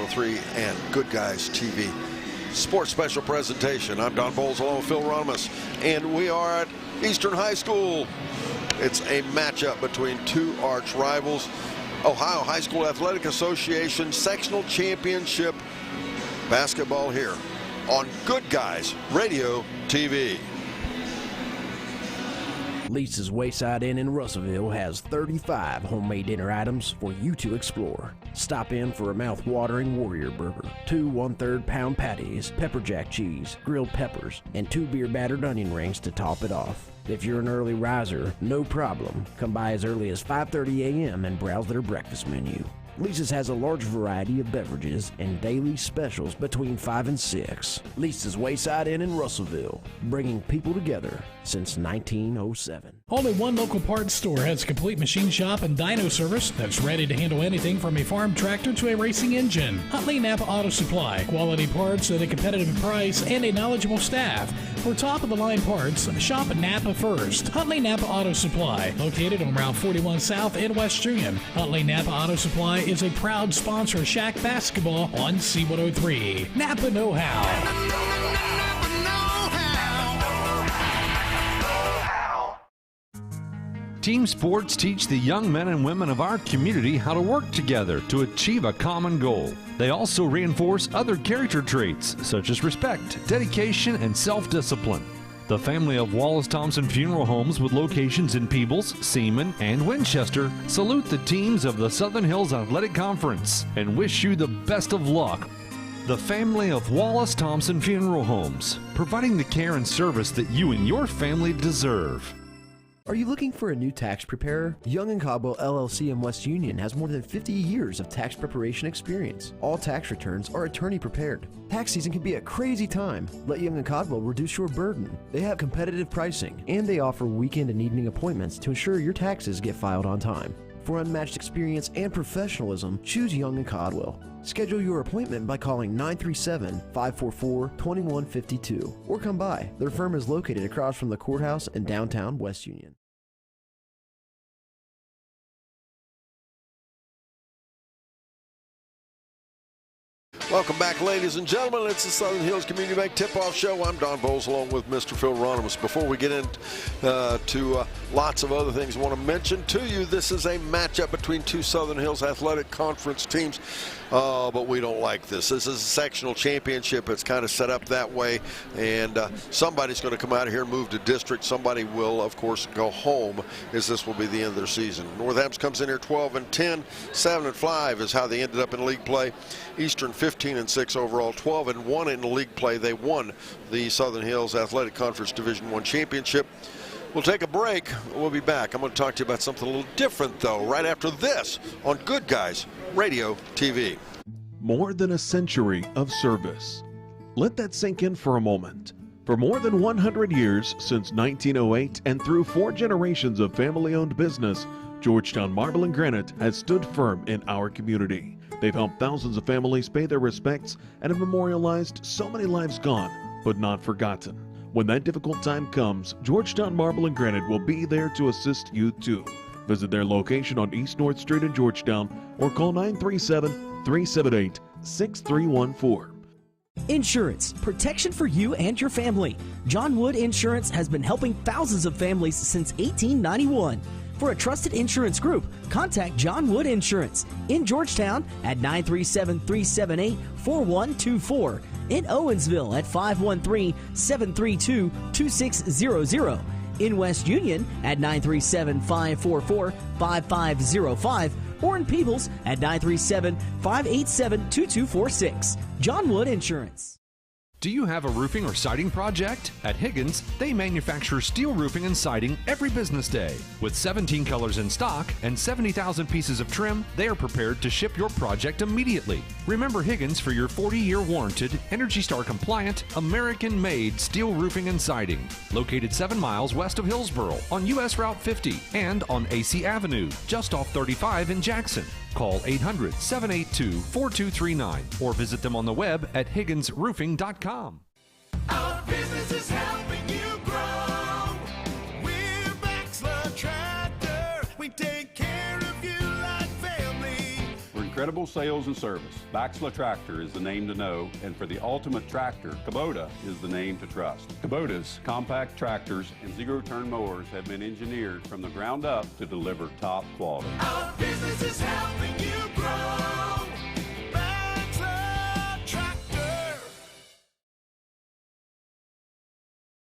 3 and Good Guys TV sports special presentation. I'm Don Bowles along with Phil Ronimus, and we are at Eastern High School. It's a matchup between two arch rivals. Ohio High School Athletic Association sectional championship basketball here on Good Guys Radio TV. Lisa's Wayside Inn in Russellville has 35 homemade dinner items for you to explore. Stop in for a mouth-watering Warrior Burger, 2 1/3 pound patties, pepper jack cheese, grilled peppers, and 2 beer battered onion rings to top it off. If you're an early riser, no problem. Come by as early as 5:30 a.m. and browse their breakfast menu. Lisa's has a large variety of beverages and daily specials between 5 and 6. Lisa's Wayside Inn in Russellville, bringing people together since 1907. Only one local parts store has a complete machine shop and dyno service that's ready to handle anything from a farm tractor to a racing engine. Huntley Napa Auto Supply, quality parts at a competitive price and a knowledgeable staff. For top-of-the-line parts, shop Napa first. Huntley Napa Auto Supply, located on Route 41 South in West Union. Huntley Napa Auto Supply is a proud sponsor of Shack Basketball on C103. Napa Know-How. Team sports teach the young men and women of our community how to work together to achieve a common goal. They also reinforce other character traits such as respect, dedication, and self-discipline. The family of Wallace Thompson Funeral Homes with locations in Peebles, Seaman, and Winchester salute the teams of the Southern Hills Athletic Conference and wish you the best of luck. The family of Wallace Thompson Funeral Homes, providing the care and service that you and your family deserve. Are you looking for a new tax preparer? Young & Caldwell LLC in West Union has more than 50 years of tax preparation experience. All tax returns are attorney prepared. Tax season can be a crazy time. Let Young & Caldwell reduce your burden. They have competitive pricing, and they offer weekend and evening appointments to ensure your taxes get filed on time. For unmatched experience and professionalism, choose Young & Caldwell. Schedule your appointment by calling 937-544-2152 or come by. Their firm is located across from the courthouse in downtown West Union. Welcome back, ladies and gentlemen. It's the Southern Hills Community Bank Tip-Off Show. I'm Don Bowles along with Mr. Phil Ronimus. Before we get into lots of other things I want to mention to you, this is a matchup between two Southern Hills Athletic Conference teams, but we don't like this. This is a sectional championship. It's kind of set up that way, and somebody's going to come out of here and move to district. Somebody will, of course, go home, as this will be the end of their season. Northampton comes in here 12-10, 7-5 is how they ended up in league play. Eastern 15-6 overall, 12-1 in the league play. They won the Southern Hills Athletic Conference Division I championship. We'll take a break. We'll be back. I'm going to talk to you about something a little different, though, right after this on Good Guys Radio TV. More than a century of service. Let that sink in for a moment. For more than 100 years, since 1908, and through 4 generations of family-owned business, Georgetown Marble and Granite has stood firm in our community. They've helped thousands of families pay their respects and have memorialized so many lives gone, but not forgotten. When that difficult time comes, Georgetown Marble and Granite will be there to assist you too. Visit their location on East North Street in Georgetown or call 937-378-6314. Insurance, protection for you and your family. John Wood Insurance has been helping thousands of families since 1891. For a trusted insurance group, contact John Wood Insurance in Georgetown at 937-378-4124, in Owensville at 513-732-2600, in West Union at 937-544-5505, or in Peebles at 937-587-2246. John Wood Insurance. Do you have a roofing or siding project? At Higgins, they manufacture steel roofing and siding every business day. With 17 colors in stock and 70,000 pieces of trim, they are prepared to ship your project immediately. Remember Higgins for your 40-year warranted, Energy Star compliant, American-made steel roofing and siding. Located 7 miles west of Hillsboro on US Route 50 and on AC Avenue, just off 35 in Jackson. Call 800-782-4239 or visit them on the web at higginsroofing.com. Our business is helping you grow. We're Baxler Tractor. We take care of you like family. We're incredible sales and service. Baxla Tractor is the name to know, and for the ultimate tractor, Kubota is the name to trust. Kubota's compact tractors and zero-turn mowers have been engineered from the ground up to deliver top quality. Our business is helping you grow. Baxter Tractor.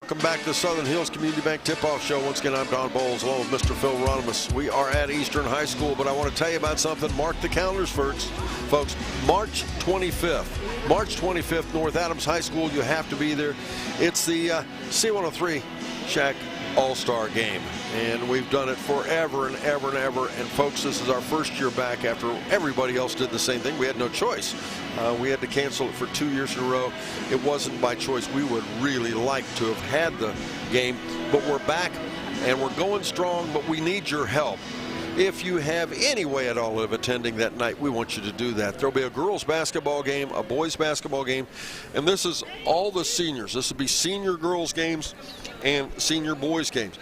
Welcome back to the Southern Hills Community Bank Tip-Off Show. Once again, I'm Don Bowles, along with Mr. Phil Ronimus. We are at Eastern High School, but I want to tell you about something. Mark the calendars first, folks. March 25th. March 25th, North Adams High School. You have to be there. It's the C103 Shack All-Star Game, and we've done it forever and ever and ever. And folks, this is our first year back after everybody else did the same thing. We had no choice. We had to cancel it for 2 years in a row. It wasn't by choice. We would really like to have had the game, but we're back and we're going strong, but we need your help. If you have any way at all of attending that night, we want you to do that. There'll be a girls basketball game, a boys basketball game, and this is all the seniors. This will be senior girls games and senior boys games.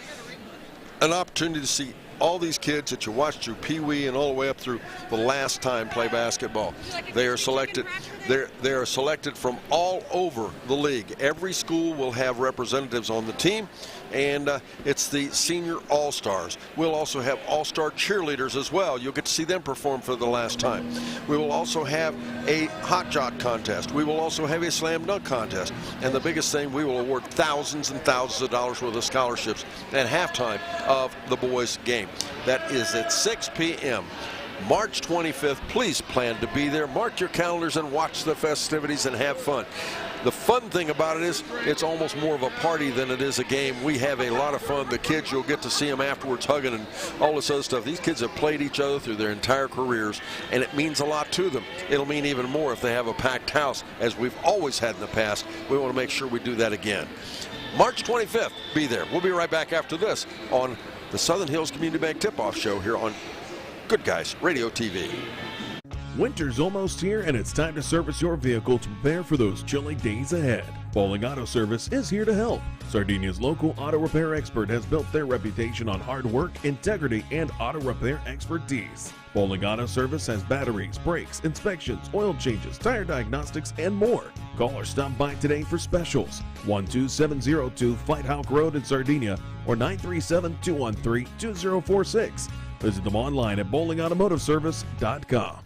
An opportunity to see all these kids that you watched through Pee Wee and all the way up through the last time play basketball. They are selected. They are selected from all over the league. Every school will have representatives on the team, and it's the senior all-stars. We'll also have all-star cheerleaders as well. You'll get to see them perform for the last time. We will also have a hot shot contest. We will also have a slam dunk contest. And the biggest thing, we will award thousands and thousands of dollars worth of scholarships at halftime of the boys' game. That is at 6 p.m. March 25th. Please plan to be there. Mark your calendars and watch the festivities and have fun. The fun thing about it is it's almost more of a party than it is a game. We have a lot of fun. The kids, you'll get to see them afterwards hugging and all this other stuff. These kids have played each other through their entire careers, and it means a lot to them. It'll mean even more if they have a packed house, as we've always had in the past. We want to make sure we do that again. March 25th, be there. We'll be right back after this on the Southern Hills Community Bank Tip-Off Show here on Good Guys Radio TV. Winter's almost here, and it's time to service your vehicle to prepare for those chilly days ahead. Bowling Auto Service is here to help. Sardinia's local auto repair expert has built their reputation on hard work, integrity, and auto repair expertise. Bowling Auto Service has batteries, brakes, inspections, oil changes, tire diagnostics, and more. Call or stop by today for specials. 12702 Fight Hawk Road in Sardinia or 937-213-2046. Visit them online at bowlingautomotiveservice.com.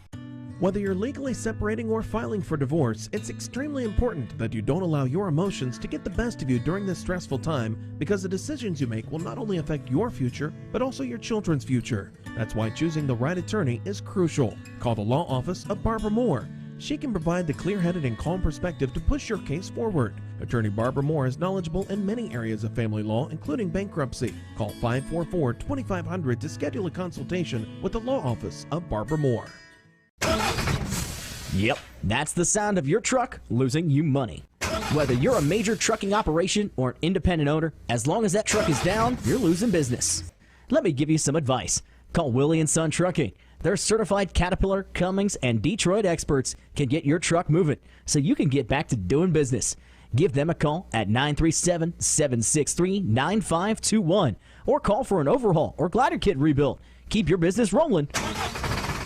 Whether you're legally separating or filing for divorce, it's extremely important that you don't allow your emotions to get the best of you during this stressful time, because the decisions you make will not only affect your future, but also your children's future. That's why choosing the right attorney is crucial. Call the law office of Barbara Moore. She can provide the clear-headed and calm perspective to push your case forward. Attorney Barbara Moore is knowledgeable in many areas of family law, including bankruptcy. Call 544-2500 to schedule a consultation with the law office of Barbara Moore. Yep, that's the sound of your truck losing you money. Whether you're a major trucking operation or an independent owner, as long as that truck is down, you're losing business. Let me give you some advice. Call Willie & Son Trucking. Their certified Caterpillar, Cummins, and Detroit experts can get your truck moving so you can get back to doing business. Give them a call at 937-763-9521 or call for an overhaul or glider kit rebuild. Keep your business rolling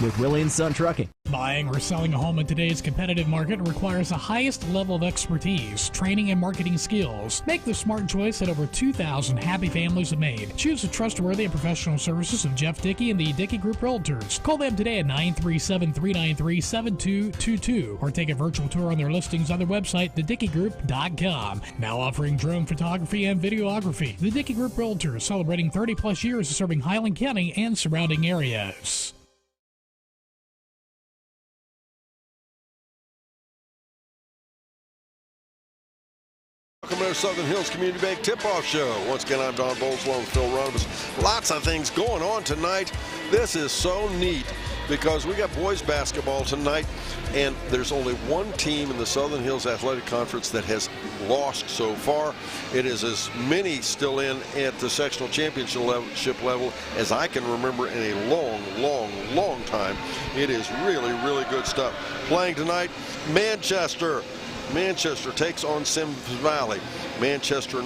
with Willie & Son Trucking. Buying or selling a home in today's competitive market requires the highest level of expertise, training, and marketing skills. Make the smart choice that over 2,000 happy families have made. Choose the trustworthy and professional services of Jeff Dickey and the Dickey Group Realtors. Call them today at 937-393-7222 or take a virtual tour on their listings on their website, thedickeygroup.com. Now offering drone photography and videography. The Dickey Group Realtors, celebrating 30-plus years of serving Highland County and surrounding areas. Welcome to our Southern Hills Community Bank Tip-Off Show. Once again, I'm Don Bowles, along with Phil Ronimus. Lots of things going on tonight. This is so neat because we got boys basketball tonight, and there's only one team in the Southern Hills Athletic Conference that has lost so far. It is as many still in at the sectional championship level as I can remember in a long time. It is really, really good stuff. Playing tonight, Manchester takes on Sims Valley. Manchester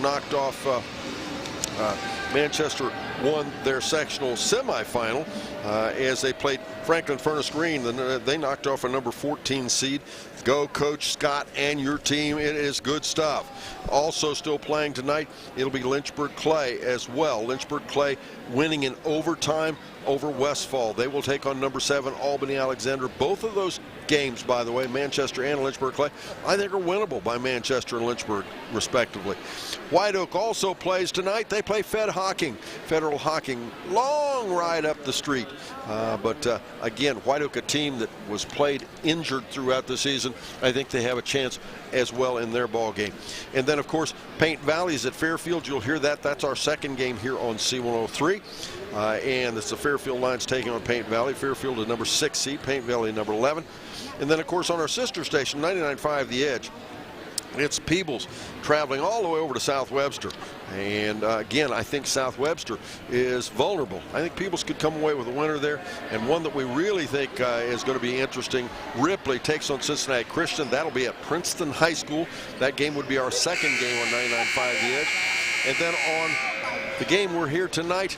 won their sectional semifinal as they played Franklin Furnace Green. They knocked off a number 14 seed. Go, Coach Scott, and your team. It is good stuff. Also still playing tonight, it'll be Lynchburg Clay as well. Lynchburg Clay winning in overtime over Westfall. They will take on number 7 Albany Alexander. Both of those games, by the way, Manchester and Lynchburg Clay, I think are winnable by Manchester and Lynchburg respectively. White Oak also plays tonight. They play Federal Hocking, long ride up the street. But again, White Oak, a team that was played injured throughout the season. I think they have a chance as well in their ball game. And then, of course, Paint Valley is at Fairfield. You'll hear that. That's our second game here on C103. And it's the Fairfield Lions taking on Paint Valley. Fairfield is number 6 seed, Paint Valley number 11. And then, of course, on our sister station, 99.5 The Edge, it's Peebles traveling all the way over to South Webster. And again, I think South Webster is vulnerable. I think Peebles could come away with a winner there. And one that we really think is going to be interesting, Ripley takes on Cincinnati Christian. That'll be at Princeton High School. That game would be our second game on 99.5 The Edge. And then on the game we're here tonight,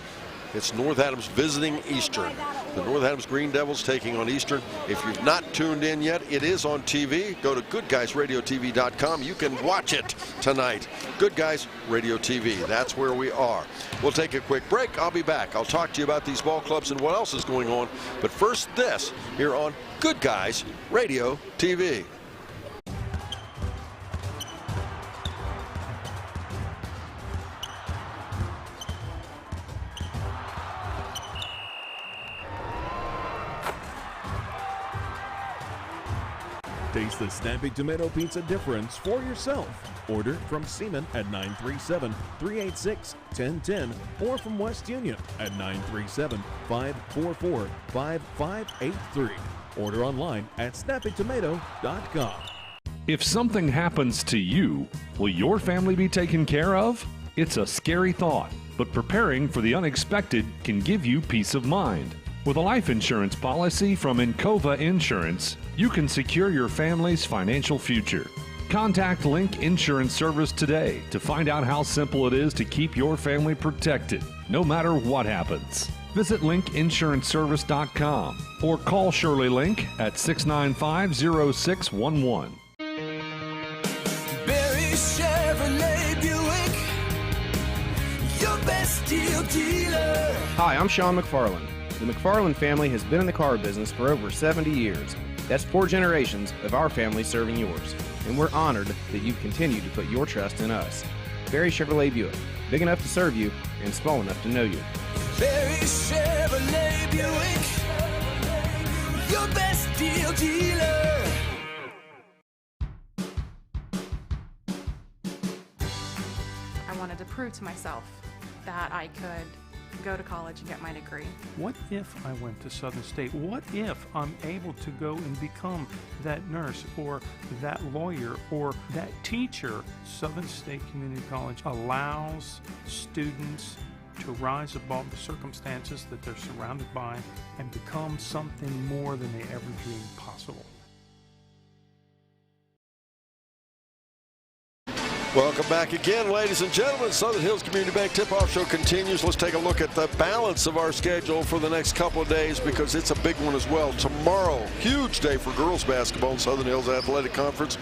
it's North Adams visiting Eastern. The North Adams Green Devils taking on Eastern. If you've not tuned in yet, it is on TV. Go to GoodGuysRadioTV.com. You can watch it tonight. Good Guys Radio TV. That's where we are. We'll take a quick break. I'll be back. I'll talk to you about these ball clubs and what else is going on. But first, this here on Good Guys Radio TV. Taste the snappy tomato pizza difference for yourself. Order from Seaman at 937-386-1010 or from West Union at 937-544-5583. Order online at snappytomato.com. If something happens to you, will your family be taken care of? It's a scary thought, but preparing for the unexpected can give you peace of mind. With a life insurance policy from Encova Insurance, you can secure your family's financial future. Contact Link Insurance Service today to find out how simple it is to keep your family protected, no matter what happens. Visit linkinsuranceservice.com or call Shirley Link at 695-0611. Barry Chevrolet Buick, your best deal dealer. Hi, I'm Sean McFarland. The McFarland family has been in the car business for over 70 years. That's 4 generations of our family serving yours. And we're honored that you continue to put your trust in us. Barry Chevrolet Buick, big enough to serve you and small enough to know you. Barry Chevrolet Buick, your best deal dealer. I wanted to prove to myself that I could go to college and get my degree. What if I went to Southern State? What if I'm able to go and become that nurse or that lawyer or that teacher? Southern State Community College allows students to rise above the circumstances that they're surrounded by and become something more than they ever dreamed possible. Welcome back again, ladies and gentlemen. Southern Hills Community Bank Tip-Off Show continues. Let's take a look at the balance of our schedule for the next couple of days because it's a big one as well. Tomorrow, huge day for girls basketball in Southern Hills Athletic Conference,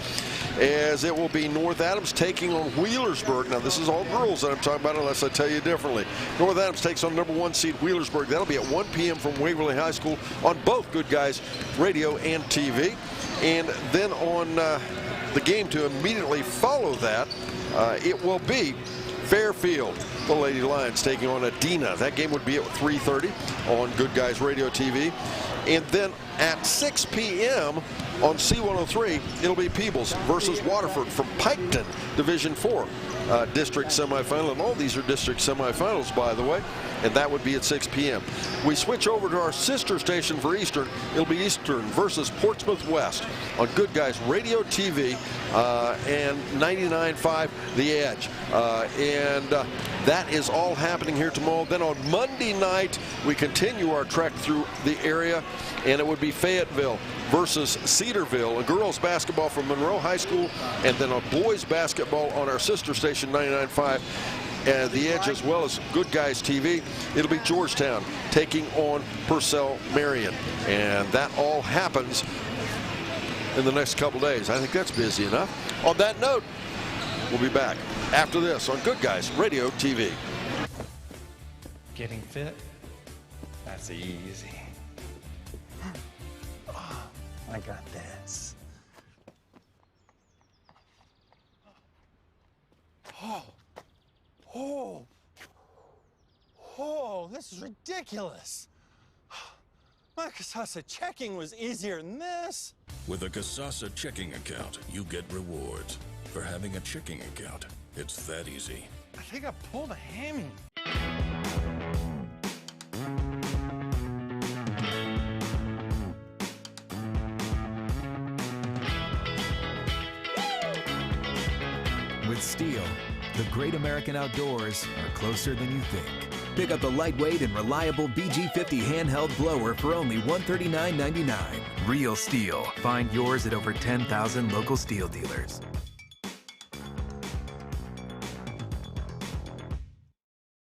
as it will be North Adams taking on Wheelersburg. Now, this is all girls that I'm talking about unless I tell you differently. North Adams takes on number 1 seed Wheelersburg. That'll be at 1 p.m. from Waverly High School on both Good Guys Radio and TV. And then on the game to immediately follow that, it will be Fairfield, the Lady Lions, taking on Adina. That game would be at 3:30 on Good Guys Radio TV. And then at 6 p.m. on C103, it'll be Peebles versus Waterford from Piketon, Division 4 district semifinal. And all these are district semifinals, by the way. And that would be at 6 p.m. We switch over to our sister station for Eastern. It'll be Eastern versus Portsmouth West on Good Guys Radio TV and 99.5 The Edge. That is all happening here tomorrow. Then on Monday night, we continue our trek through the area, and it would be Fayetteville versus Cedarville, a girls basketball from Monroe High School, and then a boys basketball on our sister station 99.5 the Edge as well as Good Guys TV. It'll be Georgetown taking on Purcell Marion. And that all happens in the next couple days. I think that's busy enough. On that note, we'll be back after this on Good Guys Radio TV. Getting fit? That's easy. Oh, I got this. Oh, this is ridiculous. My Kasasa checking was easier than this. With a Kasasa checking account, you get rewards. For having a checking account, it's that easy. I think I pulled a hammy. With Steel, the great American outdoors are closer than you think. Pick up the lightweight and reliable BG50 handheld blower for only $139.99. Real Steel. Find yours at over 10,000 local Steel dealers.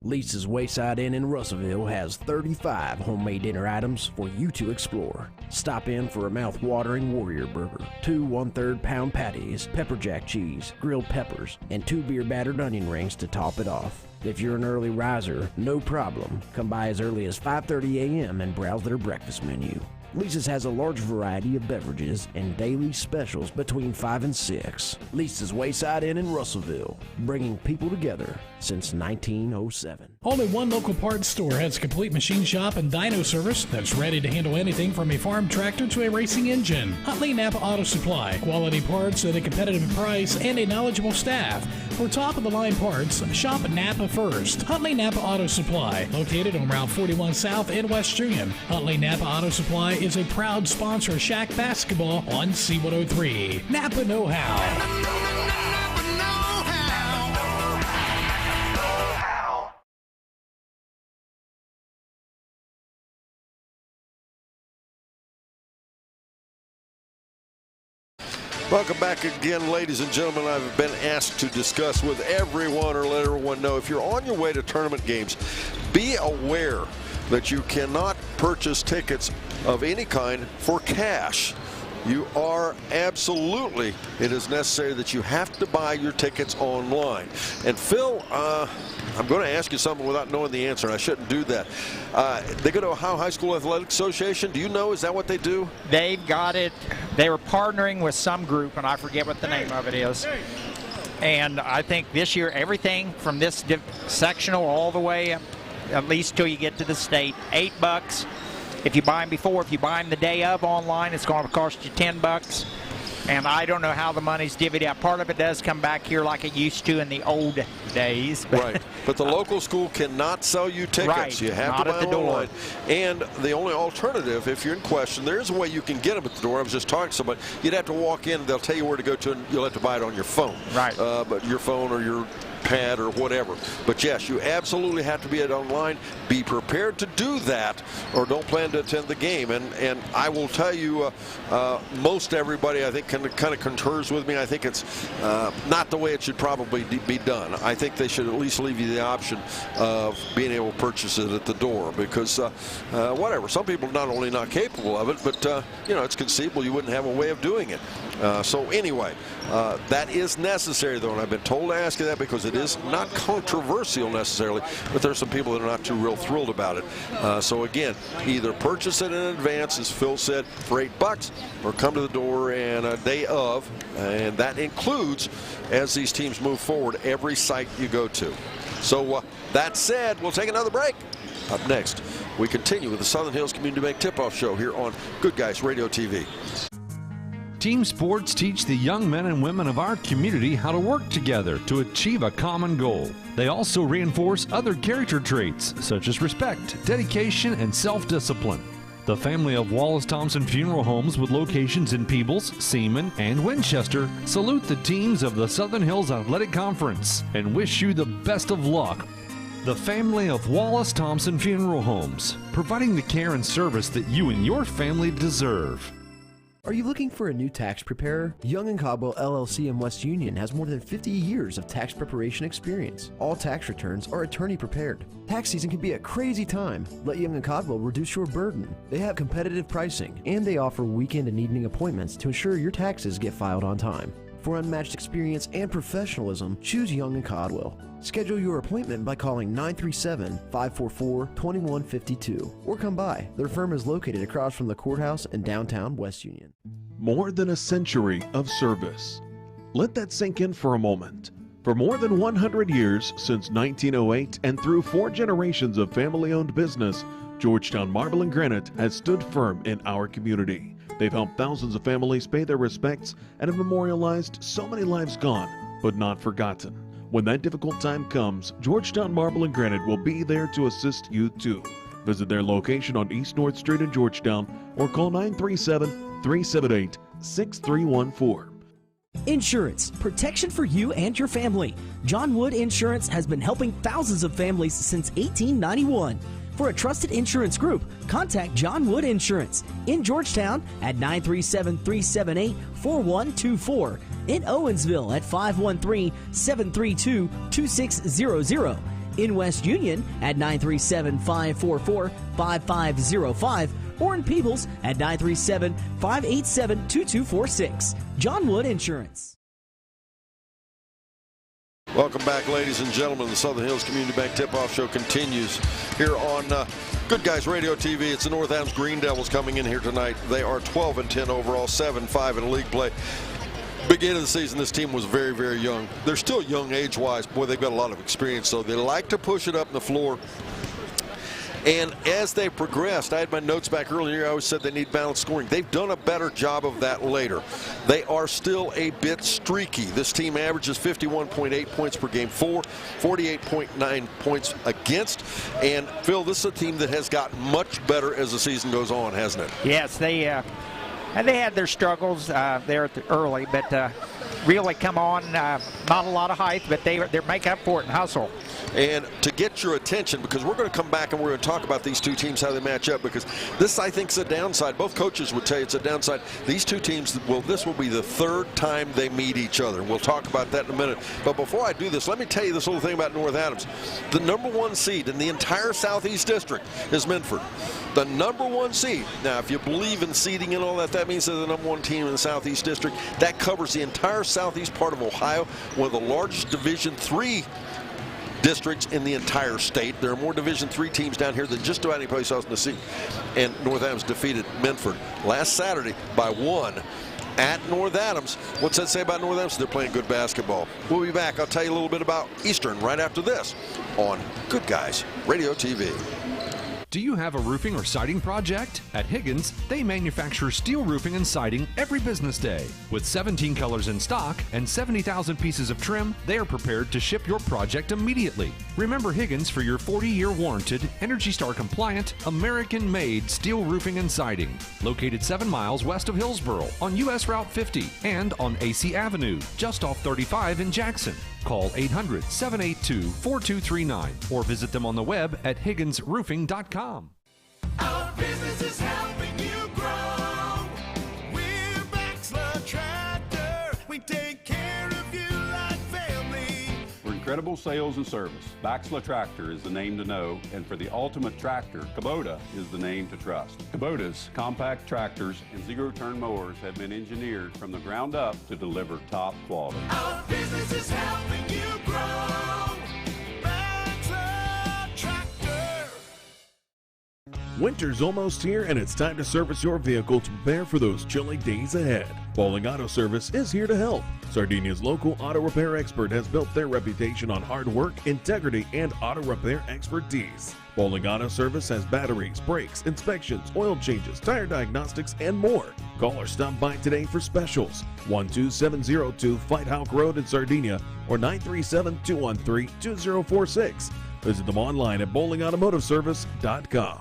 Lisa's Wayside Inn in Russellville has 35 homemade dinner items for you to explore. Stop in for a mouth-watering warrior burger, 2 1/3 pound patties, pepper jack cheese, grilled peppers, and 2 beer battered onion rings to top it off. If you're an early riser, no problem. Come by as early as 5:30 a.m. and browse their breakfast menu. Lisa's has a large variety of beverages and daily specials between 5 and 6. Lisa's Wayside Inn in Russellville, bringing people together since 1907. Only one local parts store has a complete machine shop and dyno service that's ready to handle anything from a farm tractor to a racing engine. Huntley Napa Auto Supply, quality parts at a competitive price and a knowledgeable staff. For top-of-the-line parts, shop Napa first. Huntley Napa Auto Supply, located on Route 41 South in West Union. Huntley Napa Auto Supply is a proud sponsor of Shack Basketball on C103. Napa Know-How. Welcome back again, ladies and gentlemen. I've been asked to discuss with everyone or let everyone know if you're on your way to tournament games, be aware that you cannot purchase tickets of any kind for cash. You are absolutely, it is necessary that you have to buy your tickets online. And Phil, I'm going to ask you something without knowing the answer, and I shouldn't do that. They go to Ohio High School Athletic Association. Do you know, is that what they do? They've got it. They were partnering with some group, and I forget what the name of it is. And I think this year, everything from this sectional all the way, at least till you get to the state, $8. If you buy them before, if you buy them the day of online, it's going to cost you $10. And I don't know how the money's divvied out. Part of it does come back here like it used to in the old days. Right. But the local school cannot sell you tickets. Right. You have Not to buy at the them door. online. And the only alternative, if you're in question, there is a way you can get them at the door. I was just talking to somebody. You'd have to walk in. They'll tell you where to go to, and you'll have to buy it on your phone. Right. But your phone or your pad or whatever. But yes, you absolutely have to be at online. Be prepared to do that, or don't plan to attend the game. And I will tell you, most everybody I think kind of concurs with me. I think it's not the way it should probably be done. I think they should at least leave you the option of being able to purchase it at the door, because whatever, some people are not only not capable of it, but you know, it's conceivable you wouldn't have a way of doing it. So anyway, that is necessary, though, and I've been told to ask you that because it is not controversial necessarily, but there's some people that are not too real thrilled about it. So again, either purchase it in advance, as Phil said, for $8, or come to the door and a day of, and that includes, as these teams move forward, every site you go to. So that said, we'll take another break. Up next, we continue with the Southern Hills Community Bank Tip-Off Show here on Good Guys Radio TV. Team sports teach the young men and women of our community how to work together to achieve a common goal. They also reinforce other character traits such as respect, dedication, and self-discipline. The family of Wallace Thompson Funeral Homes, with locations in Peebles, Seaman, and Winchester, salute the teams of the Southern Hills Athletic Conference and wish you the best of luck. The family of Wallace Thompson Funeral Homes, providing the care and service that you and your family deserve. Are you looking for a new tax preparer? Young & Caldwell LLC in West Union has more than 50 years of tax preparation experience. All tax returns are attorney prepared. Tax season can be a crazy time. Let Young & Caldwell reduce your burden. They have competitive pricing, and they offer weekend and evening appointments to ensure your taxes get filed on time. For unmatched experience and professionalism, choose Young & Caldwell. Schedule your appointment by calling 937-544-2152 or come by. Their firm is located across from the courthouse in downtown West Union. More than a century of service. Let that sink in for a moment. For more than 100 years, since 1908 and through 4 generations of family-owned business, Georgetown Marble and Granite has stood firm in our community. They've helped thousands of families pay their respects and have memorialized so many lives gone, but not forgotten. When that difficult time comes, Georgetown Marble and Granite will be there to assist you too. Visit their location on East North Street in Georgetown or call 937-378-6314. Insurance, protection for you and your family. John Wood Insurance has been helping thousands of families since 1891. For a trusted insurance group, contact John Wood Insurance in Georgetown at 937-378-4124, in Owensville at 513-732-2600, in West Union at 937-544-5505, or in Peebles at 937-587-2246. John Wood Insurance. Welcome back, ladies and gentlemen. The Southern Hills Community Bank Tip-Off Show continues here on Good Guys Radio TV. It's the North Adams Green Devils coming in here tonight. They are 12-10 overall, 7-5 in league play. Beginning of the season, this team was very, very young. They're still young age-wise. Boy, they've got a lot of experience, so they like to push it up in the floor. And as they progressed, I had my notes back earlier, I always said they need balanced scoring. They've done a better job of that later. They are still a bit streaky. This team averages 51.8 points per game for, 48.9 points against. And, Phil, this is a team that has gotten much better as the season goes on, hasn't it? Yes, they had their struggles there at the early, but really come on. Not a lot of height, but they make up for it and hustle. And to get your attention, because we're going to come back and we're going to talk about these two teams, how they match up, because this, I think, is a downside. Both coaches would tell you it's a downside. These two teams, this will be the third time they meet each other. We'll talk about that in a minute. But before I do this, let me tell you this little thing about North Adams. The #1 seed in the entire Southeast District is Minford. The #1 seed. Now, if you believe in seeding and all that, that means they're the #1 team in the Southeast District. That covers the entire southeast part of Ohio, one of the largest Division III districts in the entire state. There are more Division III teams down here than just about any place else in the city. And North Adams defeated Minford last Saturday by 1 at North Adams. What's that say about North Adams? They're playing good basketball. We'll be back. I'll tell you a little bit about Eastern right after this on Good Guys Radio TV. Do you have a roofing or siding project? At Higgins, they manufacture steel roofing and siding every business day. With 17 colors in stock and 70,000 pieces of trim, they are prepared to ship your project immediately. Remember Higgins for your 40-year warranted, Energy Star compliant, American-made steel roofing and siding. Located 7 miles west of Hillsboro on US Route 50 and on AC Avenue, just off 35 in Jackson. Call 800-782-4239 or visit them on the web at higginsroofing.com. Our business is helping you grow. We're Baxter Tractor. We take care of you like family. For incredible sales and service, Baxter Tractor is the name to know, and for the ultimate tractor, Kubota is the name to trust. Kubota's compact tractors and zero-turn mowers have been engineered from the ground up to deliver top quality. Our business is helping you grow. Baxter Tractor. Winter's almost here and it's time to service your vehicle to prepare for those chilly days ahead. Bowling Auto Service is here to help. Sardinia's local auto repair expert has built their reputation on hard work, integrity, and auto repair expertise. Bowling Auto Service has batteries, brakes, inspections, oil changes, tire diagnostics, and more. Call or stop by today for specials. 12702 Fight Hawk Road in Sardinia or 937-213-2046. Visit them online at bowlingautomotiveservice.com.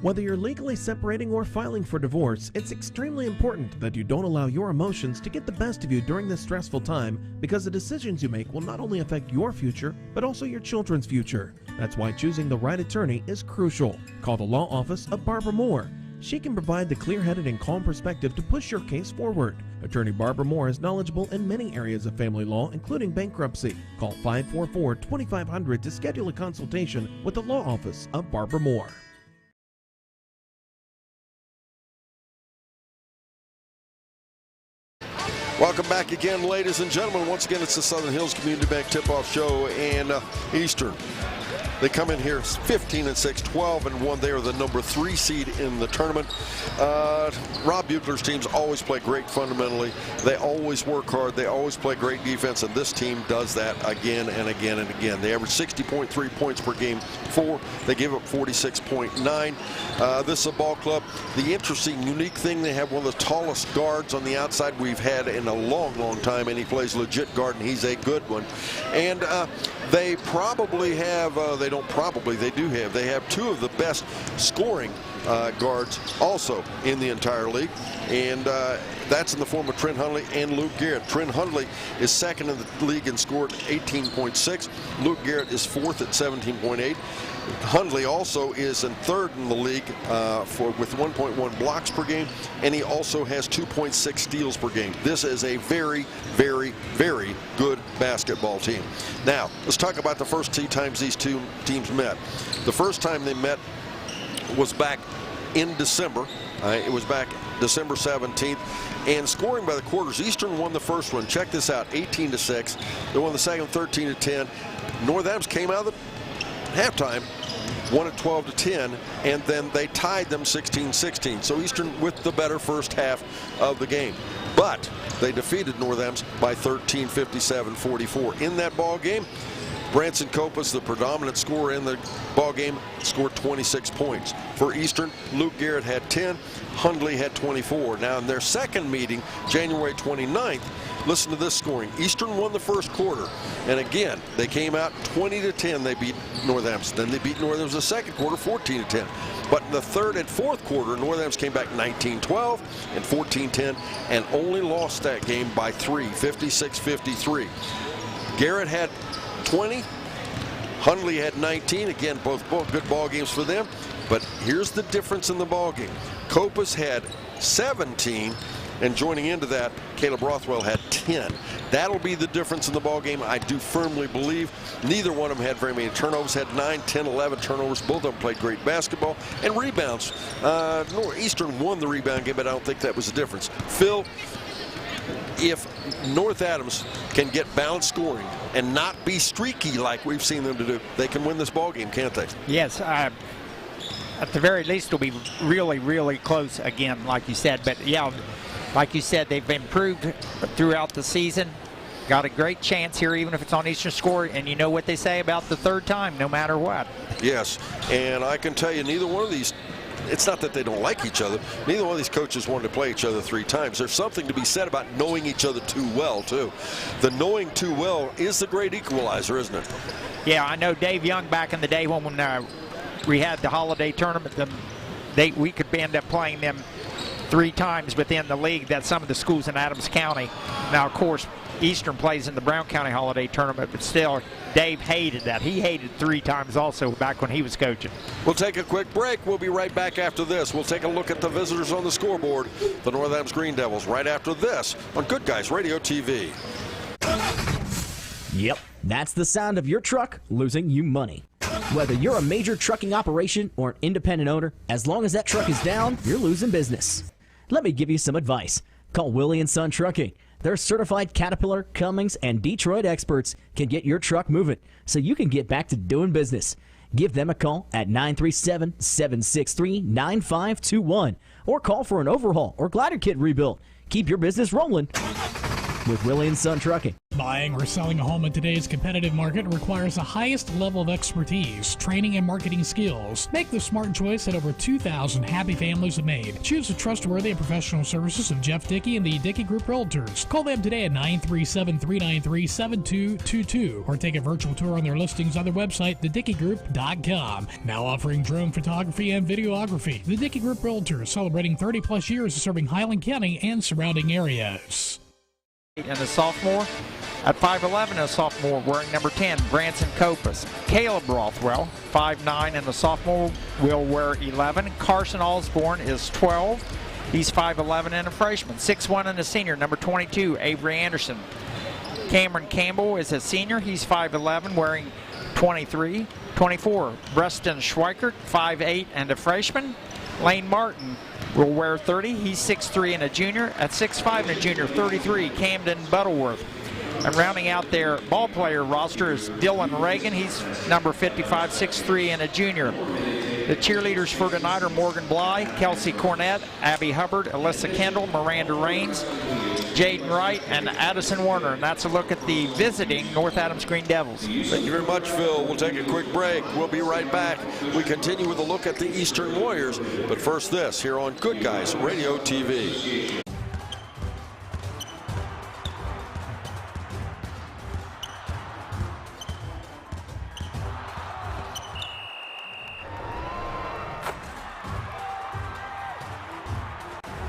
Whether you're legally separating or filing for divorce, it's extremely important that you don't allow your emotions to get the best of you during this stressful time, because the decisions you make will not only affect your future, but also your children's future. That's why choosing the right attorney is crucial. Call the law office of Barbara Moore. She can provide the clear-headed and calm perspective to push your case forward. Attorney Barbara Moore is knowledgeable in many areas of family law, including bankruptcy. Call 544-2500 to schedule a consultation with the law office of Barbara Moore. Welcome back again, ladies and gentlemen. Once again, it's the Southern Hills Community Bank Tip-Off Show, and Eastern. They come in here 15-6, 12-1. They are the number 3 seed in the tournament. Rob Buechler's teams always play great fundamentally. They always work hard. They always play great defense, and this team does that again and again and again. They average 60.3 points per game 4. They give up 46.9. This is a ball club. The interesting, unique thing, they have one of the tallest guards on the outside we've had in a long, long time, and he plays legit guard, and he's a good one. And they probably have, they have 2 of the best scoring guards also in the entire league, and that's in the form of Trent Hundley and Luke Garrett. Trent Hundley is second in the league and scored 18.6. Luke Garrett is fourth at 17.8. Hundley also is in third in the league with 1.1 blocks per game, and he also has 2.6 steals per game. This is a very, very, very good basketball team. Now, let's talk about the first 2 times these 2 teams met. The first time they met was back in December. It was back December 17th, and scoring by the quarters, Eastern won the first one. Check this out, 18-6. They won the second 13-10. North Adams came out of the halftime, won it 12-10, and then they tied them 16-16. So Eastern with the better first half of the game. But they defeated North Adams by 13, 57-44. In that ball game, Branson Copas, the predominant scorer in the ball game, scored 26 points. For Eastern, Luke Garrett had 10, Hundley had 24. Now in their second meeting, January 29th, listen to this scoring. Eastern won the first quarter, and again, they came out 20-10. They beat North Adams. Then they beat North Adams the second quarter, 14-10. But in the third and fourth quarter, North Adams came back 19-12 and 14-10, and only lost that game by 3, 56-53. Garrett had 20, Hundley had 19. Again, both good ball games for them. But here's the difference in the ball game. Copas had 17, and joining into that, Caleb Rothwell had 10. That'll be the difference in the ball game, I do firmly believe. Neither one of them had very many turnovers, had 9, 10, 11 turnovers. Both of them played great basketball. And rebounds. Eastern won the rebound game, but I don't think that was the difference. Phil, if North Adams can get balanced scoring and not be streaky like we've seen them to do, they can win this ball game, can't they? Yes, at the very least it'll be really, really close again, like you said. But yeah, like you said, they've improved throughout the season. Got a great chance here, even if it's on Eastern score, and you know what they say about the third time, no matter what. Yes, and I can tell you, neither one of these, it's not that they don't like each other. Neither one of these coaches wanted to play each other 3 times. There's something to be said about knowing each other too well, too. The knowing too well is the great equalizer, isn't it? Yeah, I know Dave Young back in the day when we had the holiday tournament, we could end up playing them 3 times within the league. That's some of the schools in Adams County. Now, of course, Eastern plays in the Brown County Holiday Tournament, but still, Dave hated that. He hated 3 times also back when he was coaching. We'll take a quick break. We'll be right back after this. We'll take a look at the visitors on the scoreboard, the North Adams Green Devils, right after this on Good Guys Radio TV. Yep, that's the sound of your truck losing you money. Whether you're a major trucking operation or an independent owner, as long as that truck is down, you're losing business. Let me give you some advice. Call Willie & Son Trucking. Their certified Caterpillar, Cummins, and Detroit experts can get your truck moving so you can get back to doing business. Give them a call at 937-763-9521 or call for an overhaul or glider kit rebuild. Keep your business rolling with Willie & Son Trucking. Buying or selling a home in today's competitive market requires the highest level of expertise, training, and marketing skills. Make the smart choice that over 2,000 happy families have made. Choose the trustworthy and professional services of Jeff Dickey and the Dickey Group Realtors. Call them today at 937-393-7222 or take a virtual tour on their listings on their website, thedickeygroup.com. Now offering drone photography and videography. The Dickey Group Realtors, celebrating 30-plus years of serving Highland County and surrounding areas. And the sophomore, At 5'11", a sophomore, wearing number 10, Branson Copus. Caleb Rothwell, 5'9", and a sophomore, will wear 11. Carson Osborne is 12. He's 5'11", and a freshman. 6'1", and a senior, number 22, Avery Anderson. Cameron Campbell is a senior. He's 5'11", wearing 23. 24, Preston Schweikert, 5'8", and a freshman. Lane Martin will wear 30. He's 6'3", and a junior. At 6'5", and a junior, 33, Camden Butterworth. And rounding out their ball player roster is Dylan Reagan. He's number 55, 6'3", and a junior. The cheerleaders for tonight are Morgan Bly, Kelsey Cornett, Abby Hubbard, Alyssa Kendall, Miranda Raines, Jaden Wright, and Addison Warner. And that's a look at the visiting North Adams Green Devils. Thank you very much, Phil. We'll take a quick break. We'll be right back. We continue with a look at the Eastern Warriors. But first this, here on Good Guys Radio TV.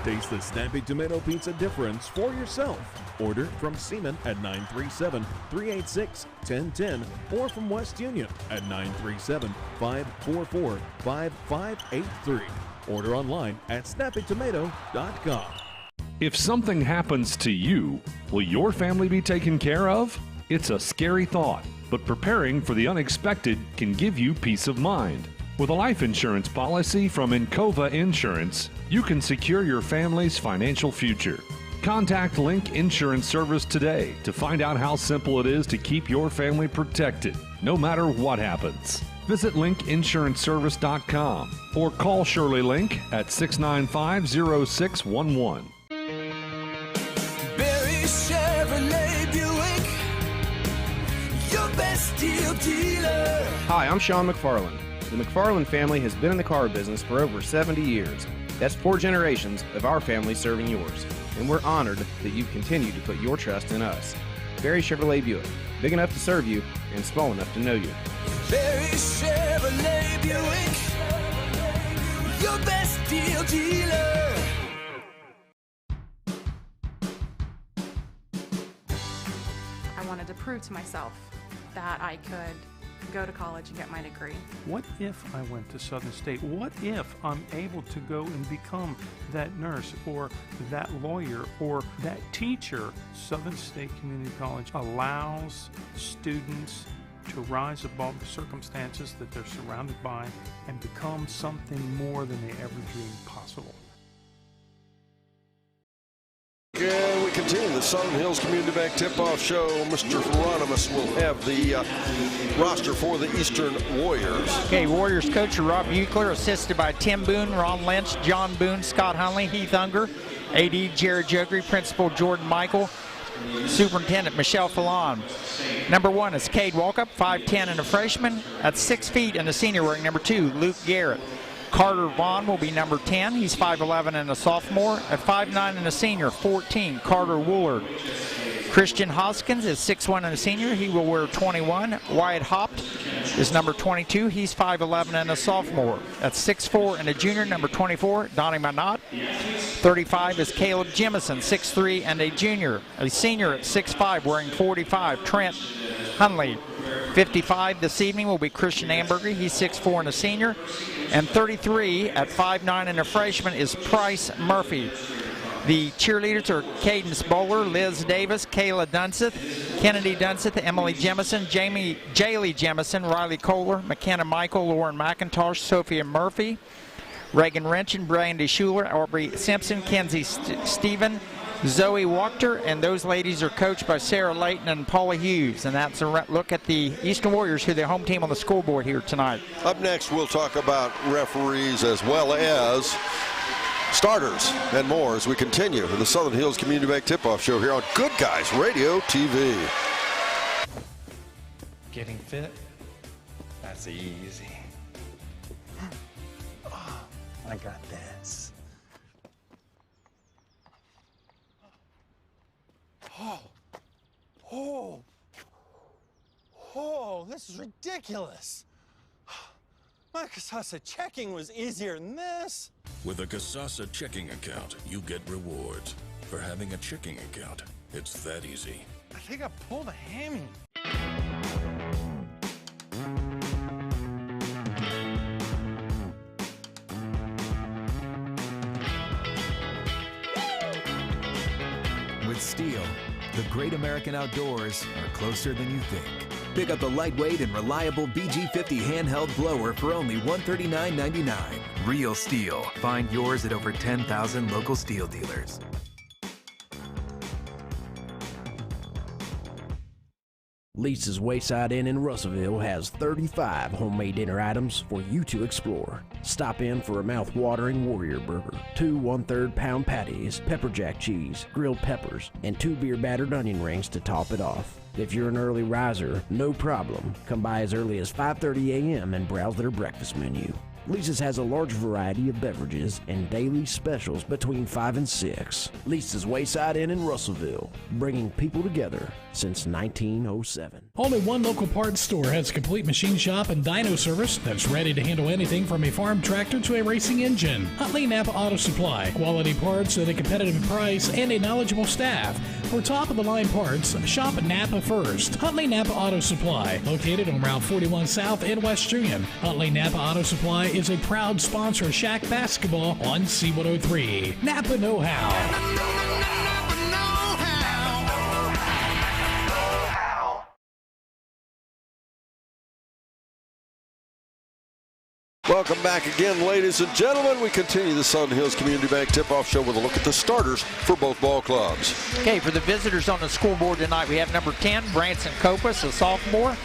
Taste the snappy tomato pizza difference for yourself. Order from Seaman at 937-386-1010 or from West Union at 937-544-5583. Order online at snappytomato.com. If something happens to you, will your family be taken care of? It's a scary thought, but preparing for the unexpected can give you peace of mind. With a life insurance policy from Encova Insurance, you can secure your family's financial future. Contact Link Insurance Service today to find out how simple it is to keep your family protected, no matter what happens. Visit linkinsuranceservice.com or call Shirley Link at 695-0611. Barry Chevrolet Buick, your best deal dealer. Hi, I'm Sean McFarland. The McFarland family has been in the car business for over 70 years. That's 4 generations of our family serving yours. And we're honored that you continue to put your trust in us. Barry Chevrolet Buick, big enough to serve you and small enough to know you. Barry Chevrolet Buick, your best deal dealer. I wanted to prove to myself that I could go to college and get my degree. What if I went to Southern State? What if I'm able to go and become that nurse or that lawyer or that teacher? Southern State Community College allows students to rise above the circumstances that they're surrounded by and become something more than they ever dreamed possible. And we continue the Southern Hills Community Bank Tip-Off Show. Mr. Hieronymus will have the roster for the Eastern Warriors. Okay, Warriors coach Rob Buechler, assisted by Tim Boone, Ron Lynch, John Boone, Scott Hunley, Heath Unger, AD Jared Juggery, Principal Jordan Michael, Superintendent Michelle Fallon. Number 1 is Cade Walkup, 5'10", and a freshman. At 6 feet, and a senior wearing number 2, Luke Garrett. Carter Vaughn will be number 10. He's 5'11", and a sophomore. At 5'9", and a senior, 14, Carter Woolard. Christian Hoskins is 6'1", and a senior. He will wear 21. Wyatt Hopt is number 22. He's 5'11", and a sophomore. At 6'4", and a junior, number 24, Donnie Manott. 35 is Caleb Jemison, 6'3", and a junior. A senior at 6'5", wearing 45, Trent Hunley. 55 this evening will be Christian Amberger. He's 6'4", and a senior. And 33 at 5'9", and a freshman is Price Murphy. The cheerleaders are Cadence Bowler, Liz Davis, Kayla Dunseth, Kennedy Dunseth, Emily Jemison, Jaylee Jemison, Riley Kohler, McKenna Michael, Lauren McIntosh, Sophia Murphy, Reagan Wrenchen, Brandy Schuler, Aubrey Simpson, Kenzie Stephen, Zoe Wachter, and those ladies are coached by Sarah Layton and Paula Hughes. And that's a look at the Eastern Warriors, who are the home team on the scoreboard here tonight. Up next, we'll talk about referees as well as starters and more as we continue the Southern Hills Community Bank Tip-Off Show here on Good Guys Radio TV. Getting fit? That's easy. Oh, I got this. Oh, this is ridiculous. My Casasa checking was easier than this. With a Casasa checking account, you get rewards. For having a checking account, it's that easy. I think I pulled a hammy. With Steel, the great American outdoors are closer than you think. Pick up the lightweight and reliable BG50 handheld blower for only $139.99. Real Steel. Find yours at over 10,000 local Steel dealers. Lisa's Wayside Inn in Russellville has 35 homemade dinner items for you to explore. Stop in for a mouth-watering warrior burger, 2 1/3 pound patties, pepper jack cheese, grilled peppers, and 2 beer battered onion rings to top it off. If you're an early riser, no problem. Come by as early as 5:30 a.m. and browse their breakfast menu. Lisa's has a large variety of beverages and daily specials between 5 and 6. Lisa's Wayside Inn in Russellville, bringing people together since 1907. Only one local parts store has a complete machine shop and dyno service that's ready to handle anything from a farm tractor to a racing engine. Huntley Napa Auto Supply. Quality parts at a competitive price and a knowledgeable staff. For top-of-the-line parts, shop Napa first. Huntley Napa Auto Supply, located on Route 41 South in West Union. Huntley Napa Auto Supply is a proud sponsor of Shaq Basketball on C103. Napa Know-How. Welcome back again, ladies and gentlemen. We continue the Southern Hills Community Bank Tip-Off Show with a look at the starters for both ball clubs. Okay, for the visitors on the scoreboard tonight, we have number 10, Branson Copas, a sophomore.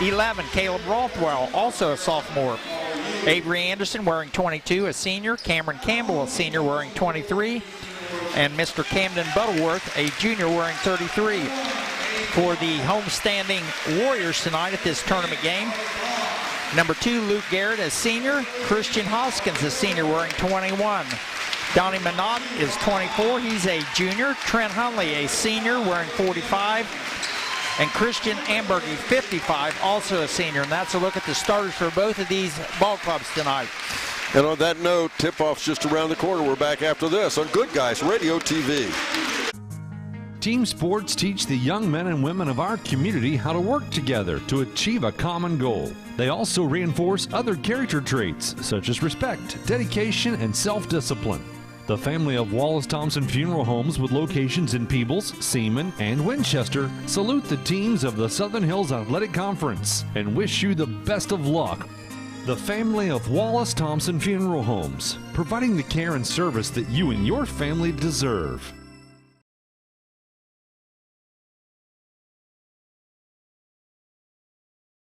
11, Caleb Rothwell, also a sophomore. Avery Anderson wearing 22, a senior. Cameron Campbell, a senior, wearing 23. And Mr. Camden Butterworth, a junior, wearing 33. For the homestanding Warriors tonight at this tournament game, number 2, Luke Garrett, a senior. Christian Hoskins, a senior, wearing 21. Donnie Minot is 24. He's a junior. Trent Hunley, a senior, wearing 45. And Christian Ambergy, 55, also a senior. And that's a look at the starters for both of these ball clubs tonight. And on that note, tip-off's just around the corner. We're back after this on Good Guys Radio TV. Team sports teach the young men and women of our community how to work together to achieve a common goal. They also reinforce other character traits such as respect, dedication, and self-discipline. The family of Wallace Thompson Funeral Homes with locations in Peebles, Seaman, and Winchester salute the teams of the Southern Hills Athletic Conference and wish you the best of luck. The family of Wallace Thompson Funeral Homes, providing the care and service that you and your family deserve.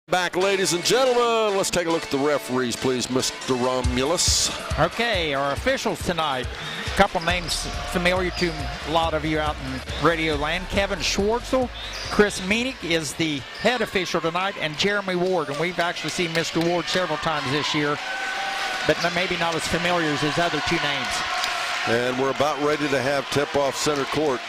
Back, ladies and gentlemen. Let's take a look at the referees, please, Mr. Romulus. Okay, our officials tonight. A couple names familiar to a lot of you out in radio land. Kevin Schwartzel, Chris Meenick is the head official tonight, and Jeremy Ward. And we've actually seen Mr. Ward several times this year, but maybe not as familiar as his other two names. And we're about ready to have tip-off center court.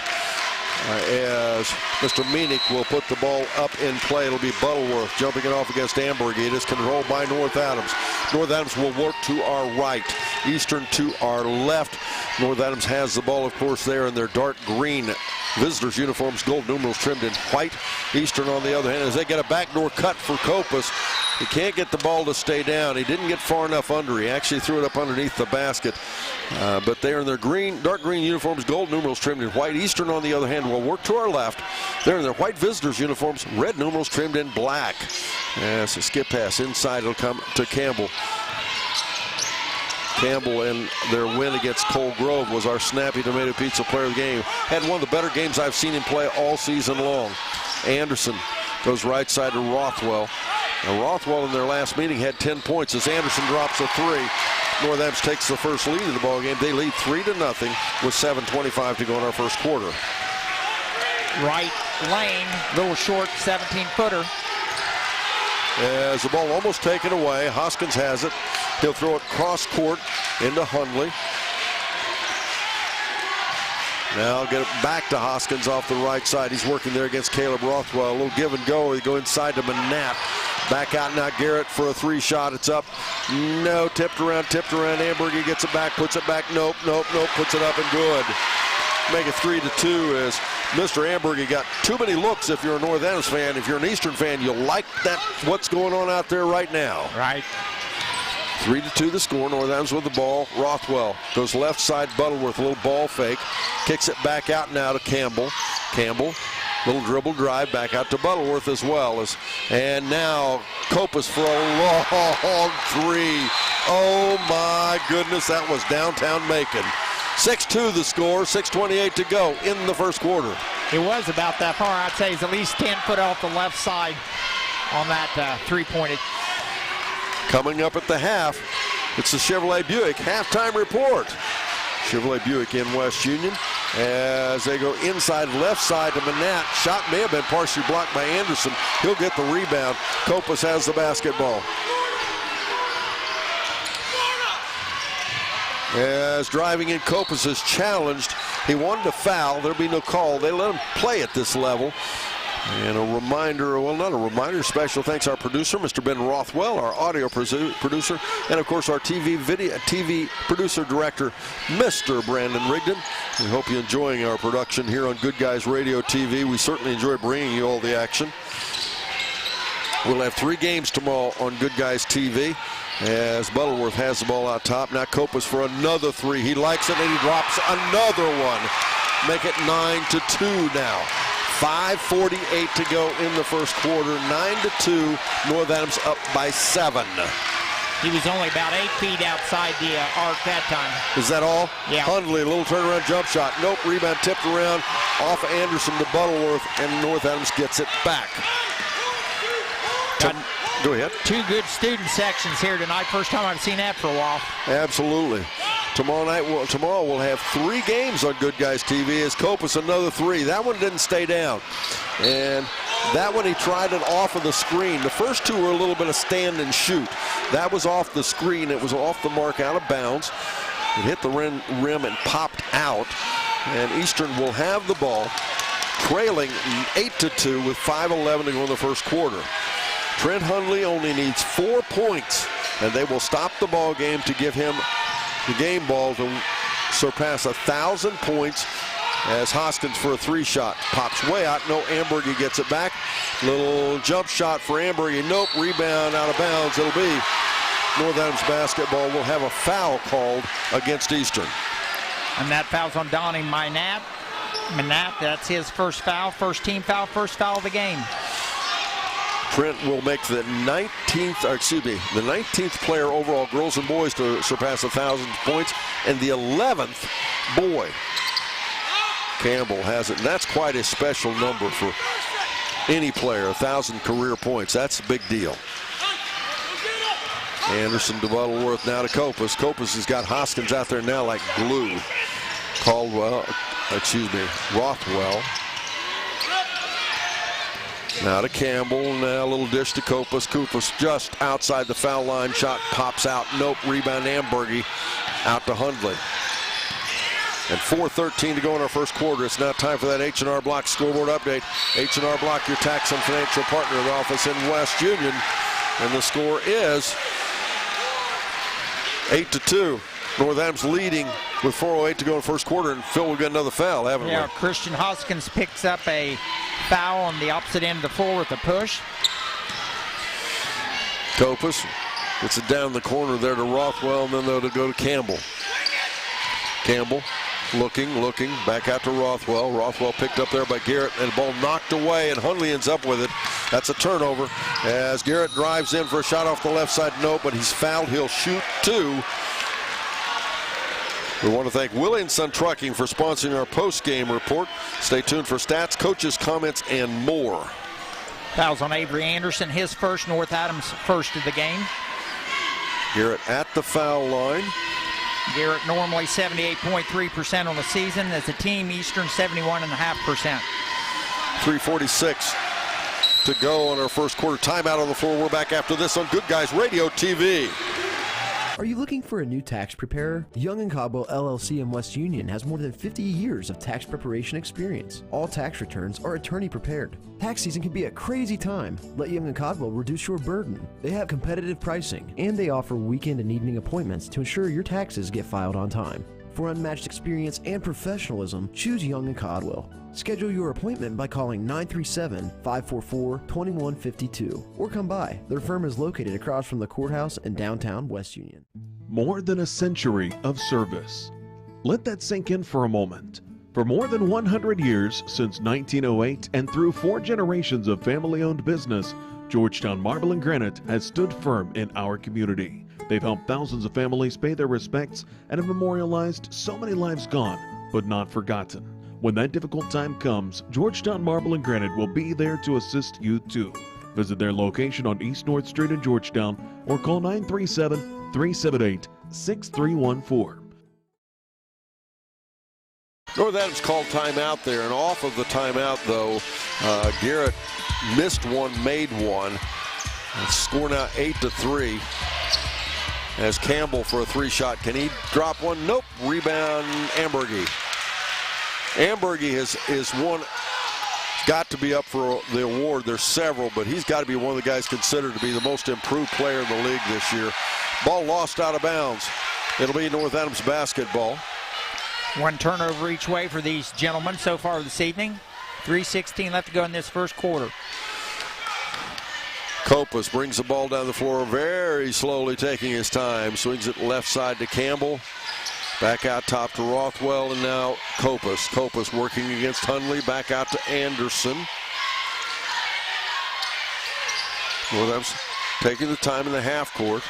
As Mr. Meenick will put the ball up in play. It'll be Butterworth jumping it off against Ambergy. It is controlled by North Adams. North Adams will work to our right, Eastern to our left. North Adams has the ball, of course, there in their dark green visitors uniforms, gold numerals trimmed in white. Eastern, on the other hand, as they get a backdoor cut for Copas, he can't get the ball to stay down. He didn't get far enough under. He actually threw it up underneath the basket. But they're in their dark green uniforms, gold numerals trimmed in white. Eastern, on the other hand, will work to our left. They're in their white visitors uniforms, red numerals trimmed in black. As a skip pass inside, it'll come to Campbell. Campbell, in their win against Cole Grove, was our Snappy Tomato Pizza player of the game. Had one of the better games I've seen him play all season long. Anderson goes right side to Rothwell. Now Rothwell in their last meeting had 10 points as Anderson drops a 3. North Adams takes the first lead of the ball game. They lead 3-0 with 7:25 to go in our first quarter. Right lane, little short 17-footer. As the ball almost taken away, Hoskins has it. He'll throw it cross court into Hundley. Now get it back to Hoskins off the right side. He's working there against Caleb Rothwell. A little give and go. They go inside to Manap. Back out now, Garrett for a 3 shot. It's up. No, tipped around. Ambergy gets it back, puts it back. Nope, puts it up and good. make it 3-2 as Mr. Amberg, you got too many looks if you're a North Adams fan. If you're an Eastern fan, you'll like that, what's going on out there right now. Right. 3-2 the score. North Adams with the ball. Rothwell goes left side. Butterworth, a little ball fake. Kicks it back out now to Campbell. Campbell, little dribble drive back out to Butterworth as well. And now Copas for a long three. Oh my goodness, that was downtown Macon. 6-2 the score, 6:28 to go in the first quarter. It was about that far. I'd say he's at least 10 foot off the left side on that three-pointed. Coming up at the half, it's the Chevrolet Buick halftime report. Chevrolet Buick in West Union as they go inside left side to Manat. Shot may have been partially blocked by Anderson. He'll get the rebound. Copas has the basketball. As driving in, Copas is challenged. He wanted to foul. There'll be no call. They let him play at this level. And a reminder, well, not a reminder, special thanks our producer, Mr. Ben Rothwell, our audio producer, and of course our TV producer director, Mr. Brandon Rigdon. We hope you're enjoying our production here on Good Guys Radio TV. We certainly enjoy bringing you all the action. We'll have 3 games tomorrow on Good Guys TV as Butterworth has the ball out top. Now Copas for another 3. He likes it and he drops another one. Make it 9-2 now. 5:48 to go in the first quarter. 9-2. North Adams up by 7. He was only about 8 feet outside the arc that time. Is that all? Yeah. Hundley, a little turnaround jump shot. Nope, rebound tipped around off Anderson to Butterworth, and North Adams gets it back. Go ahead. 2 good student sections here tonight. First time I've seen that for a while. Absolutely. Tomorrow we'll have 3 games on Good Guys TV as Copas another 3. That one didn't stay down. And that one he tried it off of the screen. The first 2 were a little bit of stand and shoot. That was off the screen. It was off the mark, out of bounds. It hit the rim and popped out. And Eastern will have the ball, trailing 8-2 with 5:11 to go in the first quarter. Trent Hundley only needs 4 points, and they will stop the ball game to give him the game ball to surpass 1,000 points as Hoskins for a 3-shot. Pops way out. No, Ambergy gets it back. Little jump shot for Ambergy. Nope, rebound out of bounds. It'll be North Adams basketball. Will have a foul called against Eastern. And that foul's on Donnie Manat. That's his first foul, first team foul, first foul of the game. Trent will make the 19th player overall, girls and boys, to surpass 1,000 points, and the 11th boy. Campbell has it, and that's quite a special number for any player, 1,000 career points. That's a big deal. Anderson to Butterworth, now to Copas. Copas has got Hoskins out there now like glue. Rothwell. Now to Campbell, now a little dish to Copas. Copas just outside the foul line. Shot pops out. Nope, rebound Ambergy out to Hundley. And 4:13 to go in our first quarter. It's now time for that H&R Block scoreboard update. H&R Block, your tax and financial partner of the office in West Union. And the score is 8-2. North Adams leading with 4:08 to go in the first quarter. And Phil, we've got another foul, haven't we? Yeah, Christian Hoskins picks up a foul on the opposite end of the floor with a push. Copas gets it down the corner there to Rothwell, and then they'll go to Campbell. Campbell looking, back out to Rothwell. Rothwell picked up there by Garrett, and the ball knocked away, and Hundley ends up with it. That's a turnover as Garrett drives in for a shot off the left side. No, but he's fouled. He'll shoot 2. We want to thank Williamson Trucking for sponsoring our post-game report. Stay tuned for stats, coaches, comments, and more. Fouls on Avery Anderson, his first, North Adams first of the game. Garrett at the foul line. Garrett normally 78.3% on the season. As a team, Eastern 71.5%. 3:46 to go on our first quarter. Timeout on the floor. We're back after this on Good Guys Radio TV. Are you looking for a new tax preparer? Young & Caldwell LLC in West Union has more than 50 years of tax preparation experience. All tax returns are attorney prepared. Tax season can be a crazy time. Let Young & Caldwell reduce your burden. They have competitive pricing, and they offer weekend and evening appointments to ensure your taxes get filed on time. For unmatched experience and professionalism, choose Young & Codwell. Schedule your appointment by calling 937-544-2152 or come by. Their firm is located across from the courthouse in downtown West Union. More than a century of service. Let that sink in for a moment. For more than 100 years, since 1908, and through 4 generations of family-owned business, Georgetown Marble and Granite has stood firm in our community. They've helped thousands of families pay their respects and have memorialized so many lives gone, but not forgotten. When that difficult time comes, Georgetown Marble and Granite will be there to assist you too. Visit their location on East North Street in Georgetown or call 937-378-6314. North Adams called timeout there, and off of the timeout, though, Garrett missed one, made one. Score now 8-3. As Campbell for a 3-shot. Can he drop one? Nope. Rebound, Ambergy. Ambergy is one, got to be up for the award. There's several, but he's got to be one of the guys considered to be the most improved player in the league this year. Ball lost out of bounds. It'll be North Adams basketball. One turnover each way for these gentlemen so far this evening. 3:16 left to go in this first quarter. Copas brings the ball down the floor very slowly, taking his time. Swings it left side to Campbell. Back out top to Rothwell, and now Copas. Copas working against Hundley. Back out to Anderson. North Adams taking the time in the half court.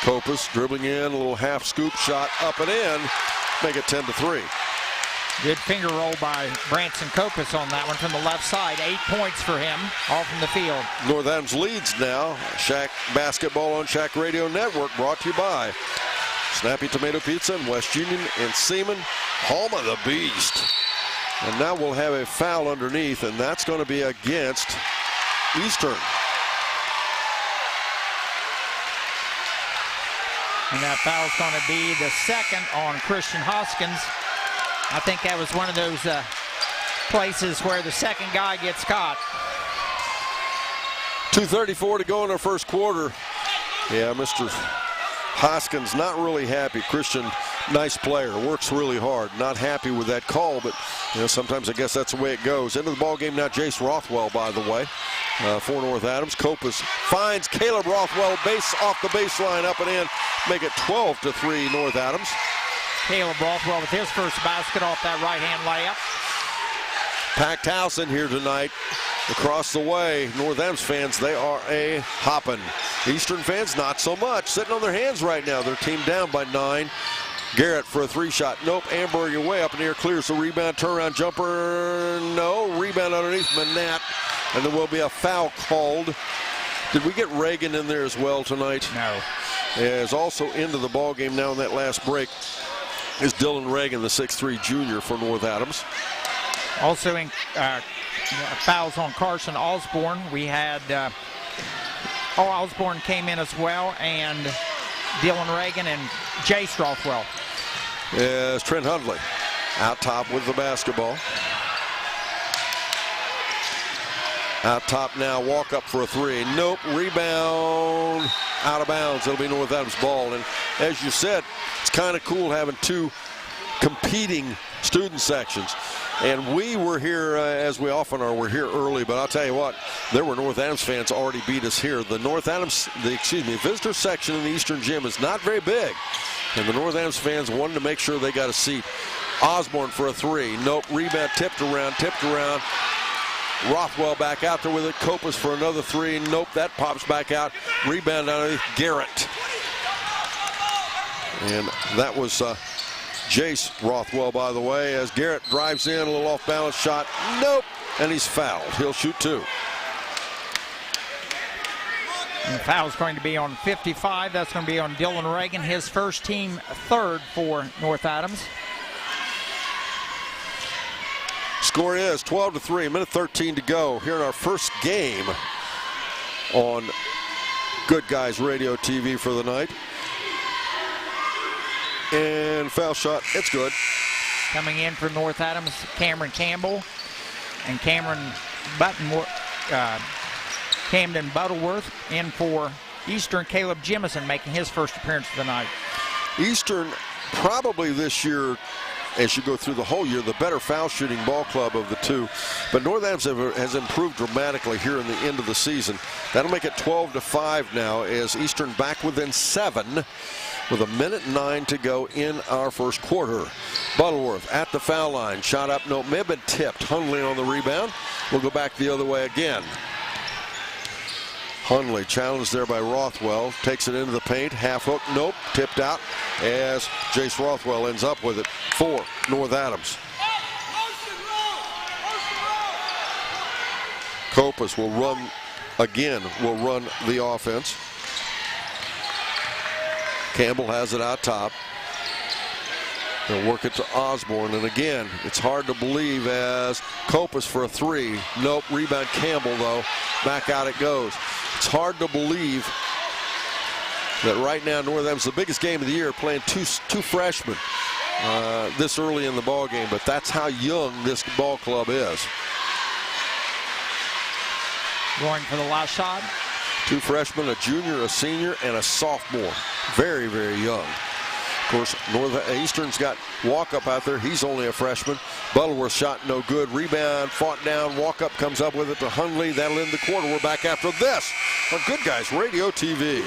Copas dribbling in, a little half scoop shot up and in. Make it 10-3. Good finger roll by Branson Copas on that one from the left side. 8 points for him, all from the field. North Adams leads now. Shack Basketball on Shack Radio Network, brought to you by Snappy Tomato Pizza in West Union and Seaman, home of the Beast. And now we'll have a foul underneath, and that's going to be against Eastern. And that foul's going to be the second on Christian Hoskins. I think that was one of those places where the second guy gets caught. 2:34 to go in our first quarter. Yeah, Mr. Hoskins not really happy. Christian, nice player, works really hard. Not happy with that call, but sometimes I guess that's the way it goes. Into the ball game now, Jace Rothwell, by the way, for North Adams. Copas finds Caleb Rothwell off the baseline, up and in. Make it 12-3 North Adams. Caleb Rothwell with his first basket off that right-hand layup. Packed house in here tonight. Across the way, North Adams fans, they are a hopping. Eastern fans, not so much. Sitting on their hands right now. Their team down by 9. Garrett for a 3-shot. Nope. Amberg away up in the air. Clears the rebound. Turnaround jumper. No. Rebound underneath Manat. And there will be a foul called. Did we get Reagan in there as well tonight? No. Is also into the ball game now in that last break is Dylan Reagan, the 6'3 junior for North Adams. Also in fouls on Carson Osborne. We had Osborne came in as well, and Dylan Reagan and Jace Rothwell. Yes, Trent Hundley out top with the basketball. Out top now, walk up for a 3. Nope, rebound, out of bounds. It'll be North Adams ball. And as you said, it's kind of cool having two competing student sections. And we were here, as we often are, we're here early, but I'll tell you what, there were North Adams fans already beat us here. The visitor section in the Eastern Gym is not very big. And the North Adams fans wanted to make sure they got a seat. Osborne for a 3. Nope, rebound, tipped around. Rothwell back out there with it. Copas for another 3. Nope, that pops back out. Rebound underneath Garrett. And that was Jace Rothwell, by the way, as Garrett drives in, a little off-balance shot. Nope, and he's fouled. He'll shoot 2. And the foul's going to be on 55. That's going to be on Dylan Reagan, his first team third for North Adams. Score is 12-3, minute 13 to go here in our first game on Good Guys Radio TV for the night. And foul shot, it's good. Coming in for North Adams, Cameron Campbell and Camden Butterworth. In for Eastern, Caleb Jemison making his first appearance of the night. Eastern probably this year, as you go through the whole year, the better foul shooting ball club of the two. But North Adams has improved dramatically here in the end of the season. That'll make it 12-5 now, as Eastern back within 7 with 1:09 to go in our first quarter. Butterworth at the foul line. Shot up, no, may have been tipped. Hundley on the rebound. We'll go back the other way again. Hundley challenged there by Rothwell. Takes it into the paint. Half hook. Nope. Tipped out as Jace Rothwell ends up with it for North Adams. Copas will run again. Will run the offense. Campbell has it out top. They'll work it to Osborne, and again, it's hard to believe as Copas for a three. Nope, rebound Campbell though. Back out it goes. It's hard to believe that right now North Adams, the biggest game of the year, playing two freshmen this early in the ball game, but that's how young this ball club is. Going for the last shot. Two freshmen, a junior, a senior, and a sophomore. Very, very young. Of course, Eastern's got Walkup out there. He's only a freshman. Butterworth shot no good. Rebound, fought down. Walkup comes up with it to Hundley. That'll end the quarter. We're back after this on Good Guys Radio TV.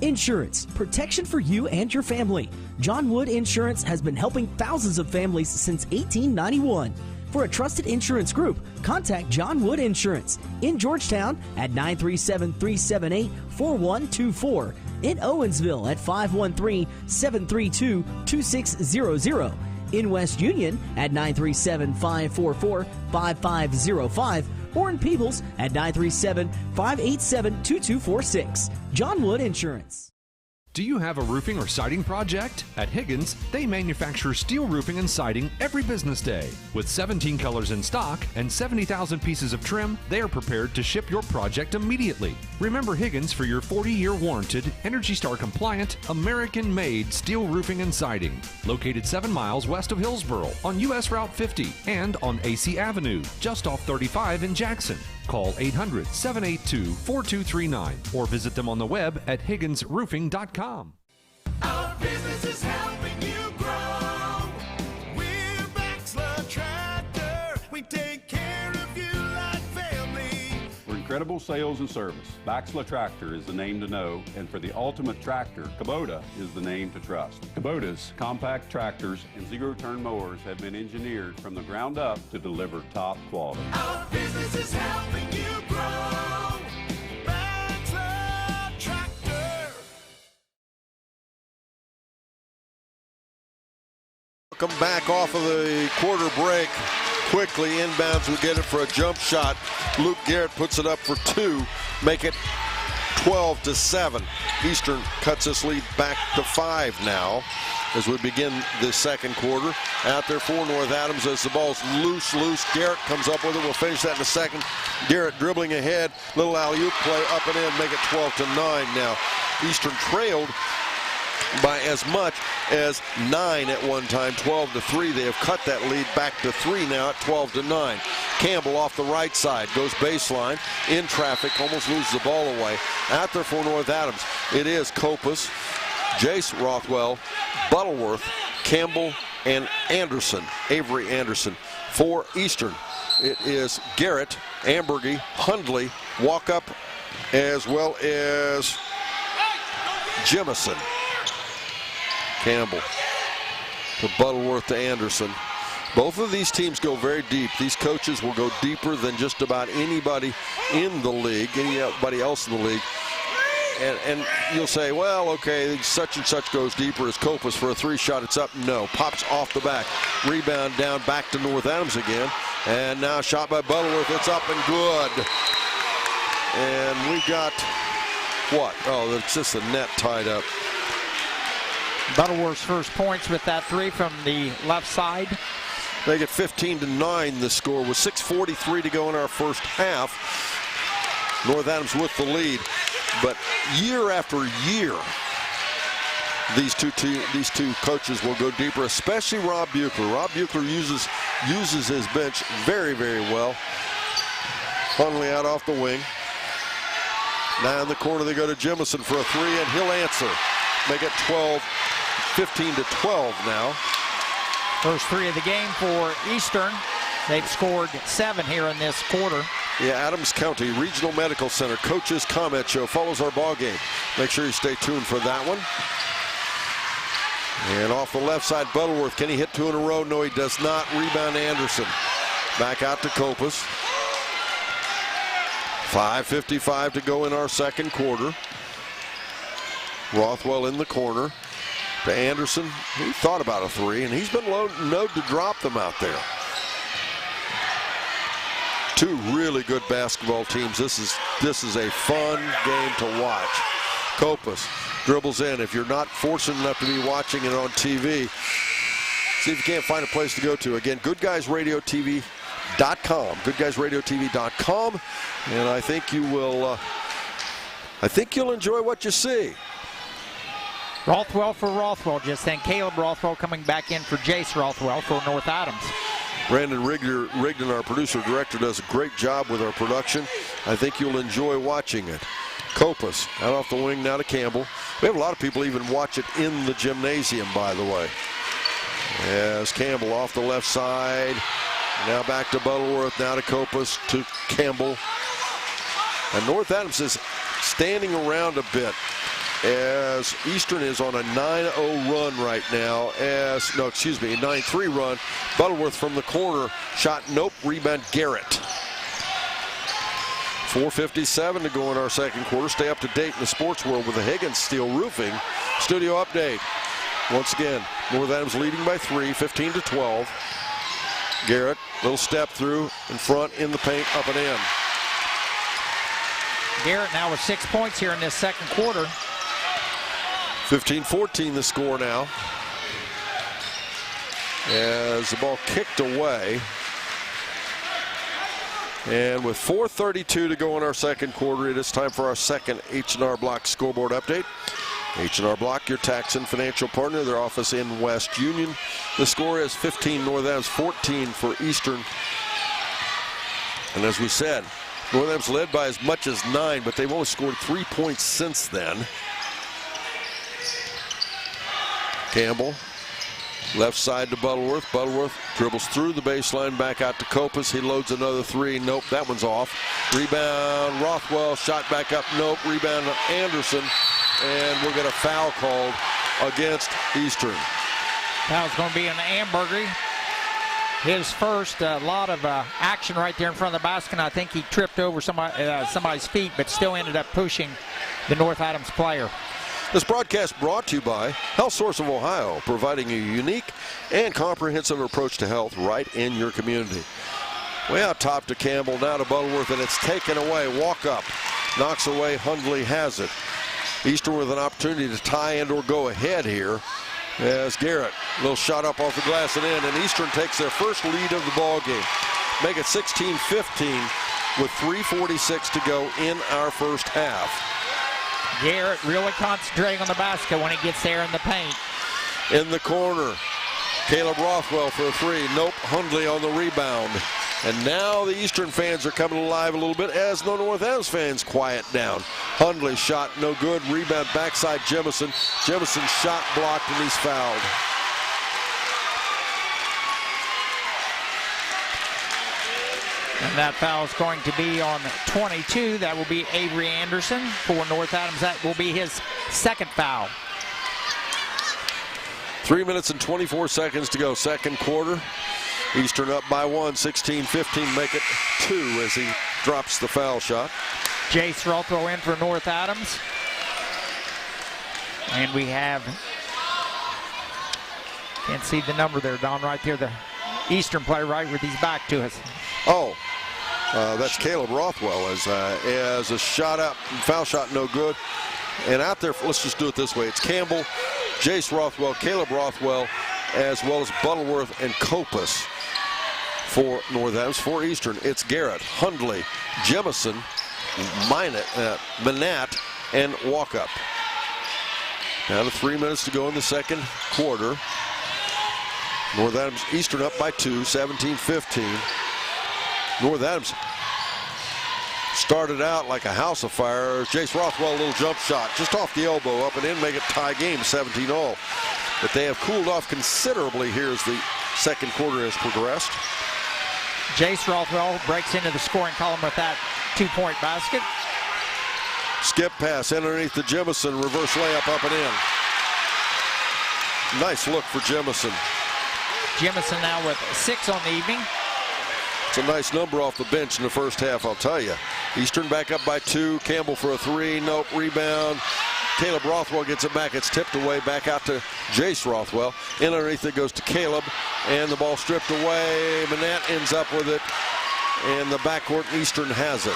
Insurance, protection for you and your family. John Wood Insurance has been helping thousands of families since 1891. For a trusted insurance group, contact John Wood Insurance in Georgetown at 937-378-4124, in Owensville at 513-732-2600, in West Union at 937-544-5505, or in Peebles at 937-587-2246. John Wood Insurance. Do you have a roofing or siding project? At Higgins, they manufacture steel roofing and siding every business day. With 17 colors in stock and 70,000 pieces of trim, they are prepared to ship your project immediately. Remember Higgins for your 40-year warranted, Energy Star compliant, American-made steel roofing and siding. Located 7 miles west of Hillsboro on US Route 50 and on AC Avenue, just off 35 in Jackson. Call 800-782-4239 or visit them on the web at higginsroofing.com. Our business is helping you grow. We're Baxler Tractor. We take care of you like family. For incredible sales and service, Baxler Tractor is the name to know, and for the ultimate tractor, Kubota is the name to trust. Kubota's compact tractors and zero-turn mowers have been engineered from the ground up to deliver top quality. Our business is helping you grow. Baxler Tractor. Come back off of the quarter break. Quickly inbounds, we get it for a jump shot. Luke Garrett puts it up for 2, make it 12-7. Eastern cuts this lead back to 5 now as we begin the second quarter. Out there for North Adams as the ball's loose. Garrett comes up with it. We'll finish that in a second. Garrett dribbling ahead. Little alley-oop play up and in, make it 12-9 now. Eastern trailed by as much as 9 at one time, 12-3. They have cut that lead back to 3 now at 12-9. Campbell off the right side, goes baseline, in traffic, almost loses the ball away. Out there for North Adams, it is Copas, Jace Rothwell, Butterworth, Campbell, and Anderson, Avery Anderson. For Eastern, it is Garrett, Ambergy, Hundley, Walkup, as well as Jemison. Campbell to Butterworth to Anderson. Both of these teams go very deep. These coaches will go deeper than just about anybody in the league, anybody else in the league. And you'll say, well, okay, such and such goes deeper as Copas for a 3 shot. It's up. No. Pops off the back. Rebound down back to North Adams again. And now shot by Butterworth. It's up and good. And we've got what? Oh, it's just the net tied up. Butterworth's first points with that 3 from the left side. They get 15-9 the score with 6:43 to go in our first half. North Adams with the lead. But year after year, these two coaches will go deeper, especially Rob Buechler. Rob Buechler uses his bench very, very well. Hundley out off the wing. Now in the corner they go to Jemison for a 3, and he'll answer. Make it 15-12 now. First three of the game for Eastern. They've scored 7 here in this quarter. Yeah, Adams County Regional Medical Center Coaches Comment Show follows our ball game. Make sure you stay tuned for that one. And off the left side, Butterworth. Can he hit 2 in a row? No, he does not. Rebound Anderson. Back out to Copas. 5:55 to go in our second quarter. Rothwell in the corner to Anderson. He thought about a 3, and he's been known to drop them out there. Two really good basketball teams. This is a fun game to watch. Copas dribbles in. If you're not fortunate enough to be watching it on TV, see if you can't find a place to go to. Again, GoodGuysRadioTV.com. GoodGuysRadioTV.com, and I think you will. I think you'll enjoy what you see. Rothwell for Rothwell. Just then, Caleb Rothwell coming back in for Jace Rothwell for North Adams. Brandon Rigdon, our producer-director, does a great job with our production. I think you'll enjoy watching it. Copas out off the wing now to Campbell. We have a lot of people even watch it in the gymnasium, by the way. As Campbell off the left side. Now back to Butterworth, now to Copas, to Campbell. And North Adams is standing around a bit as Eastern is on a 9-0 run right now. A 9-3 run. Butterworth from the corner. Shot, nope. Rebound, Garrett. 4:57 to go in our second quarter. Stay up to date in the sports world with the Higgins Steel Roofing studio update. Once again, North Adams leading by 3, 15-12. Garrett, little step through, in front, in the paint, up and in. Garrett now with 6 points here in this second quarter. 15-14 the score now. As the ball kicked away. And with 4:32 to go in our second quarter, it is time for our second H&R Block scoreboard update. H&R Block, your tax and financial partner, their office in West Union. The score is 15 North Adams, 14 for Eastern. And as we said, North Adams led by as much as 9, but they've only scored 3 points since then. Campbell, left side to Butterworth. Butterworth dribbles through the baseline, back out to Copas. He loads another 3. Nope, that one's off. Rebound, Rothwell, shot back up. Nope, rebound, Anderson. And we'll get a foul called against Eastern. Foul's going to be on Amberger. His first. A lot of action right there in front of the basket. And I think he tripped over somebody's feet, but still ended up pushing the North Adams player. This broadcast brought to you by Health Source of Ohio, providing a unique and comprehensive approach to health right in your community. Way out top to Campbell, now to Butterworth, and it's taken away. Walk up, knocks away, Hundley has it. Eastern with an opportunity to tie and or go ahead here as Garrett, little shot up off the glass and in, and Eastern takes their first lead of the ball game. Make it 16-15 with 3:46 to go in our first half. Garrett really concentrating on the basket when he gets there in the paint. In the corner, Caleb Rothwell for a 3. Nope, Hundley on the rebound. And now the Eastern fans are coming alive a little bit as the North Adams fans quiet down. Hundley shot no good. Rebound backside Jemison. Jemison shot blocked and he's fouled. And that foul is going to be on 22. That will be Avery Anderson for North Adams. That will be his second foul. 3 minutes and 24 seconds to go. Second quarter. Eastern up by 1, 16-15. Make it 2 as he drops the foul shot. Jace Rothwell in for North Adams. And we have, can't see the number there, Don, right there. The Eastern player right with his back to us. Oh. That's Caleb Rothwell as a shot up, foul shot no good. And out there, let's just do it this way. It's Campbell, Jace Rothwell, Caleb Rothwell, as well as Butterworth and Copas for North Adams. For Eastern, it's Garrett, Hundley, Jemison, Manat, and Walkup. Down to 3 minutes to go in the second quarter. North Adams, Eastern up by 2, 17-15. North Adams started out like a house of fire. Jace Rothwell, a little jump shot just off the elbow, up and in, make it tie game, 17-all. but they have cooled off considerably here as the second quarter has progressed. Jace Rothwell breaks into the scoring column with that 2-point basket. Skip pass underneath the Jemison, reverse layup up and in. Nice look for Jemison. Jemison now with 6 on the evening. It's a nice number off the bench in the first half, I'll tell you. Eastern back up by 2. Campbell for a 3. Nope. Rebound. Caleb Rothwell gets it back. It's tipped away. Back out to Jace Rothwell. In underneath it goes to Caleb. And the ball stripped away. Manette ends up with it. And the backcourt Eastern has it.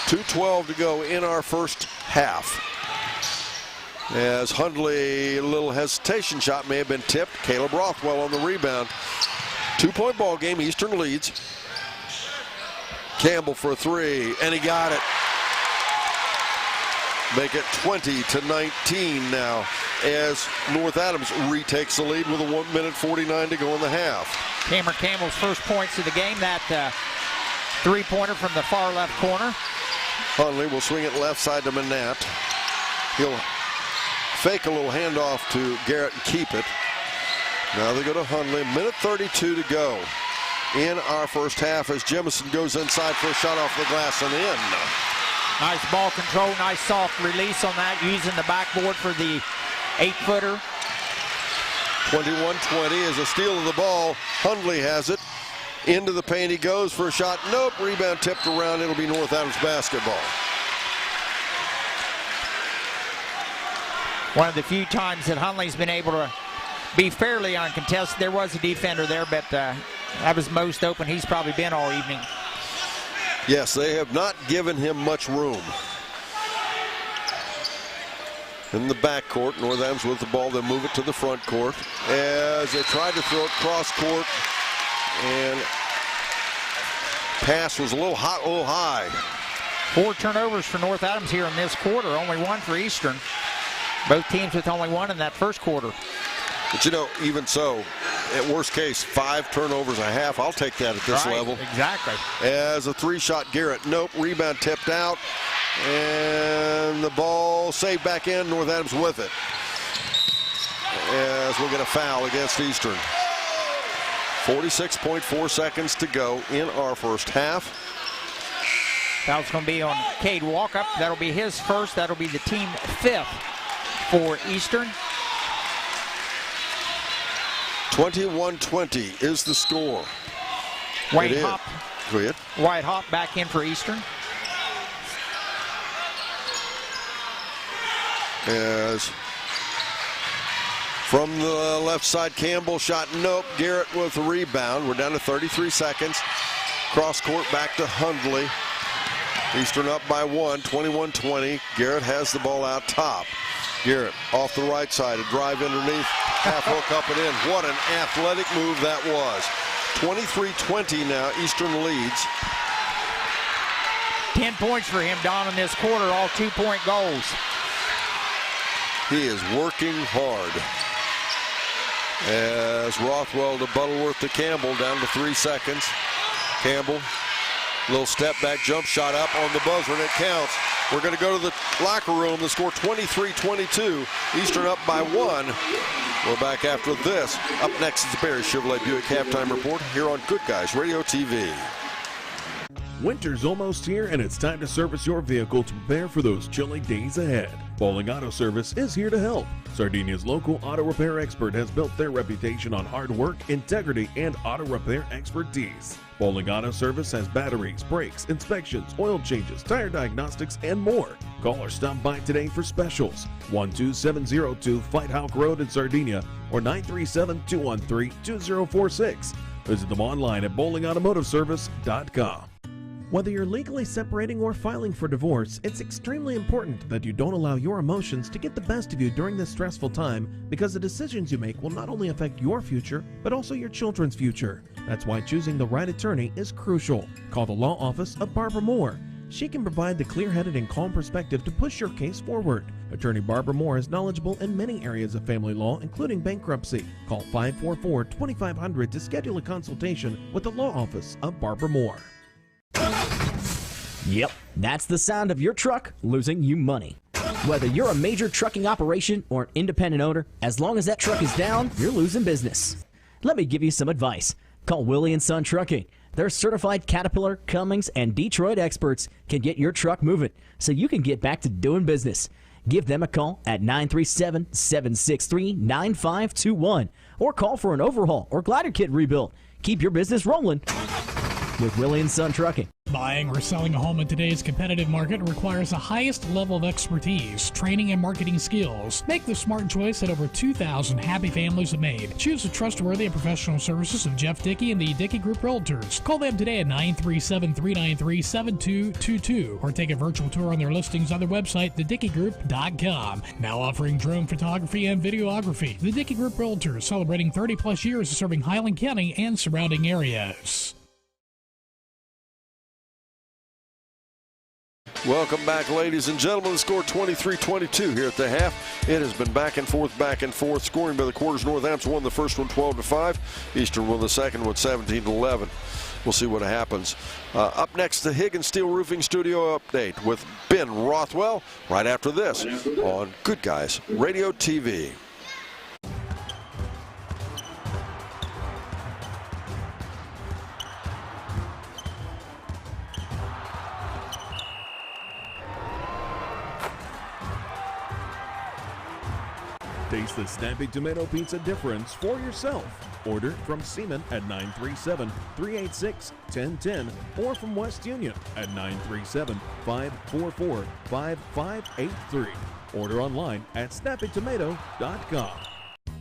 2:12 to go in our first half. As Hundley, a little hesitation shot may have been tipped. Caleb Rothwell on the rebound. 2-point ball game. Eastern leads. Campbell for a 3, and he got it. Make it 20-19 now as North Adams retakes the lead with a 1:49 to go in the half. Cameron Campbell's first points of the game. That three-pointer from the far left corner. Hundley will swing it left side to Manette. He'll fake a little handoff to Garrett and keep it. Now they go to Hundley. 1:32 to go in our first half as Jemison goes inside for a shot off the glass and in. Nice ball control, nice soft release on that, using the backboard for the 8-footer. 21-20 is a steal of the ball. Hundley has it. Into the paint he goes for a shot. Nope, rebound tipped around. It'll be North Adams basketball. One of the few times that Hundley's been able to be fairly uncontested. There was a defender there, but that was most open he's probably been all evening. Yes, they have not given him much room. In the backcourt, North Adams with the ball, they move it to the front court as they tried to throw it cross court, and pass was a little hot, a little high. 4 turnovers for North Adams here in this quarter, only 1 for Eastern. Both teams with only 1 in that first quarter. But you know, even so, at worst case, 5 turnovers a half. I'll take that at this level. Exactly. As a 3-shot, Garrett. Nope. Rebound tipped out. And the ball saved back in. North Adams with it. As we'll get a foul against Eastern. 46.4 seconds to go in our first half. Foul's going to be on Cade Walkup. That'll be his first. That'll be the team 5th for Eastern. 21-20 is the score. Wade Hop. Go ahead. Wyatt Hop back in for Eastern. As from the left side, Campbell shot. Nope. Garrett with the rebound. We're down to 33 seconds. Cross court back to Hundley. Eastern up by 1, 21-20. Garrett has the ball out top. Garrett off the right side, a drive underneath, half hook up and in. What an athletic move that was. 23-20 now, Eastern leads. 10 points for him, Don, in this quarter, all 2-point goals. He is working hard. As Rothwell to Butterworth to Campbell, down to 3 seconds. Campbell, little step back jump shot up on the buzzer, and it counts. We're going to go to the locker room. The score 23-22. Eastern up by 1. We're back after this. Up next is the Barry Chevrolet Buick halftime report here on Good Guys Radio TV. Winter's almost here, and it's time to service your vehicle to prepare for those chilly days ahead. Bowling Auto Service is here to help. Sardinia's local auto repair expert has built their reputation on hard work, integrity, and auto repair expertise. Bowling Auto Service has batteries, brakes, inspections, oil changes, tire diagnostics, and more. Call or stop by today for specials. 12702 Fight Hawk Road in Sardinia or 937-213-2046. Visit them online at bowlingautomotiveservice.com. Whether you're legally separating or filing for divorce, it's extremely important that you don't allow your emotions to get the best of you during this stressful time, because the decisions you make will not only affect your future, but also your children's future. That's why choosing the right attorney is crucial. Call the law office of Barbara Moore. She can provide the clear-headed and calm perspective to push your case forward. Attorney Barbara Moore is knowledgeable in many areas of family law, including bankruptcy. Call 544-2500 to schedule a consultation with the law office of Barbara Moore. Yep, that's the sound of your truck losing you money. Whether you're a major trucking operation or an independent owner, as long as that truck is down, you're losing business. Let me give you some advice. Call Willie & Son Trucking. Their certified Caterpillar, Cummins, and Detroit experts can get your truck moving so you can get back to doing business. Give them a call at 937-763-9521 or call for an overhaul or glider kit rebuild. Keep your business rolling with Willie & Son Trucking. Buying or selling a home in today's competitive market requires the highest level of expertise, training, and marketing skills. Make the smart choice that over 2,000 happy families have made. Choose the trustworthy and professional services of Jeff Dickey and the Dickey Group Realtors. Call them today at 937-393-7222 or take a virtual tour on their listings on their website, thedickeygroup.com. Now offering drone photography and videography. The Dickey Group Realtors, celebrating 30-plus years of serving Highland County and surrounding areas. Welcome back, ladies and gentlemen. The score 23-22 here at the half. It has been back and forth, scoring by the quarters. Northampton won the first one 12-5. Eastern won the second one 17-11. We'll see what happens. Up next, the Higgins Steel Roofing Studio update with Ben Rothwell right after this on Good Guys Radio TV. Taste the Snappy Tomato Pizza difference for yourself. Order from Seaman at 937-386-1010 or from West Union at 937-544-5583. Order online at snappytomato.com.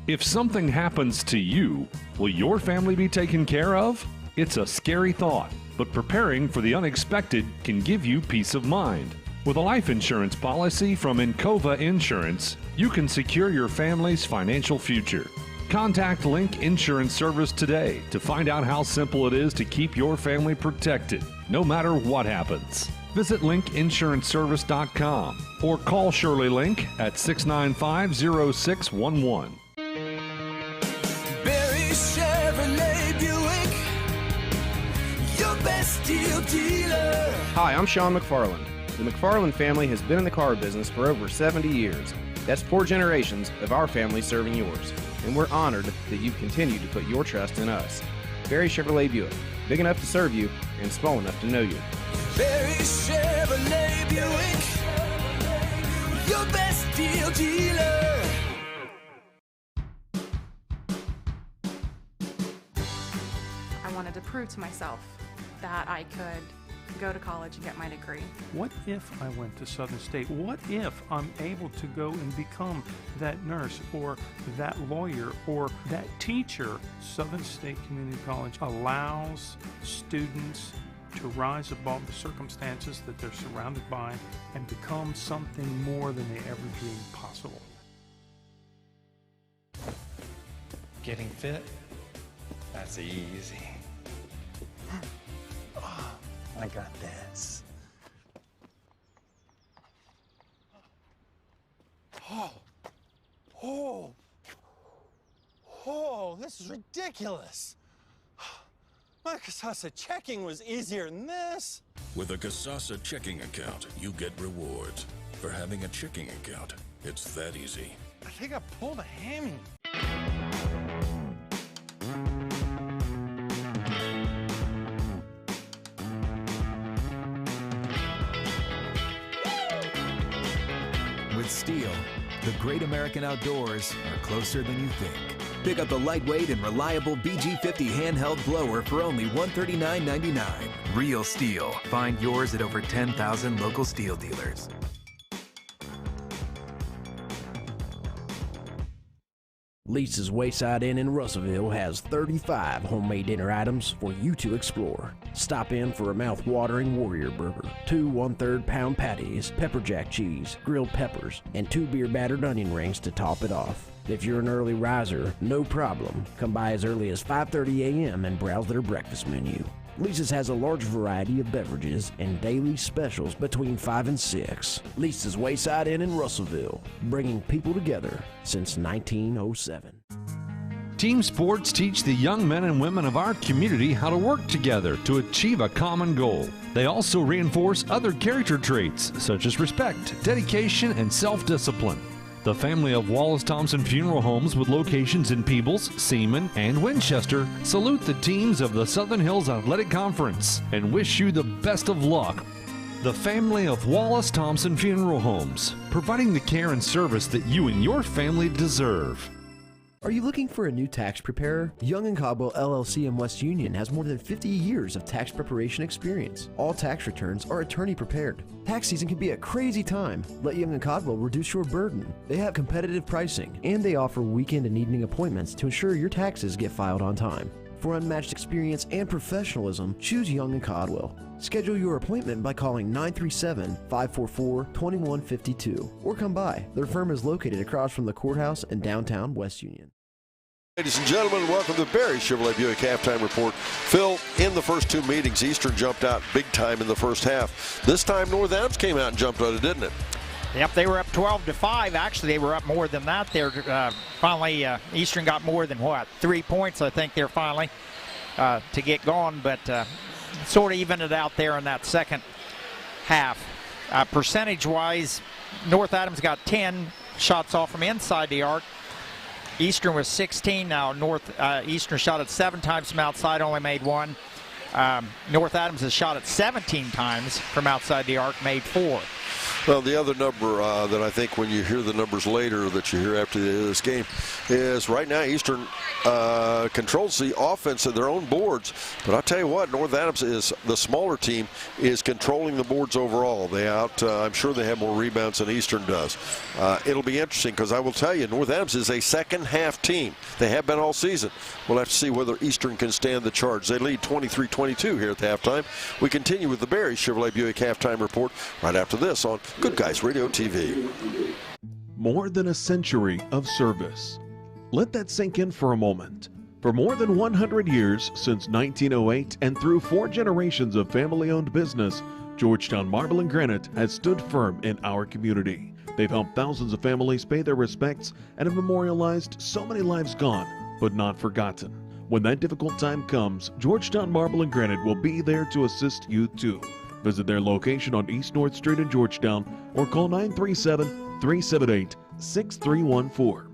If something happens to you, will your family be taken care of? It's a scary thought, but preparing for the unexpected can give you peace of mind. With a life insurance policy from Encova Insurance, you can secure your family's financial future. Contact Link Insurance Service today to find out how simple it is to keep your family protected, no matter what happens. Visit linkinsuranceservice.com or call Shirley Link at 695-0611. Barry Chevrolet Buick, your best deal dealer. Hi, I'm Sean McFarland. The McFarland family has been in the car business for over 70 years. That's 4 generations of our family serving yours. And we're honored that you continue to put your trust in us. Barry Chevrolet Buick, big enough to serve you and small enough to know you. Barry Chevrolet Buick, your best deal dealer. I wanted to prove to myself that I could go to college and get my degree. What if I went to Southern State? What if I'm able to go and become that nurse or that lawyer or that teacher? Southern State Community College allows students to rise above the circumstances that they're surrounded by and become something more than they ever dreamed possible. Getting fit? That's easy. I got this. Oh, this is ridiculous. My Casasa checking was easier than this. With a Casasa checking account, you get rewards. For having a checking account, it's that easy. I think I pulled a hammy. With Steel, the great American outdoors are closer than you think. Pick up the lightweight and reliable BG50 handheld blower for only $139.99. Real Steel. Find yours at over 10,000 local Steel dealers. Lisa's Wayside Inn in Russellville has 35 homemade dinner items for you to explore. Stop in for a mouth-watering Warrior Burger, 2 1/3 pound patties, pepper jack cheese, grilled peppers, and 2 beer-battered onion rings to top it off. If you're an early riser, no problem. Come by as early as 5:30 a.m. and browse their breakfast menu. Lisa's has a large variety of beverages and daily specials between 5 and 6. Lisa's Wayside Inn in Russellville, bringing people together since 1907. Team sports teach the young men and women of our community how to work together to achieve a common goal. They also reinforce other character traits such as respect, dedication, and self-discipline. The family of Wallace Thompson Funeral Homes with locations in Peebles, Seaman, and Winchester salute the teams of the Southern Hills Athletic Conference and wish you the best of luck. The family of Wallace Thompson Funeral Homes, providing the care and service that you and your family deserve. Are you looking for a new tax preparer? Young & Caldwell LLC in West Union has more than 50 years of tax preparation experience. All tax returns are attorney prepared. Tax season can be a crazy time. Let Young & Caldwell reduce your burden. They have competitive pricing, and they offer weekend and evening appointments to ensure your taxes get filed on time. For unmatched experience and professionalism, choose Young & Caldwell. Schedule your appointment by calling 937-544-2152 or come by. Their firm is located across from the courthouse in downtown West Union. Ladies and gentlemen, welcome to the Barry Chevrolet Buick Halftime Report. Phil, in the first two meetings, Eastern jumped out big time in the first half. This time, North Adams came out and jumped on it, didn't it? Yep, they were up 12-5. Actually, they were up more than that. Finally, Eastern got more than, 3 points, I think, there finally to get going. But sort of evened it out there in that second half. Percentage-wise, North Adams got 10 shots off from inside the arc. Eastern was 16 now. Eastern shot it 7 times from outside, only made 1. North Adams has shot it 17 times from outside the arc, made 4. Well, the other number that I think when you hear the numbers later that you hear after this game is right now Eastern controls the offense of their own boards. But I'll tell you what, North Adams is the smaller team, is controlling the boards overall. I'm sure they have more rebounds than Eastern does. It'll be interesting because I will tell you, North Adams is a second half team. They have been all season. We'll have to see whether Eastern can stand the charge. They lead 23-22 here at the halftime. We continue with the Barry Chevrolet Buick Halftime Report right after this on Good Guys Radio TV. More than a century of service. Let that sink in for a moment. For more than 100 years, since 1908 and through 4 generations of family-owned business, Georgetown Marble and Granite has stood firm in our community. They've helped thousands of families pay their respects and have memorialized so many lives gone, but not forgotten. When that difficult time comes, Georgetown Marble and Granite will be there to assist you too. Visit their location on East North Street in Georgetown or call 937-378-6314.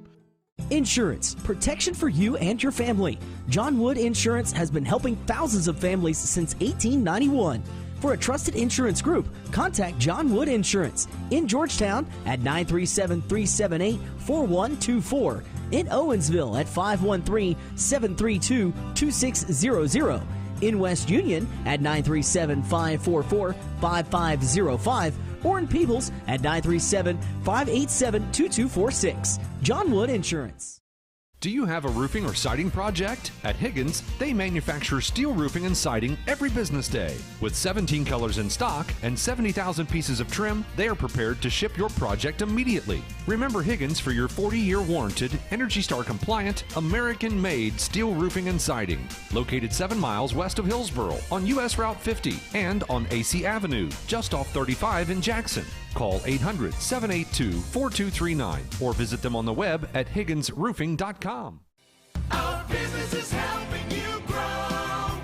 Insurance, protection for you and your family. John Wood Insurance has been helping thousands of families since 1891. For a trusted insurance group, contact John Wood Insurance in Georgetown at 937-378-4124, in Owensville at 513-732-2600, in West Union at 937-544-5505, or in Peebles at 937-587-2246. John Wood Insurance. Do you have a roofing or siding project? At Higgins, they manufacture steel roofing and siding every business day. With 17 colors in stock and 70,000 pieces of trim, they are prepared to ship your project immediately. Remember Higgins for your 40-year warranted, Energy Star compliant, American-made steel roofing and siding. Located 7 miles west of Hillsboro on U.S. Route 50 and on AC Avenue, just off 35 in Jackson. Call 800-782-4239 or visit them on the web at higginsroofing.com. Our business is helping you grow.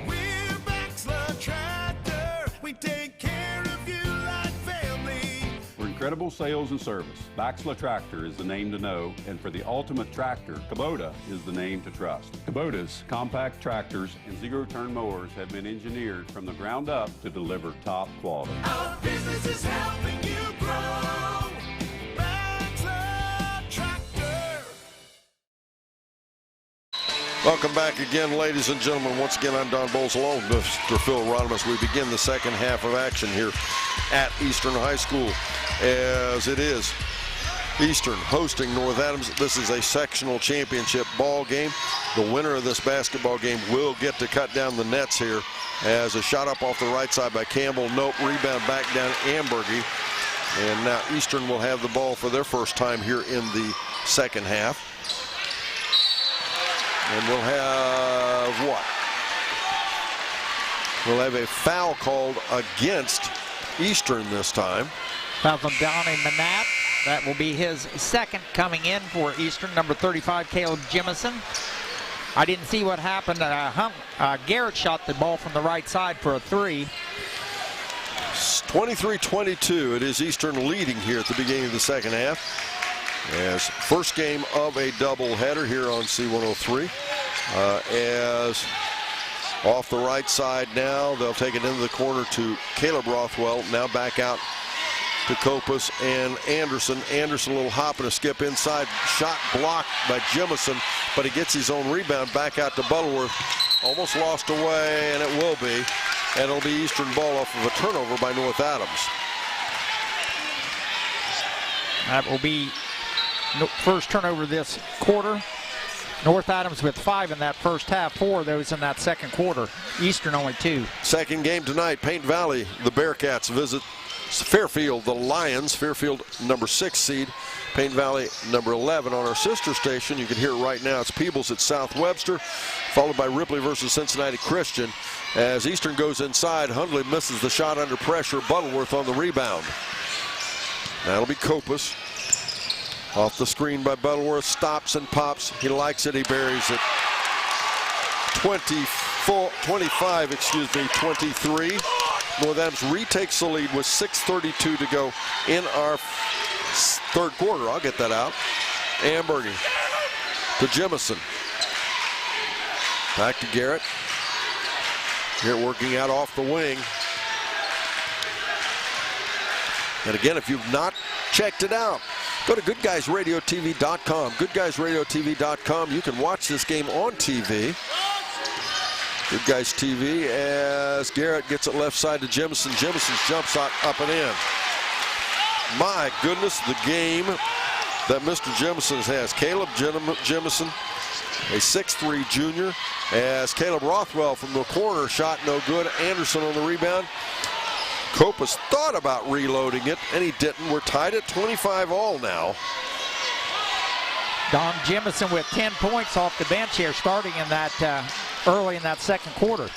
We're Baxler Tractor. We take care of you like family. For incredible sales and service, Baxler Tractor is the name to know, and for the ultimate tractor, Kubota is the name to trust. Kubota's compact tractors and zero-turn mowers have been engineered from the ground up to deliver top quality. Our business is helping you grow. Baxler Tractor. Welcome back again, ladies and gentlemen. Once again, I'm Don Bowles along with Mr. Phil Ronimus. We begin the second half of action here at Eastern High School, as it is Eastern hosting North Adams. This is a sectional championship ball game. The winner of this basketball game will get to cut down the nets here, as a shot up off the right side by Campbell. Nope, rebound back down Ambergy. And now Eastern will have the ball for their first time here in the second half. And we'll have what? We'll have a foul called against Eastern this time. Foul's on Donnie Manat. That will be his second coming in for Eastern, number 35, Caleb Jemison. I didn't see what happened. Garrett shot the ball from the right side for a 3. 23-22. It is Eastern leading here at the beginning of the second half. As first game of a doubleheader here on C103. As off the right side now, they'll take it into the corner to Caleb Rothwell. Now back out to Copas and Anderson. Anderson, a little hop and a skip inside. Shot blocked by Jemison, but he gets his own rebound back out to Butterworth. Almost lost away, and it will be. And it'll be Eastern ball off of a turnover by North Adams. That will be first turnover this quarter. North Adams with 5 in that first half, 4 of those in that second quarter. Eastern only 2. Second game tonight, Paint Valley, the Bearcats visit Fairfield, the Lions. Fairfield, number 6 seed. Paint Valley, number 11. On our sister station, you can hear it right now. It's Peebles at South Webster, followed by Ripley versus Cincinnati Christian. As Eastern goes inside, Hundley misses the shot under pressure. Butterworth on the rebound. That'll be Copas. Off the screen by Butterworth, stops and pops. He likes it, he buries it. 25, 23. North Adams retakes the lead with 6:32 to go in our third quarter. I'll get that out. Ambergy to Jemison. Back to Garrett. Garrett working out off the wing. And again, if you've not checked it out, go to GoodGuysRadioTV.com. GoodGuysRadioTV.com. You can watch this game on TV. Good Guys TV as Garrett gets it left side to Jemison. Jemison's jump shot up and in. My goodness, the game that Mr. Jemison has. Caleb Jemison, a 6'3 junior, as Caleb Rothwell from the corner shot no good. Anderson on the rebound. Copas thought about reloading it, and he didn't. We're tied at 25 all now. Don Jemison with 10 points off the bench here, starting in that early in that second quarter.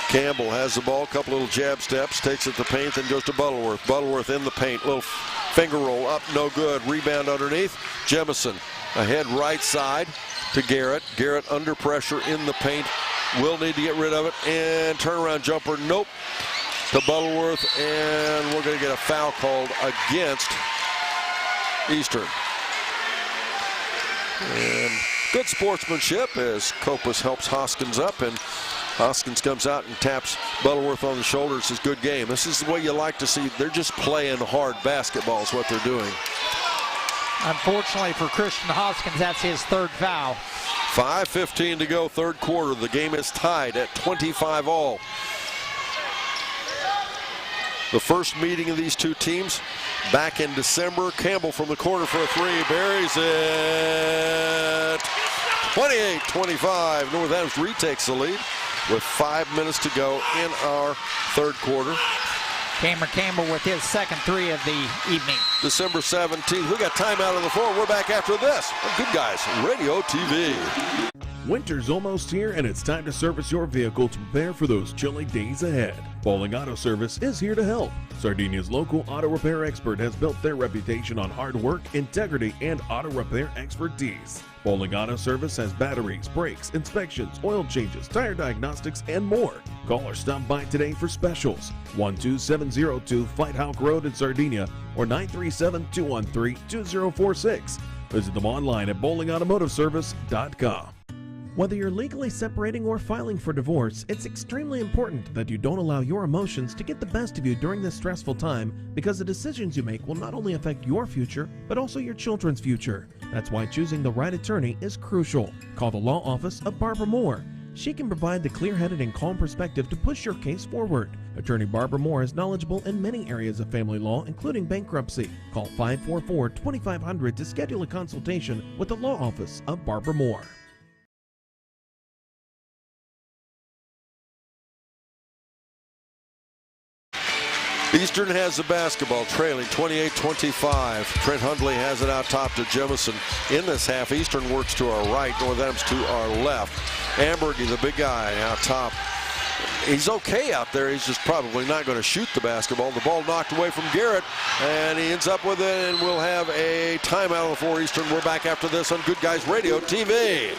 Campbell has the ball, couple little jab steps, takes it to paint, then goes to Butterworth. Butterworth in the paint, little finger roll up, no good. Rebound underneath. Jemison ahead right side to Garrett. Garrett under pressure in the paint. Will need to get rid of it, and turnaround jumper, nope, to Butterworth, and we're going to get a foul called against Eastern. And good sportsmanship as Copas helps Hoskins up, and Hoskins comes out and taps Butterworth on the shoulder. It's a good game. This is the way you like to see. They're just playing hard basketball is what they're doing. Unfortunately for Christian Hoskins, that's his third foul. 5:15 to go, third quarter. The game is tied at 25 all. The first meeting of these two teams back in December. Campbell from the corner for a 3, buries it. 28-25. North Adams retakes the lead with 5 minutes to go in our third quarter. Cameron Campbell with his second 3 of the evening. December 17th. We got timeout on the floor. We're back after this on Good Guys Radio TV. Winter's almost here, and it's time to service your vehicle to prepare for those chilly days ahead. Bowling Auto Service is here to help. Sardinia's local auto repair expert has built their reputation on hard work, integrity, and auto repair expertise. Bowling Auto Service has batteries, brakes, inspections, oil changes, tire diagnostics, and more. Call or stop by today for specials. 12702 Fight Hawk Road in Sardinia or 937-213-2046. Visit them online at bowlingautomotiveservice.com. Whether you're legally separating or filing for divorce, it's extremely important that you don't allow your emotions to get the best of you during this stressful time, because the decisions you make will not only affect your future, but also your children's future. That's why choosing the right attorney is crucial. Call the law office of Barbara Moore. She can provide the clear-headed and calm perspective to push your case forward. Attorney Barbara Moore is knowledgeable in many areas of family law, including bankruptcy. Call 544-2500 to schedule a consultation with the law office of Barbara Moore. Eastern has the basketball, trailing 28-25. Trent Hundley has it out top to Jemison. In this half, Eastern works to our right, North Adams to our left. Ambergy, the big guy, out top He's okay out there. He's just probably not going to shoot the basketball. The ball knocked away from Garrett, and he ends up with it, and we'll have a timeout for Eastern. We're back after this on Good Guys Radio TV.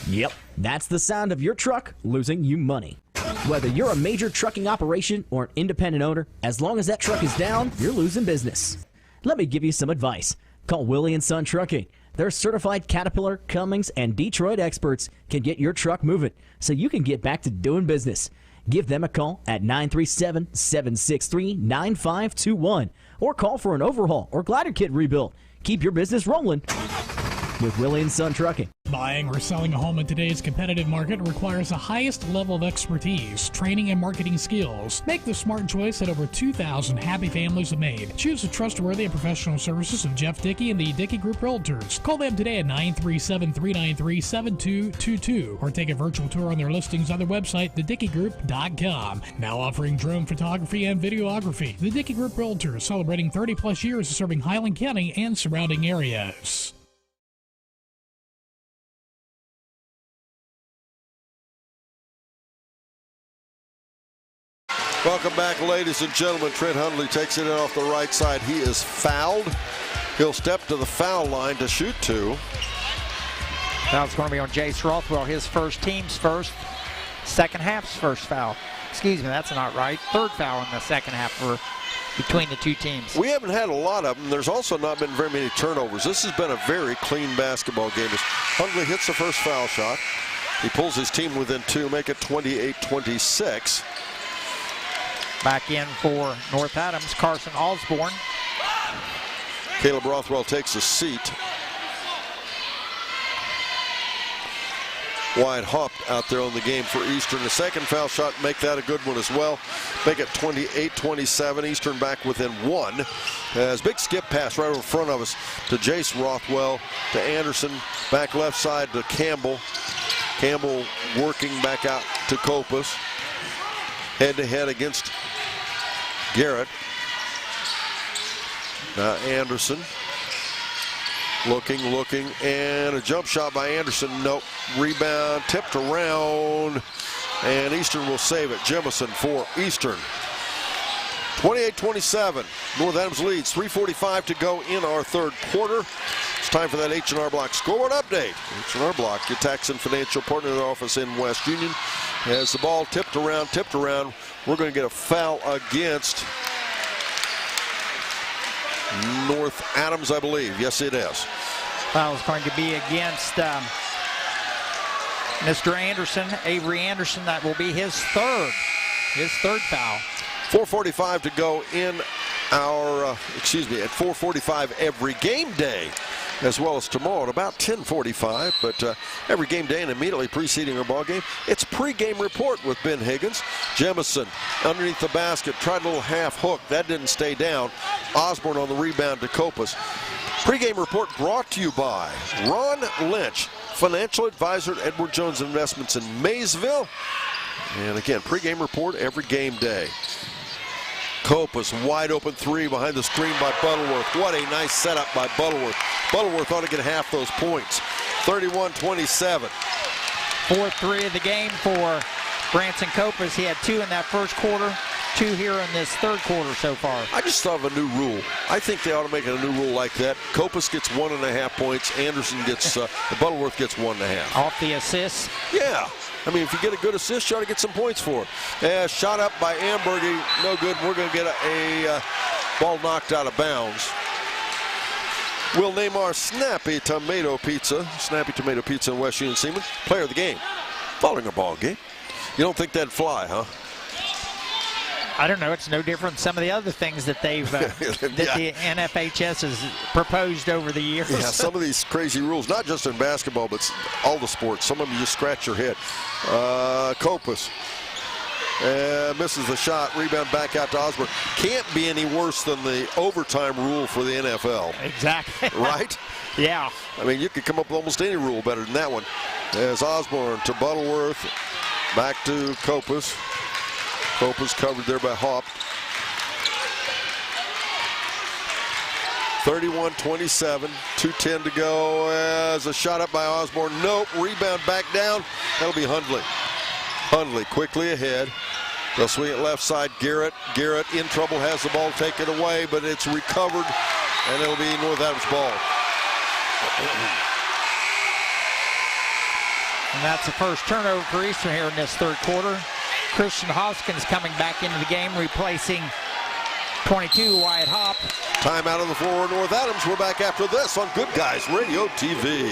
Yep, that's the sound of your truck losing you money. Whether you're a major trucking operation or an independent owner, as long as that truck is down, you're losing business. Let me give you some advice. Call Willie & Son Trucking. Their certified Caterpillar, Cummins, and Detroit experts can get your truck moving so you can get back to doing business. Give them a call at 937-763-9521 or call for an overhaul or glider kit rebuild. Keep your business rolling with Willie & Son Trucking. Buying or selling a home in today's competitive market requires the highest level of expertise, training, and marketing skills. Make the smart choice that over 2,000 happy families have made. Choose the trustworthy and professional services of Jeff Dickey and the Dickey Group Realtors. Call them today at 937-393-7222 or take a virtual tour on their listings on their website, thedickeygroup.com. Now offering drone photography and videography. The Dickey Group Realtors, celebrating 30-plus years of serving Highland County and surrounding areas. Welcome back, ladies and gentlemen. Trent Hundley takes it in off the right side. He is fouled. He'll step to the foul line to shoot two. Foul's going to be on Jace Rothwell, his first, team's first, second half's first foul. Excuse me, that's not right. Third foul in the second half between the two teams. We haven't had a lot of them. There's also not been very many turnovers. This has been a very clean basketball game. As Hundley hits the first foul shot, he pulls his team within two, make it 28-26. Back in for North Adams, Carson Osborne. Caleb Rothwell takes a seat. Wyatt hopped out there on the game for Eastern. The second foul shot, make that a good one as well. Make it 28-27. Eastern back within one. As big skip pass right in front of us to Jace Rothwell, to Anderson, back left side to Campbell. Campbell working back out to Copas. Head-to-head against Garrett. Now Anderson. Looking, and a jump shot by Anderson. Nope. Rebound, tipped around, and Eastern will save it. Jemison for Eastern. 28-27. North Adams leads. 3:45 to go in our third quarter. It's time for that H&R Block scoreboard update. H&R Block, your tax and financial partner office in West Union. As the ball tipped around, we're going to get a foul against North Adams, I believe. Yes, it is. Foul is going to be against Mr. Anderson, Avery Anderson. That will be his third foul. 4:45 to go in our, at 4:45 every game day, as well as tomorrow at about 10:45. But every game day and immediately preceding our ball game, it's pregame report with Ben Higgins. Jemison underneath the basket, tried a little half hook. That didn't stay down. Osborne on the rebound to Copas. Pregame report brought to you by Ron Lynch, financial advisor at Edward Jones Investments in Maysville. And again, pregame report every game day. Copas, wide open three behind the screen by Butterworth. What a nice setup by Butterworth. Butterworth ought to get half those points. 31-27. 4-3 of the game for Branson Copas. He had two in that first quarter, two here in this third quarter so far. I just thought of a new rule. I think they ought to make a new rule like that. Copas gets 1.5 points. Anderson gets, Butterworth gets 1.5. Off the assists? Yeah. I mean, if you get a good assist, you ought to get some points for it. Shot up by Ambergy, no good. We're going to get a ball knocked out of bounds. We'll name our Snappy Tomato Pizza in West Union Seaman, player of the game, following a ball game. You don't think that'd fly, huh? I don't know. It's no different than some of the other things that they've that the NFHS has proposed over the years. Yeah, some of these crazy rules, not just in basketball, but all the sports. Some of them you just scratch your head. Copas misses the shot. Rebound back out to Osborne. Can't be any worse than the overtime rule for the NFL. Exactly. Right? Yeah. I mean, you could come up with almost any rule better than that one. As Osborne to Butterworth, back to Copas. Copas covered there by Haupt. 31-27, 2:10 to go. As a shot up by Osborne. Nope. Rebound back down. That'll be Hundley. Hundley quickly ahead. They'll swing it left side. Garrett in trouble, has the ball taken away, but it's recovered, and it'll be North Adams' ball. And that's the first turnover for Eastern here in this third quarter. Christian Hoskins coming back into the game, replacing 22 Wyatt Hop. Timeout on the floor, North Adams. We're back after this on Good Guys Radio TV.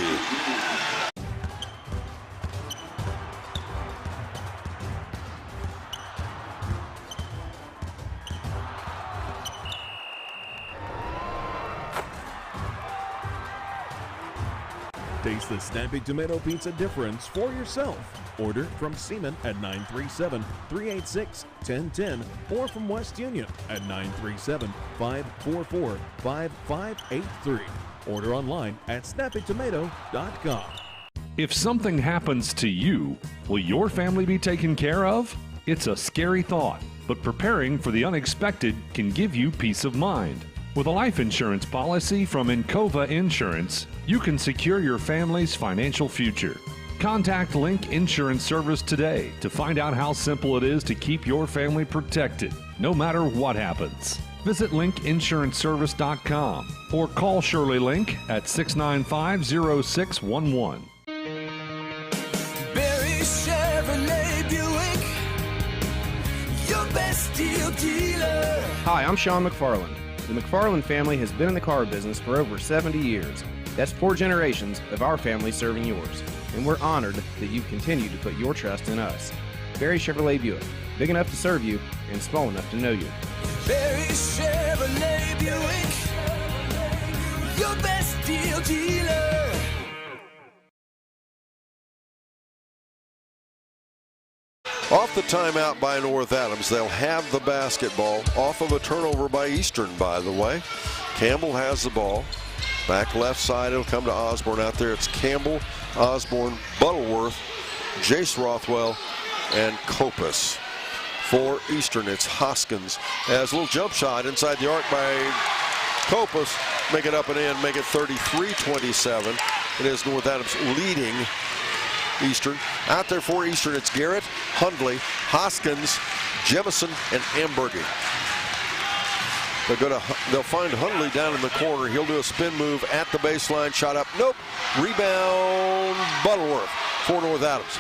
Taste the Snappy Tomato Pizza difference for yourself. Order from Seaman at 937-386-1010 or from West Union at 937-544-5583. Order online at snappytomato.com. If something happens to you, will your family be taken care of? It's a scary thought, but preparing for the unexpected can give you peace of mind. With a life insurance policy from Encova Insurance, you can secure your family's financial future. Contact Link Insurance Service today to find out how simple it is to keep your family protected, no matter what happens. Visit linkinsuranceservice.com or call Shirley Link at 695-0611. Barry Chevrolet Buick, your best deal dealer. Hi, I'm Sean McFarland. The McFarland family has been in the car business for over 70 years. That's 4 generations of our family serving yours. And we're honored that you continue to put your trust in us. Barry Chevrolet Buick, big enough to serve you and small enough to know you. Barry Chevrolet Buick, your best deal dealer. Off the timeout by North Adams, they'll have the basketball off of a turnover by Eastern, by the way. Campbell has the ball. Back left side, it'll come to Osborne out there. It's Campbell, Osborne, Butterworth, Jace Rothwell, and Kopus. For Eastern, it's Hoskins. As a little jump shot inside the arc by Kopus. Make it up and in, make it 33-27. It is North Adams leading Eastern. Out there for Eastern, it's Garrett, Hundley, Hoskins, Jemison, and Ambergy. They'll find Hundley down in the corner. He'll do a spin move at the baseline. Shot up. Nope. Rebound. Butterworth for North Adams.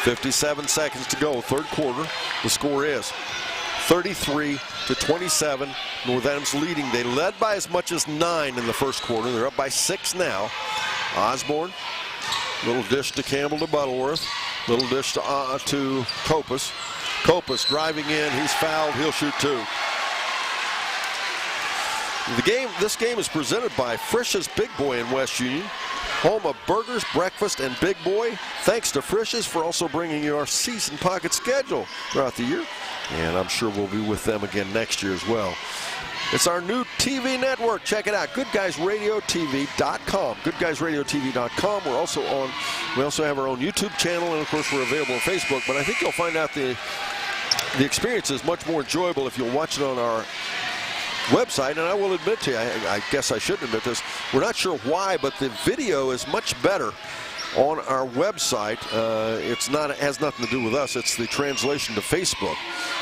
57 seconds to go. Third quarter. The score is 33-27. North Adams leading. They led by as much as 9 in the first quarter. They're up by 6 now. Osborne. Little dish to Campbell to Butterworth. Little dish to Kopus. Kopus driving in. He's fouled. He'll shoot 2. This game is presented by Frisch's Big Boy in West Union, home of burgers, breakfast, and Big Boy. Thanks to Frisch's for also bringing you our season pocket schedule throughout the year, and I'm sure we'll be with them again next year as well. It's our new TV network. Check it out, GoodGuysRadioTV.com. GoodGuysRadioTV.com. We also have our own YouTube channel, and of course we're available on Facebook. But I think you'll find out the experience is much more enjoyable if you'll watch it on our website. And I will admit to you, I guess I shouldn't admit this, we're not sure why, but the video is much better on our website. It has nothing to do with us. It's the translation to Facebook.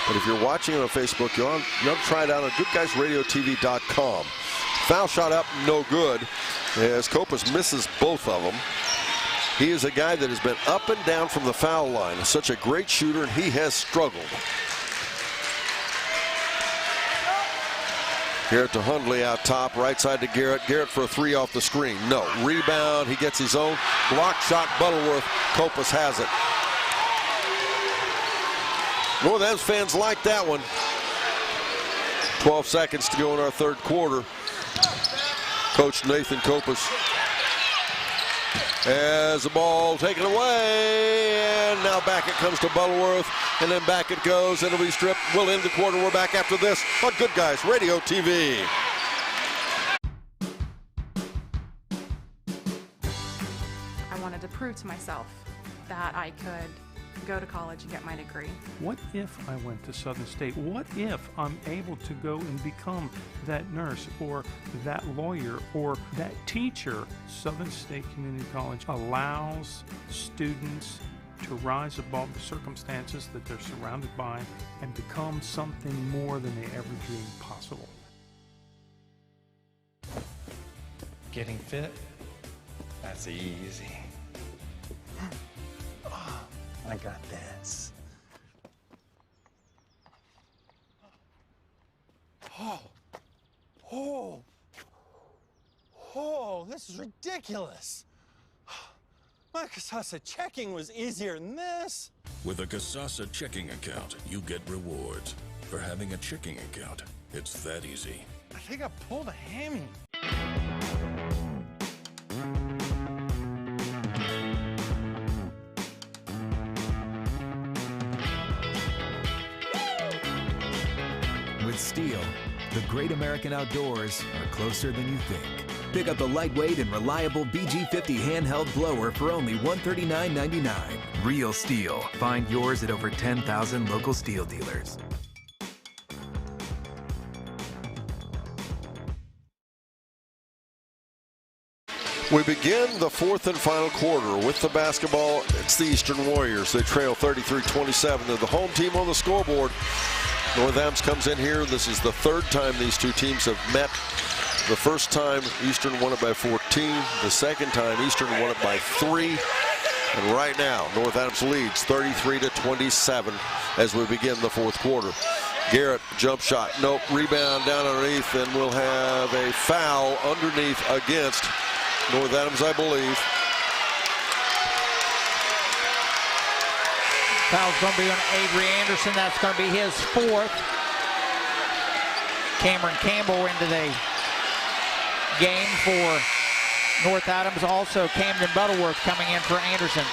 But if you're watching it on Facebook, you'll have to try it out on GoodGuysRadioTV.com. Foul shot up, no good, as Kopus misses both of them. He is a guy that has been up and down from the foul line. He's such a great shooter, and he has struggled. Garrett to Hundley out top, right side to Garrett. Garrett for a 3 off the screen. No. Rebound, he gets his own. Block shot, Butterworth. Kopus has it. North Adams fans like that one. 12 seconds to go in our third quarter. Coach Nathan Kopus has the ball taken away, and now back it comes to Butterworth, and then back it goes, and it'll be stripped. We'll end the quarter. We're back after this on Good Guys Radio TV. I wanted to prove to myself that I could go to college and get my degree. What if I went to Southern State? What if I'm able to go and become that nurse or that lawyer or that teacher? Southern State Community College allows students to rise above the circumstances that they're surrounded by and become something more than they ever dreamed possible. Getting fit? That's easy. I got this. Oh, this is ridiculous. My Casasa checking was easier than this. With a Casasa checking account, you get rewards. For having a checking account, it's that easy. I think I pulled a hammy. With Steel, the great American outdoors are closer than you think. Pick up the lightweight and reliable BG50 handheld blower for only $139.99. Real Steel. Find yours at over 10,000 local Steel dealers. We begin the fourth and final quarter with the basketball. It's the Eastern Warriors. They trail 33-27. They're the home team on the scoreboard. North Adams comes in here. This is the third time these two teams have met. The first time Eastern won it by 14. The second time Eastern won it by 3. And right now North Adams leads 33-27 as we begin the fourth quarter. Garrett, jump shot, nope, rebound down underneath, and we'll have a foul underneath against North Adams, I believe. Foul's going to be on Avery Anderson. That's going to be his fourth. Cameron Campbell into the game for North Adams. Also, Camden Butterworth coming in for Anderson.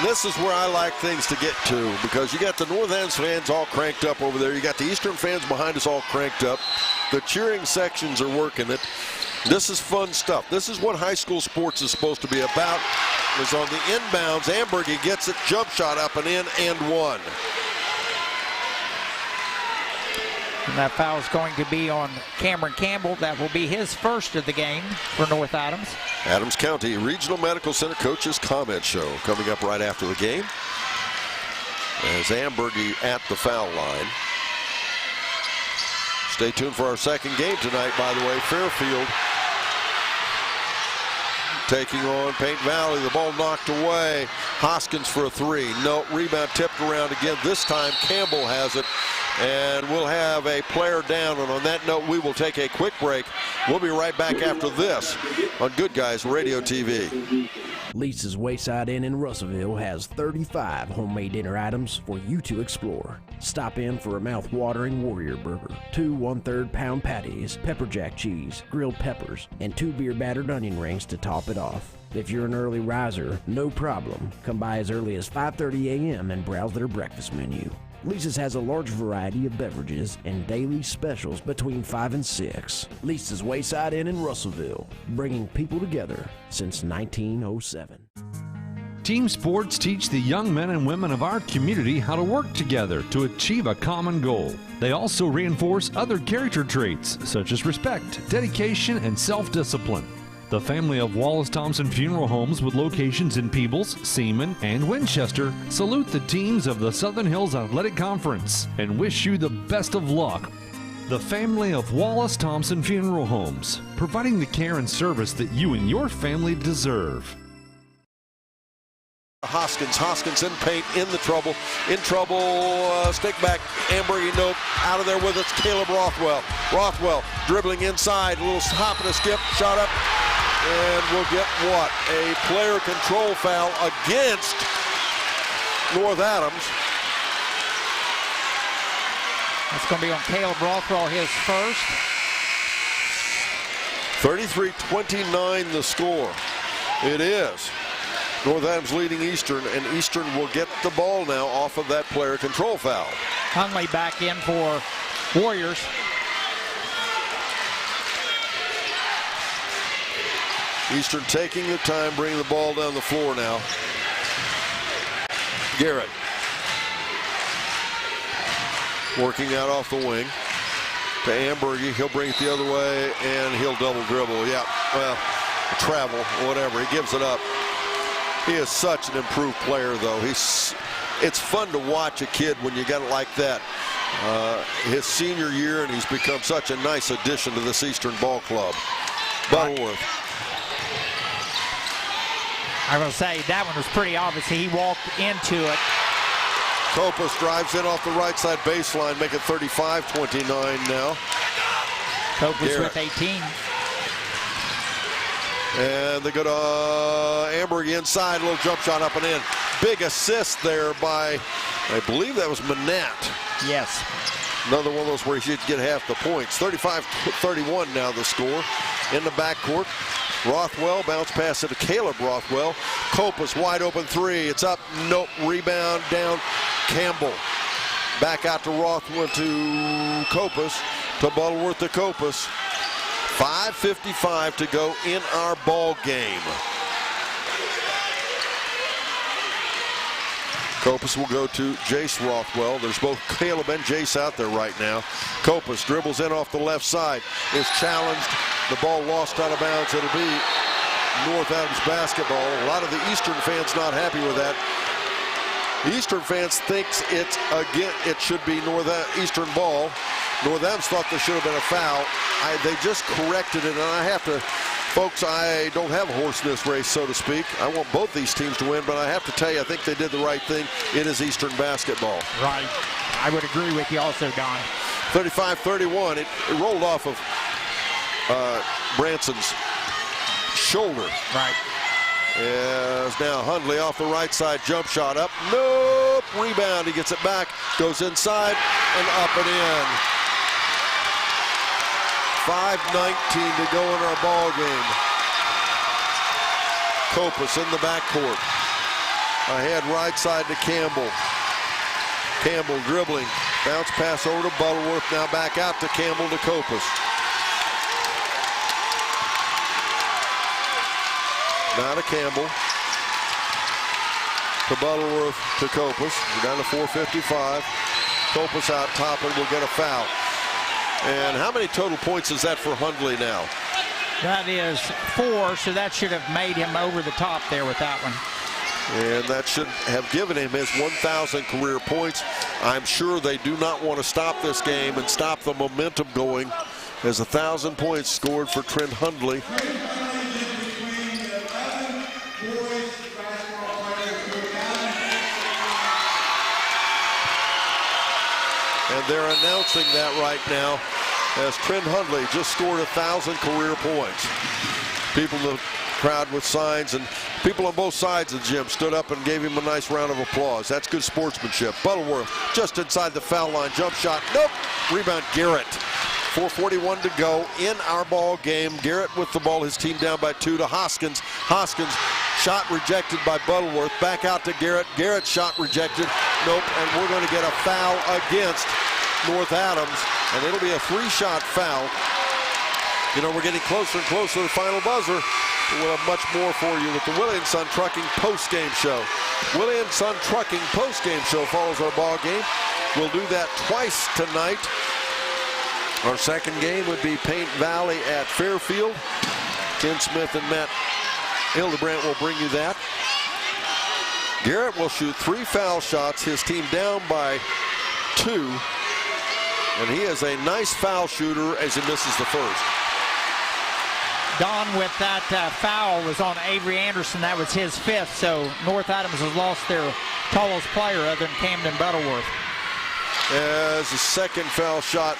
This is where I like things to get to, because you got the North Adams fans all cranked up over there. You got the Eastern fans behind us all cranked up. The cheering sections are working it. This is fun stuff. This is what high school sports is supposed to be about. Is on the inbounds. Ambergy gets it, jump shot up and in, and one. And that foul is going to be on Cameron Campbell. That will be his first of the game for North Adams. Adams County Regional Medical Center Coaches Comment Show coming up right after the game. As Ambergy at the foul line. Stay tuned for our second game tonight, by the way. Fairfield taking on Paint Valley. The ball knocked away. Hoskins for a 3. No, rebound tipped around again. This time Campbell has it. And we'll have a player down. And on that note, we will take a quick break. We'll be right back after this on Good Guys Radio TV. Lisa's Wayside Inn in Russellville has 35 homemade dinner items for you to explore. Stop in for a mouth-watering Warrior Burger, 2 1/3 pound patties, pepper jack cheese, grilled peppers, and 2 beer-battered onion rings to top it off. If you're an early riser, no problem. Come by as early as 5:30 a.m. and browse their breakfast menu. Lisa's has a large variety of beverages and daily specials between 5 and 6. Lisa's Wayside Inn in Russellville, bringing people together since 1907. Team sports teach the young men and women of our community how to work together to achieve a common goal. They also reinforce other character traits such as respect, dedication, and self-discipline. The family of Wallace Thompson Funeral Homes with locations in Peebles, Seaman, and Winchester salute the teams of the Southern Hills Athletic Conference and wish you the best of luck. The family of Wallace Thompson Funeral Homes, providing the care and service that you and your family deserve. Hoskins in paint, in trouble, stick back, Ambergy, nope, out of there with it's Caleb Rothwell dribbling inside, a little hop and a skip, shot up, and we'll get what? A player control foul against North Adams. That's going to be on Caleb Rothwell, his first. 33-29 the score. It is. North Adams leading Eastern, and Eastern will get the ball now off of that player control foul. Hunley back in for Warriors. Eastern taking the time, bringing the ball down the floor now. Garrett working out off the wing to Ambergy. He'll bring it the other way, and he'll double dribble. Yeah, well, travel, whatever. He gives it up. He is such an improved player, though. It's fun to watch a kid when you got it like that. His senior year, and he's become such a nice addition to this Eastern Ball Club. Butterworth. I will say that one was pretty obvious. He walked into it. Kopus drives in off the right side baseline, make it 35-29 now. Kopus with 18. And they go to Amberg inside, little jump shot up and in. Big assist there by, I believe that was Manette. Yes. Another one of those where he should get half the points. 35-31 now the score. In the backcourt, Rothwell, bounce pass to Caleb Rothwell. Kopus wide open three, it's up, nope, rebound down. Campbell back out to Rothwell to Kopus, to Butterworth to Kopus. 5:55 to go in our ball game. Kopus will go to Jace Rothwell. There's both Caleb and Jace out there right now. Kopus dribbles in off the left side, is challenged. The ball lost out of bounds. It'll be North Adams basketball. A lot of the Eastern fans not happy with that. The Eastern fans thinks it should be Eastern ball. North Adams thought there should have been a foul. They just corrected it, and I have to, folks, I don't have a horse in this race, so to speak. I want both these teams to win, but I have to tell you, I think they did the right thing. It is Eastern basketball. Right. I would agree with you also, Don. 35-31. It rolled off of Branson's shoulder. Right. As now Hundley off the right side, jump shot up. Nope. Rebound. He gets it back, goes inside, and up and in. 5:19 to go in our ball game. Kopus in the backcourt. Ahead right side to Campbell. Campbell dribbling. Bounce pass over to Butterworth. Now back out to Campbell to Kopus. Now to Campbell. To Butterworth to Kopus. We're down to 4:55. Kopus out top and will get a foul. And how many total points is that for Hundley now? That is 4, so that should have made him over the top there with that one. And that should have given him his 1,000 career points. I'm sure they do not want to stop this game and stop the momentum going, as 1,000 points scored for Trent Hundley. And they're announcing that right now, as Trent Hundley just scored 1,000 career points. People in the crowd with signs, and people on both sides of the gym stood up and gave him a nice round of applause. That's good sportsmanship. Butterworth just inside the foul line, jump shot, nope. Rebound Garrett. 4:41 to go in our ball game. Garrett with the ball, his team down by 2 to Hoskins. Hoskins, shot rejected by Butterworth. Back out to Garrett. Garrett shot rejected. Nope, and we're going to get a foul against North Adams, and it'll be a 3-shot foul. You know, we're getting closer and closer to the final buzzer. We'll have much more for you with the Willie & Son Trucking post-game show. Willie & Son Trucking post-game show follows our ball game. We'll do that twice tonight. Our second game would be Paint Valley at Fairfield. Ken Smith and Matt Hildebrandt will bring you that. Garrett will shoot 3 foul shots, his team down by 2. And he is a nice foul shooter as he misses the first. Don, with that foul was on Avery Anderson. That was his 5th, so North Adams has lost their tallest player other than Camden Butterworth. As the second foul shot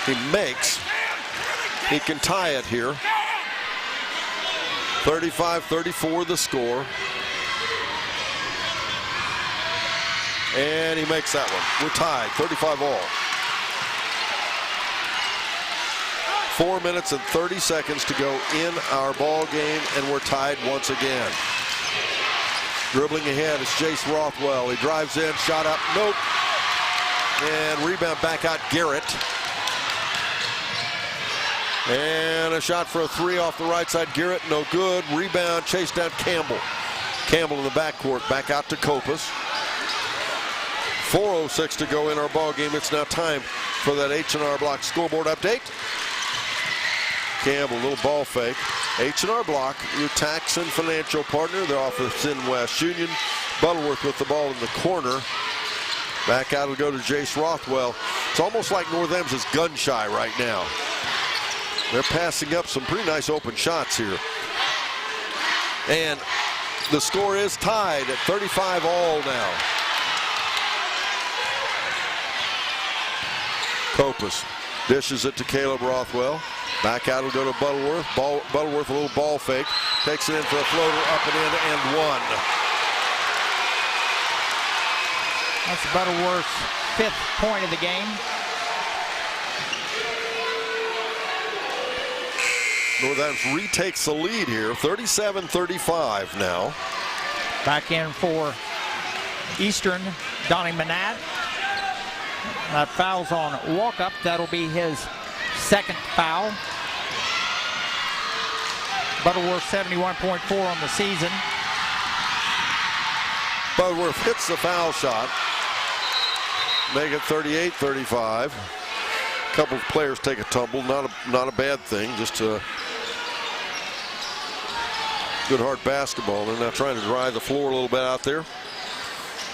he makes, he can tie it here. 35-34 the score. And he makes that one. We're tied, 35 all. 4 minutes and 30 seconds to go in our ball game, and we're tied once again. Dribbling ahead is Jace Rothwell. He drives in, shot up, nope. And rebound back out Garrett. And a shot for a 3 off the right side. Garrett, no good. Rebound, chase down Campbell. Campbell in the backcourt, back out to Kopus. 4:06 to go in our ball game. It's now time for that H&R Block scoreboard update. Campbell, little ball fake. H&R Block, your tax and financial partner. Their office in West Union. Butterworth with the ball in the corner. Back out will go to Jace Rothwell. It's almost like North Adams is gun shy right now. They're passing up some pretty nice open shots here. And the score is tied at 35 all now. Kopus dishes it to Caleb Rothwell. Back out will go to Butterworth. Butterworth a little ball fake. Takes it in for a floater, up and in, and one. That's Butterworth's 5th point of the game. North Adams retakes the lead here, 37-35 now. Back in for Eastern, Donnie Manat. That foul's on Walkup. That'll be his 2nd foul. Butterworth 71.4 on the season. Butterworth hits the foul shot. Make it 38-35. A couple of players take a tumble. Not a bad thing. Just a good hard basketball. They're now trying to dry the floor a little bit out there.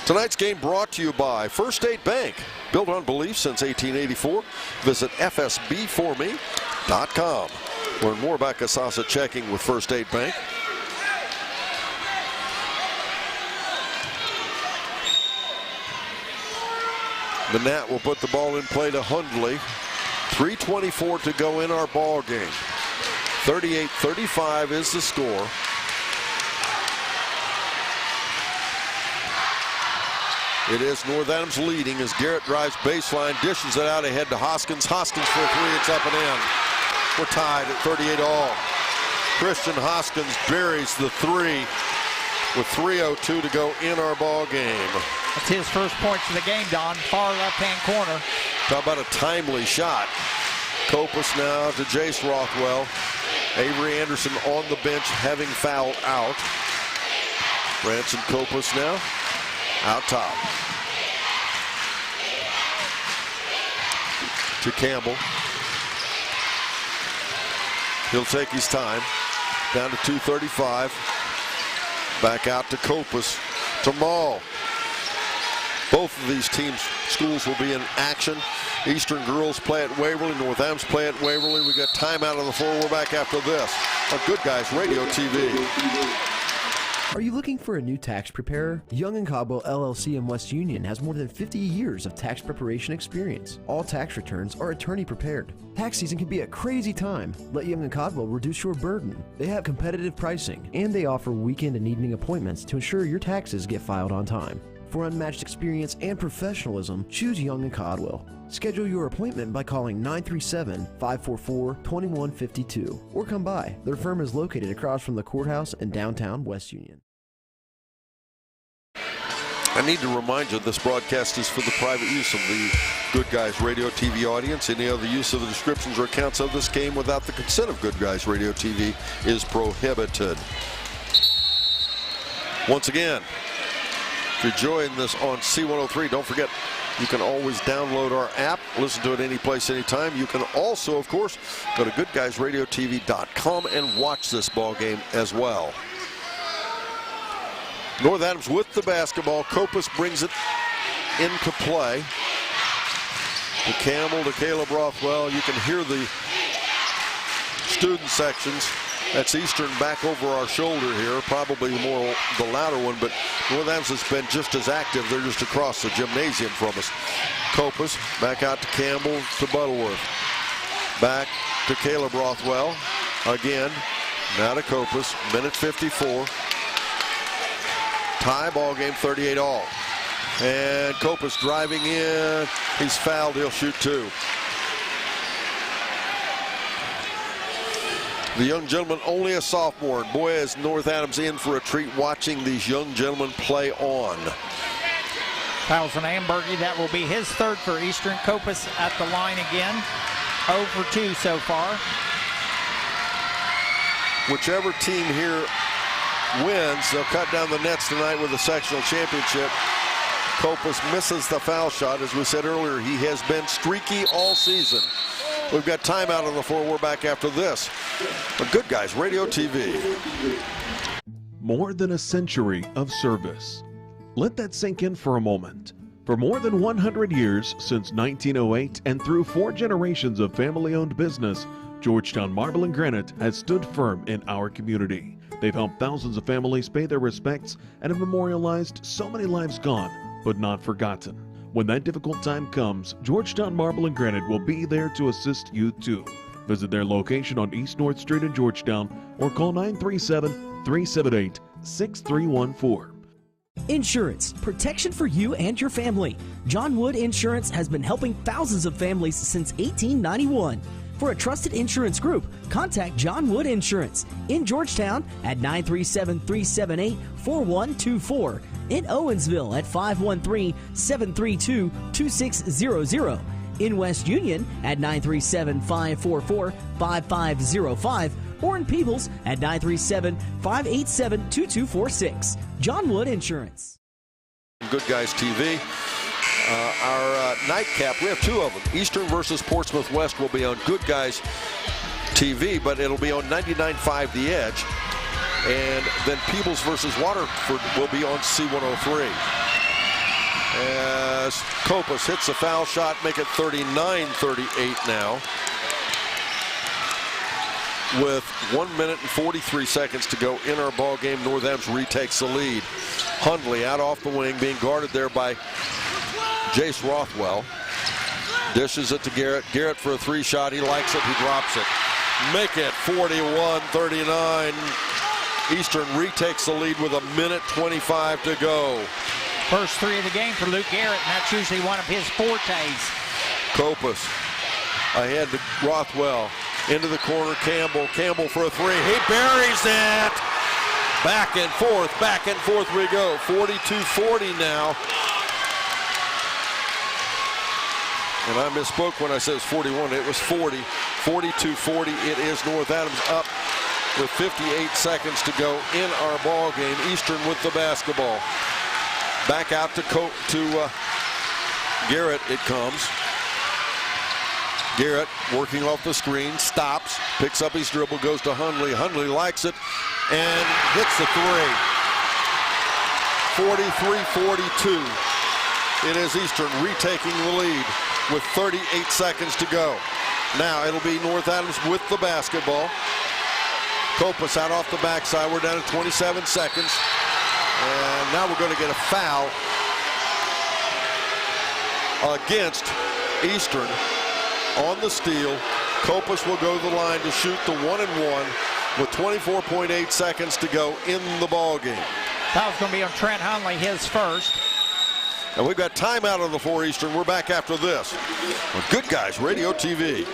Tonight's game brought to you by First State Bank. Built on belief since 1884. Visit fsbforme.com. Learn more about Casasa checking with First State Bank. Manat will put the ball in play to Hundley. 3:24 to go in our ball game. 38-35 is the score. It is North Adams leading as Garrett drives baseline, dishes it out ahead to Hoskins. Hoskins for a 3, it's up and in. We're tied at 38 all. Christian Hoskins buries the 3 with 3:02 to go in our ball game. That's his first points of the game, Don. Far left-hand corner. Talk about a timely shot. Kopus now to Jace Rothwell. Avery Anderson on the bench having fouled out. Branson Kopus now out top. To Campbell. He'll take his time. Down to 2:35. Back out to Kopus. To Mall. Both of these schools will be in action. Eastern girls play at Waverly. North Adams play at Waverly. We got timeout on the floor. We're back after this on Good Guys Radio TV. Are you looking for a new tax preparer? Young & Caldwell LLC in West Union has more than 50 years of tax preparation experience. All tax returns are attorney prepared. Tax season can be a crazy time. Let Young & Caldwell reduce your burden. They have competitive pricing, and they offer weekend and evening appointments to ensure your taxes get filed on time. For unmatched experience and professionalism, choose Young & Caldwell. Schedule your appointment by calling 937-544-2152 or come by. Their firm is located across from the courthouse in downtown West Union. I need to remind you this broadcast is for the private use of the Good Guys Radio TV audience. Any other use of the descriptions or accounts of this game without the consent of Good Guys Radio TV is prohibited. Once again, if you're enjoying this on C103, don't forget you can always download our app, listen to it any place, anytime. You can also, of course, go to GoodGuysRadioTV.com and watch this ball game as well. North Adams with the basketball. Kopus brings it into play. To Campbell, to Caleb Rothwell. You can hear the student sections. That's Eastern back over our shoulder here. Probably more the louder one, but North Adams has been just as active. They're just across the gymnasium from us. Kopus back out to Campbell, to Butterworth. Back to Caleb Rothwell. Again, now to Kopus. Minute 54. Tie, ball game 38 all. And Kopus driving in. He's fouled. He'll shoot 2. The young gentleman only a sophomore. And boy, is North Adams in for a treat watching these young gentlemen play on. Fouls on Ambergy. That will be his 3rd for Eastern. Kopus at the line again. 0 for 2 so far. Whichever team here wins, they'll cut down the nets tonight with the sectional championship. Kopus misses the foul shot. As we said earlier, he has been streaky all season. We've got timeout on the floor. We're back after this on Good Guys Radio TV. More than a century of service. Let that sink in for a moment. For more than 100 years, since 1908, and through 4 generations of family-owned business, Georgetown Marble and Granite has stood firm in our community. They've helped thousands of families pay their respects and have memorialized so many lives gone, but not forgotten. When that difficult time comes, Georgetown Marble and Granite will be there to assist you too. Visit their location on East North Street in Georgetown or call 937-378-6314. Insurance, protection for you and your family. John Wood Insurance has been helping thousands of families since 1891. For a trusted insurance group, contact John Wood Insurance in Georgetown at 937-378-4124, in Owensville at 513-732-2600, in West Union at 937-544-5505, or in Peebles at 937-587-2246. John Wood Insurance. Good Guys TV. Our nightcap, we have 2 of them. Eastern versus Portsmouth West will be on Good Guys TV, but it'll be on 99.5 The Edge. And then Peebles versus Waterford will be on C103. As Copas hits a foul shot, make it 39-38 now. With 1 minute and 43 seconds to go in our ball game, North Adams retakes the lead. Hundley out off the wing, being guarded there by Jace Rothwell. Dishes it to Garrett. Garrett for a 3 shot. He likes it. He drops it. Make it 41-39. Eastern retakes the lead with 1:25 to go. First 3 of the game for Luke Garrett, and that's usually one of his fortes. Copas ahead to Rothwell. Into the corner, Campbell. Campbell for a 3. He buries it. Back and forth we go. 42-40 now. And I misspoke when I said it was 41. It was 40. 42-40. It is North Adams up with 58 seconds to go in our ball game. Eastern with the basketball. Back out to Garrett it comes. Garrett working off the screen, stops, picks up his dribble, goes to Hundley. Hundley likes it and hits the 3. 43-42. It is Eastern retaking the lead with 38 seconds to go. Now it'll be North Adams with the basketball. Copas out off the backside. We're down to 27 seconds. And now we're going to get a foul against Eastern on the steal. Copas will go to the line to shoot the 1-and-1 with 24.8 seconds to go in the ball game. Foul's going to be on Trent Hundley, his first. And we've got timeout on the floor, Eastern. We're back after this on Good Guys Radio TV.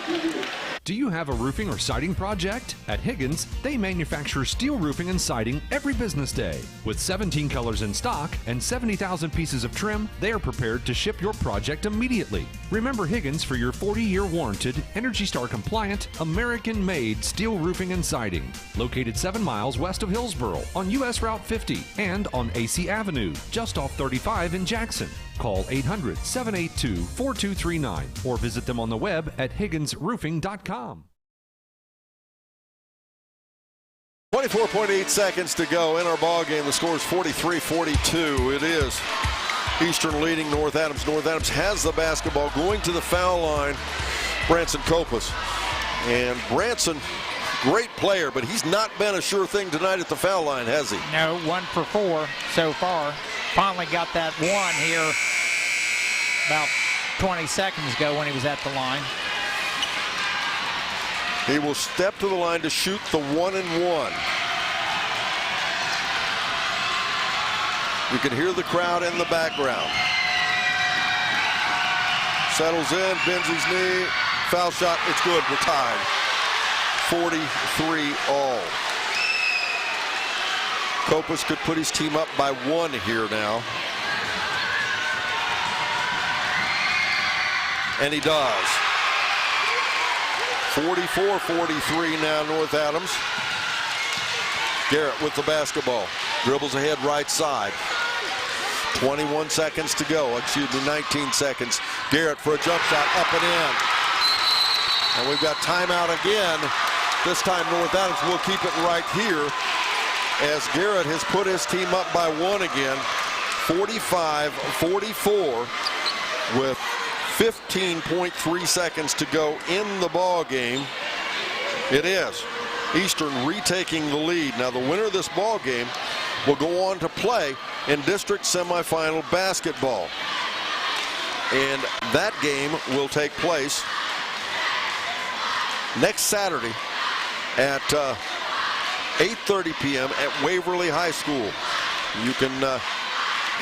Do you have a roofing or siding project? At Higgins, they manufacture steel roofing and siding every business day. With 17 colors in stock and 70,000 pieces of trim, they are prepared to ship your project immediately. Remember Higgins for your 40-year warranted, Energy Star compliant, American-made steel roofing and siding. Located 7 miles west of Hillsboro on US Route 50 and on AC Avenue, just off 35 in Jackson. Call 800-782-4239 or visit them on the web at higginsroofing.com. 24.8 seconds to go in our ball game. The score is 43-42. It is Eastern leading North Adams. North Adams has the basketball going to the foul line. Branson Copas. And Branson, great player, but he's not been a sure thing tonight at the foul line, has he? No, 1 for 4 so far. Finally got that 1 here about 20 seconds ago when he was at the line. He will step to the line to shoot the 1-and-1. You can hear the crowd in the background. Settles in, bends his knee, foul shot, it's good, we're tied. 43 all. Copas could put his team up by 1 here now. And he does. 44-43 now, North Adams. Garrett with the basketball. Dribbles ahead right side. 21 seconds to go. 19 seconds. Garrett for a jump shot, up and in. And we've got timeout again. This time North Adams will keep it right here as Garrett has put his team up by 1 again, 45-44 with 15.3 seconds to go in the ball game. It is Eastern retaking the lead. Now the winner of this ball game will go on to play in district semifinal basketball. And that game will take place next Saturday at 8:30 p.m. at Waverly High School. You can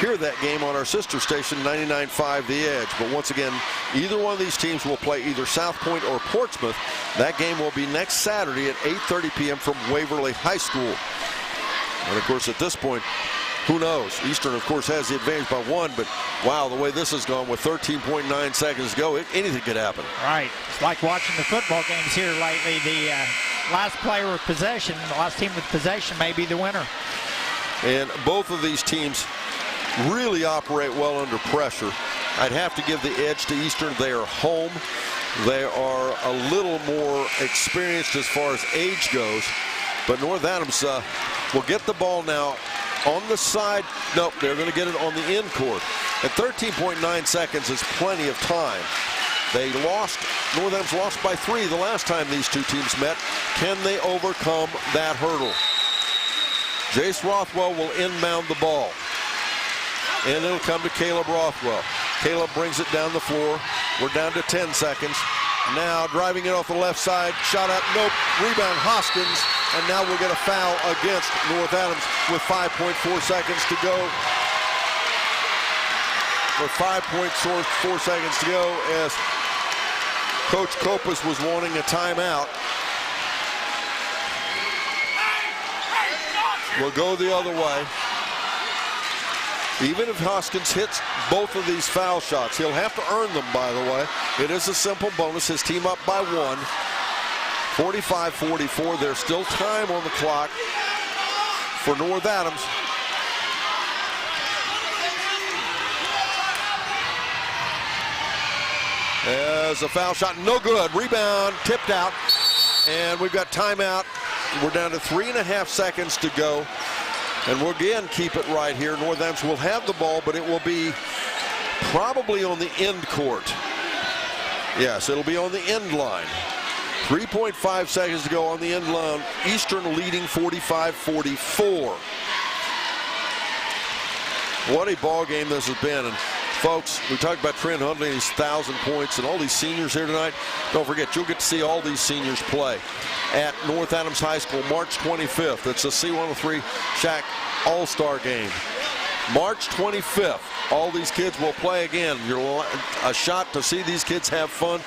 hear that game on our sister station, 99.5 The Edge. But once again, either one of these teams will play either South Point or Portsmouth. That game will be next Saturday at 8:30 p.m. from Waverly High School. And of course, at this point, who knows? Eastern, of course, has the advantage by 1, but wow, the way this has gone with 13.9 seconds to go, anything could happen. Right. It's like watching the football games here lately. The last player with possession, the last team with possession may be the winner. And both of these teams really operate well under pressure. I'd have to give the edge to Eastern. They are home. They are a little more experienced as far as age goes. But North Adams will get the ball now on the side. Nope, they're going to get it on the end court. At 13.9 seconds is plenty of time. They lost, North Adams lost by 3 the last time these two teams met. Can they overcome that hurdle? Jace Rothwell will inbound the ball. And it'll come to Caleb Rothwell. Caleb brings it down the floor. We're down to 10 seconds. Now driving it off the left side. Shot up, nope. Rebound Hoskins. And now we'll get a foul against North Adams with 5.4 seconds to go. With 5.4 seconds to go as Coach Kopus was wanting a timeout. We'll go the other way. Even if Hoskins hits both of these foul shots, he'll have to earn them, by the way. It is a simple bonus. His team up by 1. 45-44. There's still time on the clock for North Adams. As a foul shot, no good. Rebound, tipped out. And we've got timeout. We're down to 3.5 seconds to go. And we'll again keep it right here. North Adams will have the ball, but it will be probably on the end court. Yes, it'll be on the end line. 3.5 seconds to go on the end line. Eastern leading 45-44. What a ball game this has been. And folks, we talked about Trent Hundley and his 1,000 points and all these seniors here tonight. Don't forget, you'll get to see all these seniors play at North Adams High School March 25th. It's a C103 Shack All-Star game. March 25th. All these kids will play again. You're a shot to see these kids have fun.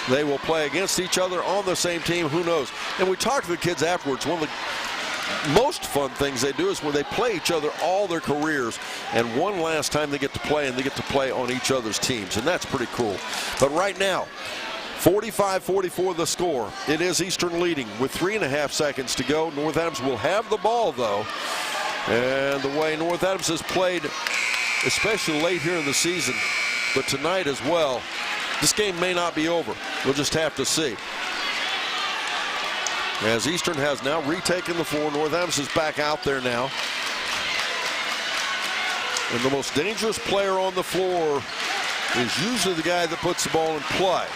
They will play against each other on the same team. Who knows? And we talked to the kids afterwards. One of the most fun things they do is when they play each other all their careers, and one last time they get to play, and they get to play on each other's teams, and that's pretty cool. But right now, 45-44 the score. It is Eastern leading with 3.5 seconds to go. North Adams will have the ball, though. And the way North Adams has played, especially late here in the season, but tonight as well, this game may not be over. We'll just have to see. As Eastern has now retaken the floor, North Adams is back out there now. And the most dangerous player on the floor is usually the guy that puts the ball in play.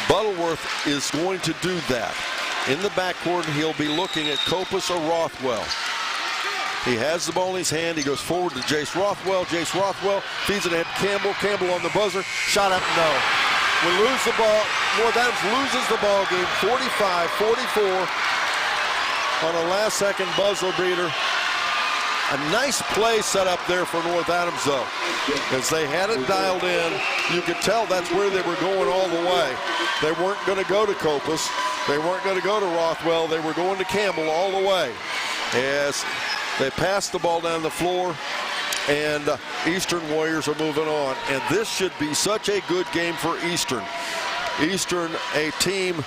Butterworth is going to do that. In the backcourt, he'll be looking at Kopus or Rothwell. He has the ball in his hand. He goes forward to Jace Rothwell. Jace Rothwell feeds it at Campbell. Campbell on the buzzer. Shot up, no. We lose the ball. North Adams loses the ball game, 45-44 on a last-second buzzer beater. A nice play set up there for North Adams, though. As they had it dialed in, you could tell that's where they were going all the way. They weren't going to go to Kopus. They weren't going to go to Rothwell. They were going to Campbell all the way. As they passed the ball down the floor, and Eastern Warriors are moving on. And this should be such a good game for Eastern. Eastern, a team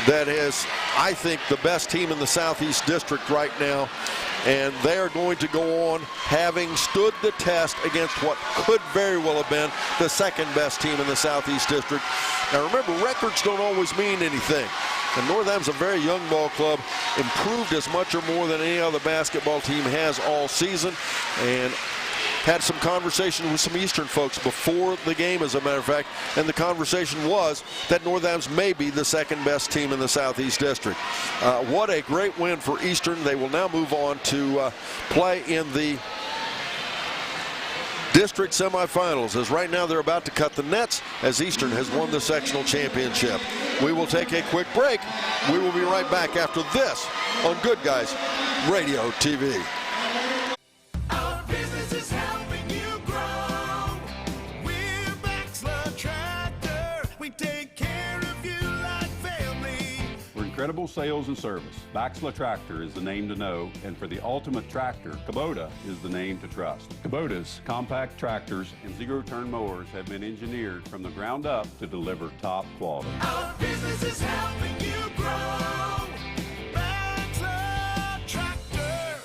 that is, I think, the best team in the Southeast District right now. And they are going to go on having stood the test against what could very well have been the second best team in the Southeast District. Now remember, records don't always mean anything. And North Adams, a very young ball club, improved as much or more than any other basketball team has all season. And had some conversation with some Eastern folks before the game, as a matter of fact, and the conversation was that North Adams may be the second best team in the Southeast District. What a great win for Eastern. They will now move on to play in the district semifinals, as right now they're about to cut the nets as Eastern has won the sectional championship. We will take a quick break. We will be right back after this on Good Guys Radio TV. Incredible sales and service. Baxla Tractor is the name to know, and for the ultimate tractor, Kubota is the name to trust. Kubota's compact tractors and zero-turn mowers have been engineered from the ground up to deliver top quality. Our business is helping you grow. Baxla Tractor.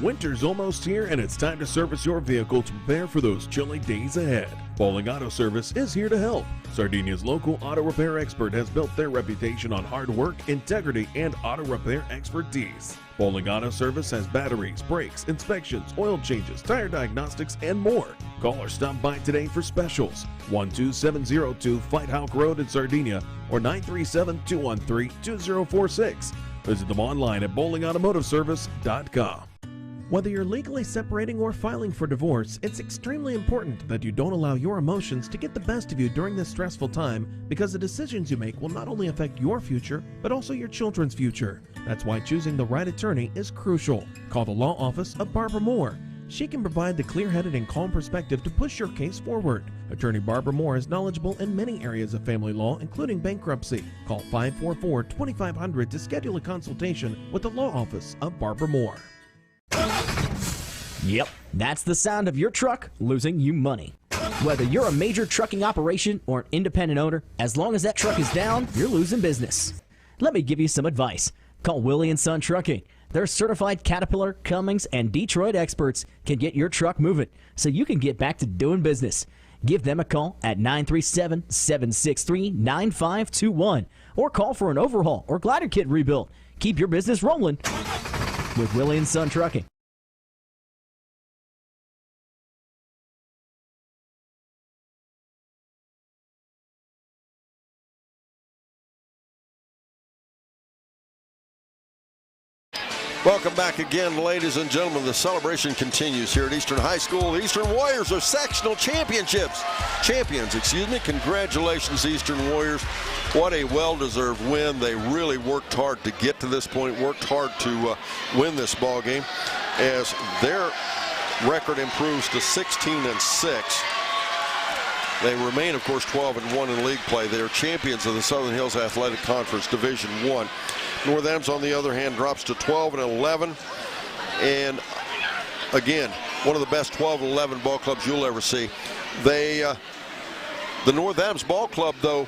Winter's almost here, and it's time to service your vehicle to prepare for those chilly days ahead. Bowling Auto Service is here to help. Sardinia's local auto repair expert has built their reputation on hard work, integrity, and auto repair expertise. Bowling Auto Service has batteries, brakes, inspections, oil changes, tire diagnostics, and more. Call or stop by today for specials. 12702 Fight Hawk Road in Sardinia or 937-213-2046. Visit them online at bowlingautomotiveservice.com. Whether you're legally separating or filing for divorce, it's extremely important that you don't allow your emotions to get the best of you during this stressful time, because the decisions you make will not only affect your future, but also your children's future. That's why choosing the right attorney is crucial. Call the law office of Barbara Moore. She can provide the clear-headed and calm perspective to push your case forward. Attorney Barbara Moore is knowledgeable in many areas of family law, including bankruptcy. Call 544-2500 to schedule a consultation with the law office of Barbara Moore. Yep, that's the sound of your truck losing you money. Whether you're a major trucking operation or an independent owner, as long as that truck is down, you're losing business. Let me give you some advice. Call Willie & Son Trucking. Their certified Caterpillar, Cummins, and Detroit experts can get your truck moving so you can get back to doing business. Give them a call at 937-763-9521 or call for an overhaul or glider kit rebuild. Keep your business rolling with Willie & Son Trucking. Welcome back again, ladies and gentlemen. The celebration continues here at Eastern High School. The Eastern Warriors are sectional champions. Congratulations, Eastern Warriors. What a well-deserved win. They really worked hard to get to this point, worked hard to win this ball game, as their record improves to 16-6. They remain, of course, 12-1 in league play. They are champions of the Southern Hills Athletic Conference Division I. North Adams, on the other hand, drops to 12-11. And again, one of the best 12-11 ball clubs you'll ever see. The North Adams ball club, though,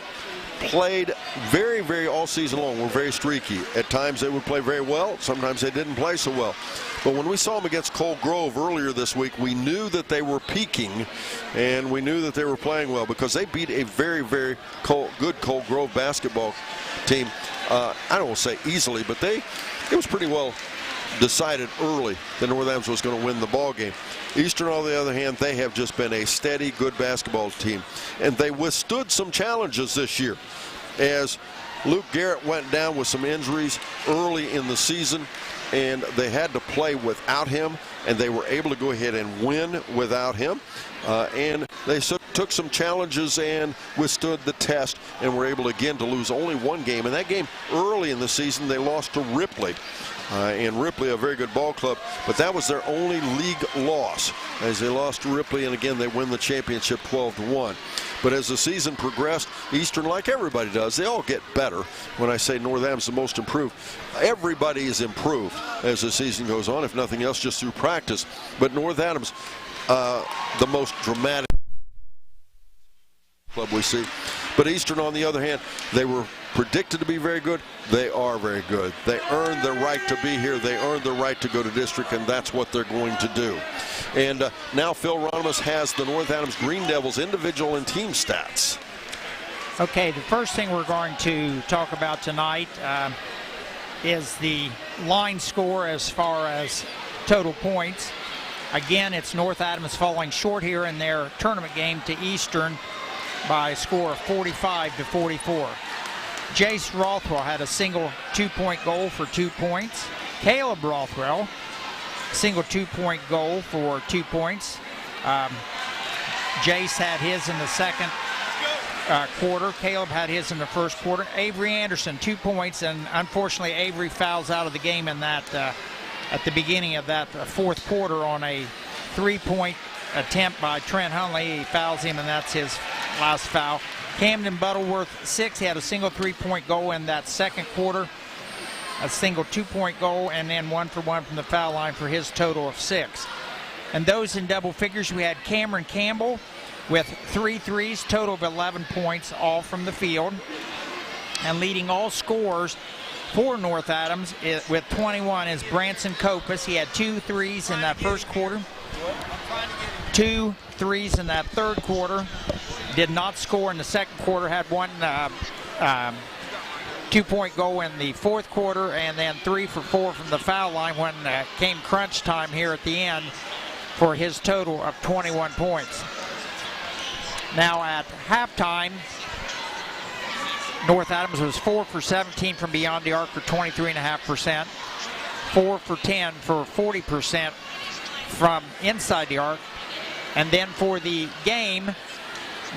played very, very all season long. Were very streaky. At times they would play very well. Sometimes they didn't play so well. But when we saw them against Cold Grove earlier this week, we knew that they were peaking, and we knew that they were playing well, because they beat a very, very good Cold Grove basketball team. I don't want to say easily, but it was pretty well decided early that North Adams was going to win the ball game. Eastern, on the other hand, they have just been a steady, good basketball team, and they withstood some challenges this year, as Luke Garrett went down with some injuries early in the season, and they had to play without him, and they were able to go ahead and win without him. And they took some challenges and withstood the test, and were able again to lose only one game. And that game early in the season, they lost to Ripley. And Ripley, a very good ball club, but that was their only league loss, as they lost to Ripley, and again they win the championship 12-1. But as the season progressed, Eastern, like everybody does, they all get better. When I say North Adams the most improved, everybody is improved as the season goes on, if nothing else just through practice. But North Adams, the most dramatic club we see. But Eastern, on the other hand, they were predicted to be very good. They are very good. They earned the right to be here. They earned the right to go to district, and that's what they're going to do. And now Phil Ronimus has the North Adams Green Devils individual and team stats. Okay, the first thing we're going to talk about tonight is the line score as far as total points. Again, it's North Adams falling short here in their tournament game to Eastern by a score of 45-44. Jace Rothwell had a single 2-point goal for 2 points. Caleb Rothwell, single 2-point goal for 2 points. Jace had his in the second quarter. Caleb had his in the first quarter. Avery Anderson, 2 points, and unfortunately Avery fouls out of the game in that at the beginning of that fourth quarter on a 3-point attempt by Trent Hunley. He fouls him, and that's his last foul. Camden Butterworth, 6. He had a single 3-point goal in that second quarter, a single 2-point goal, and then 1-for-1 from the foul line for his total of 6. And those in double figures, we had Cameron Campbell with 3 threes, total of 11 points, all from the field. And leading all scorers for North Adams with 21 is Branson Copus. He had 2 threes in that first quarter, 2 threes in that third quarter. Did not score in the second quarter, had one 2-point goal in the fourth quarter, and then 3 for 4 from the foul line when came crunch time here at the end for his total of 21 points. Now at halftime, North Adams was 4 for 17 from beyond the arc for 23.5%, 4 for 10 for 40% from inside the arc, and then for the game,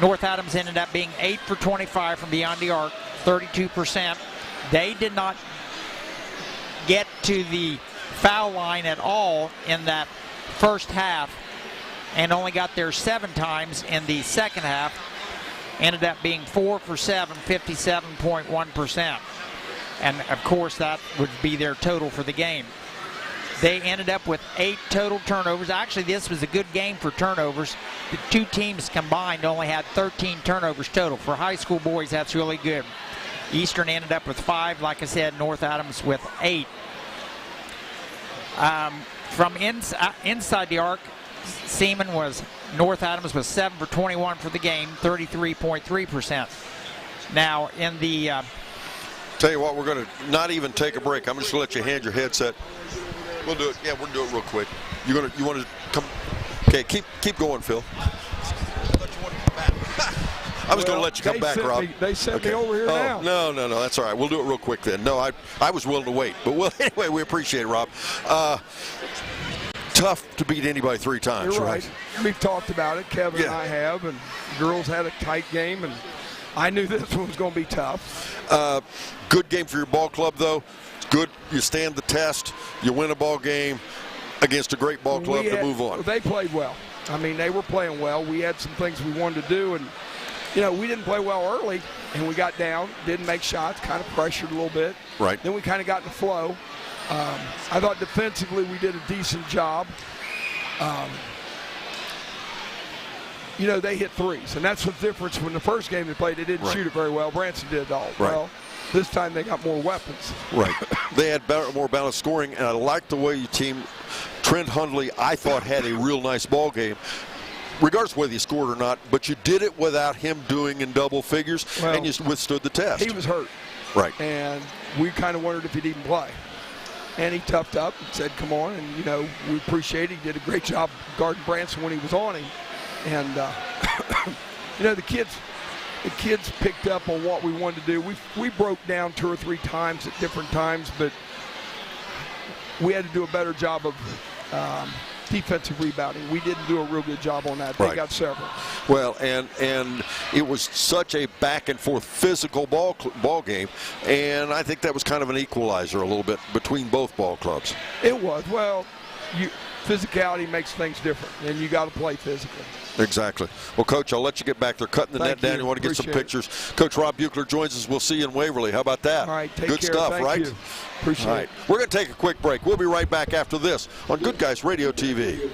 North Adams ended up being 8 for 25 from beyond the arc, 32%. They did not get to the foul line at all in that first half and only got there 7 times in the second half. Ended up being 4 for 7, 57.1%. And of course that would be their total for the game. They ended up with 8 total turnovers. Actually, this was a good game for turnovers. The 2 teams combined only had 13 turnovers total. For high school boys, that's really good. Eastern ended up with 5. Like I said, North Adams with 8. From inside the arc, North Adams was 7 for 21 for the game, 33.3%. Now, in the... Tell you what, we're going to not even take a break. I'm just going to let you hand your headset. We'll do it. Yeah, we'll do it real quick. You want to come? Okay, keep going, Phil. I was going to let you come back, Rob. They sent me over here now. No, that's all right. We'll do it real quick then. No, I was willing to wait. But anyway, we appreciate it, Rob. Tough to beat anybody 3 times, You're right? We've talked about it. Kevin and I have, and the girls had a tight game, and I knew this one was going to be tough. Good game for your ball club, though. Good. You stand the test. You win a ball game against a great ball club to move on. They played well. I mean, they were playing well. We had some things we wanted to do, and, we didn't play well early, and we got down, didn't make shots, kind of pressured a little bit. Right. Then we kind of got in the flow. I thought defensively we did a decent job. They hit threes, and that's the difference. When the first game they played, they didn't shoot it very well. Branson did all well. This time they got more weapons. Right. They had more balanced scoring, and I liked the way you team. Trent Hundley, I thought, had a real nice ball game, regardless of whether he scored or not, but you did it without him doing in double figures, and you withstood the test. He was hurt. Right. And we kind of wondered if he'd even play. And he toughed up and said, come on, and, we appreciate it. He did a great job guarding Branson when he was on him. And, the kids picked up on what we wanted to do. We broke down 2 or 3 times at different times, but we had to do a better job of defensive rebounding. We didn't do a real good job on that. They got several. Well, and it was such a back and forth physical ball game, and I think that was kind of an equalizer a little bit between both ball clubs. It was. Well, physicality makes things different, and you got to play physically. Exactly. Well, Coach, I'll let you get back there cutting the net down. You want to get some pictures. Coach Rob Buechler joins us. We'll see you in Waverly. How about that? All right, take Good care. stuff, Thank right? You. Appreciate it. We're going to take a quick break. We'll be right back after this on Good Guys Radio TV.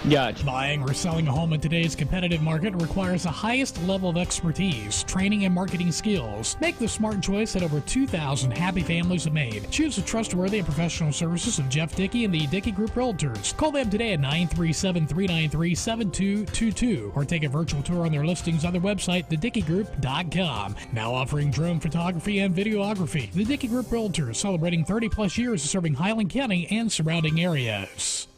Gotcha. Buying or selling a home in today's competitive market requires the highest level of expertise, training, and marketing skills. Make the smart choice that over 2,000 happy families have made. Choose the trustworthy and professional services of Jeff Dickey and the Dickey Group Realtors. Call them today at 937-393-7222 or take a virtual tour on their listings on their website, thedickeygroup.com. Now offering drone photography and videography. The Dickey Group Realtors, celebrating 30-plus years of serving Highland County and surrounding areas.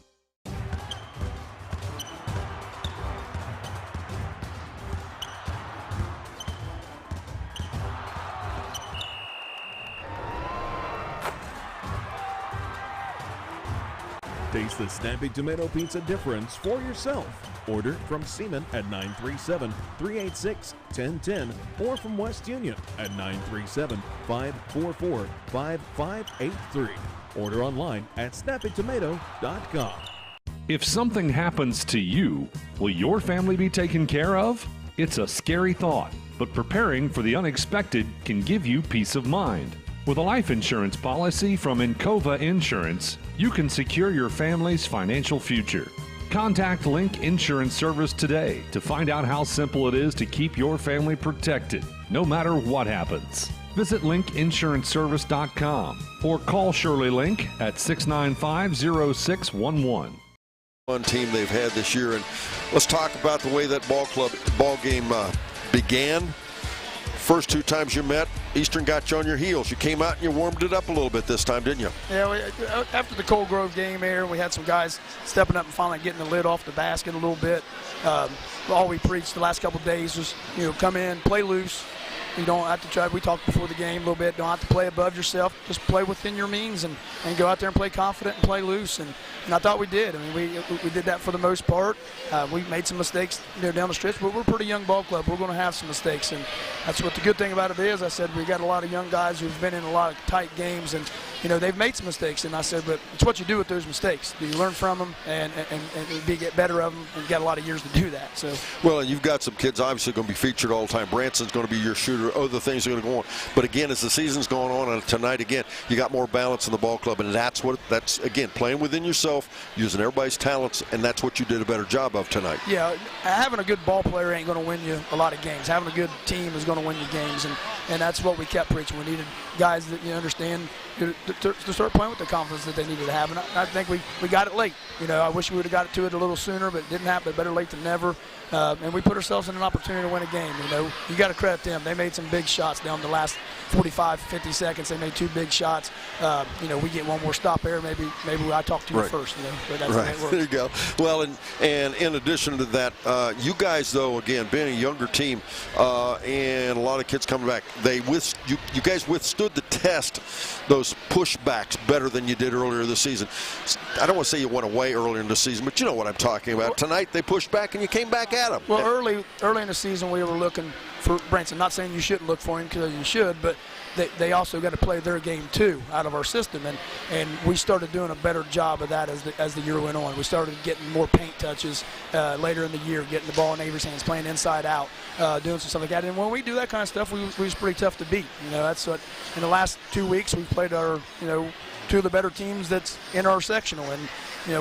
Taste the Snappy Tomato Pizza difference for yourself. Order from Seaman at 937-386-1010 or from West Union at 937-544-5583. Order online at snappytomato.com. If something happens to you, will your family be taken care of? It's a scary thought, but preparing for the unexpected can give you peace of mind. With a life insurance policy from Encova Insurance, you can secure your family's financial future. Contact Link Insurance Service today to find out how simple it is to keep your family protected, no matter what happens. Visit linkinsuranceservice.com or call Shirley Link at 695-0611. One team they've had this year, and let's talk about the way that ball game began. First two times you met, Eastern got you on your heels. You came out and you warmed it up a little bit this time, didn't you? Yeah, after the Cold Grove game here, we had some guys stepping up and finally getting the lid off the basket a little bit. All we preached the last couple of days was, come in, play loose. You don't have to try. We talked before the game a little bit. Don't have to play above yourself. Just play within your means and go out there and play confident and play loose. And I thought we did. I mean, we did that for the most part. We made some mistakes down the stretch, but we're a pretty young ball club. We're going to have some mistakes, and that's what the good thing about it is. I said we got a lot of young guys who've been in a lot of tight games, and they've made some mistakes. And I said, but it's what you do with those mistakes. Do you learn from them and get better of them? And you got a lot of years to do that. So well, and you've got some kids obviously going to be featured all the time. Branson's going to be your shooter. Other things are going to go on. But again, as the season's going on, and tonight again, you got more balance in the ball club, and that's again playing within yourself, using everybody's talents, and that's what you did a better job of tonight. Yeah, having a good ball player ain't going to win you a lot of games. Having a good team is going to win you games, and that's what we kept preaching. We needed guys that understand to start playing with the confidence that they needed to have, and I think we got it late. I wish we would have got to it a little sooner, but it didn't happen. Better late than never. And we put ourselves in an opportunity to win a game. You got to credit them. They made some big shots down the last 45, 50 seconds. They made two big shots. We get one more stop there. Maybe I talk to you first. But that's right. There you go. Well, and in addition to that, you guys, though, again, being a younger team and a lot of kids coming back, you guys withstood the test, those pushbacks, better than you did earlier this season. I don't want to say you went away earlier in the season, but you know what I'm talking about. Tonight they pushed back and you came back at them. Well, early in the season we were looking for Branson. Not saying you shouldn't look for him, because you should, but they also got to play their game too out of our system, and we started doing a better job of that as the year went on. We started getting more paint touches later in the year, getting the ball in Avery's hands, playing inside out, doing some stuff like that. And when we do that kind of stuff, we was pretty tough to beat. That's what in the last 2 weeks we've played our two of the better teams that's in our sectional, and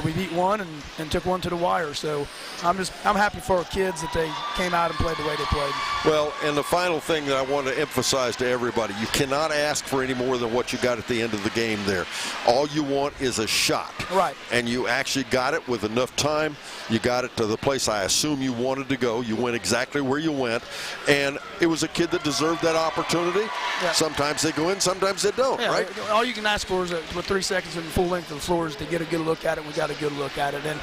we beat one and took one to the wire. So I'm happy for our kids that they came out and played the way they played. Well, and the final thing that I want to emphasize to everybody, you cannot ask for any more than what you got at the end of the game there. All you want is a shot. Right. And you actually got it with enough time. You got it to the place I assume you wanted to go. You went exactly where you went. And it was a kid that deserved that opportunity. Yeah. Sometimes they go in, sometimes they don't, right? All you can ask for is with 3 seconds in the full length of the floor is to get a good look at it. We got a good look at it. And,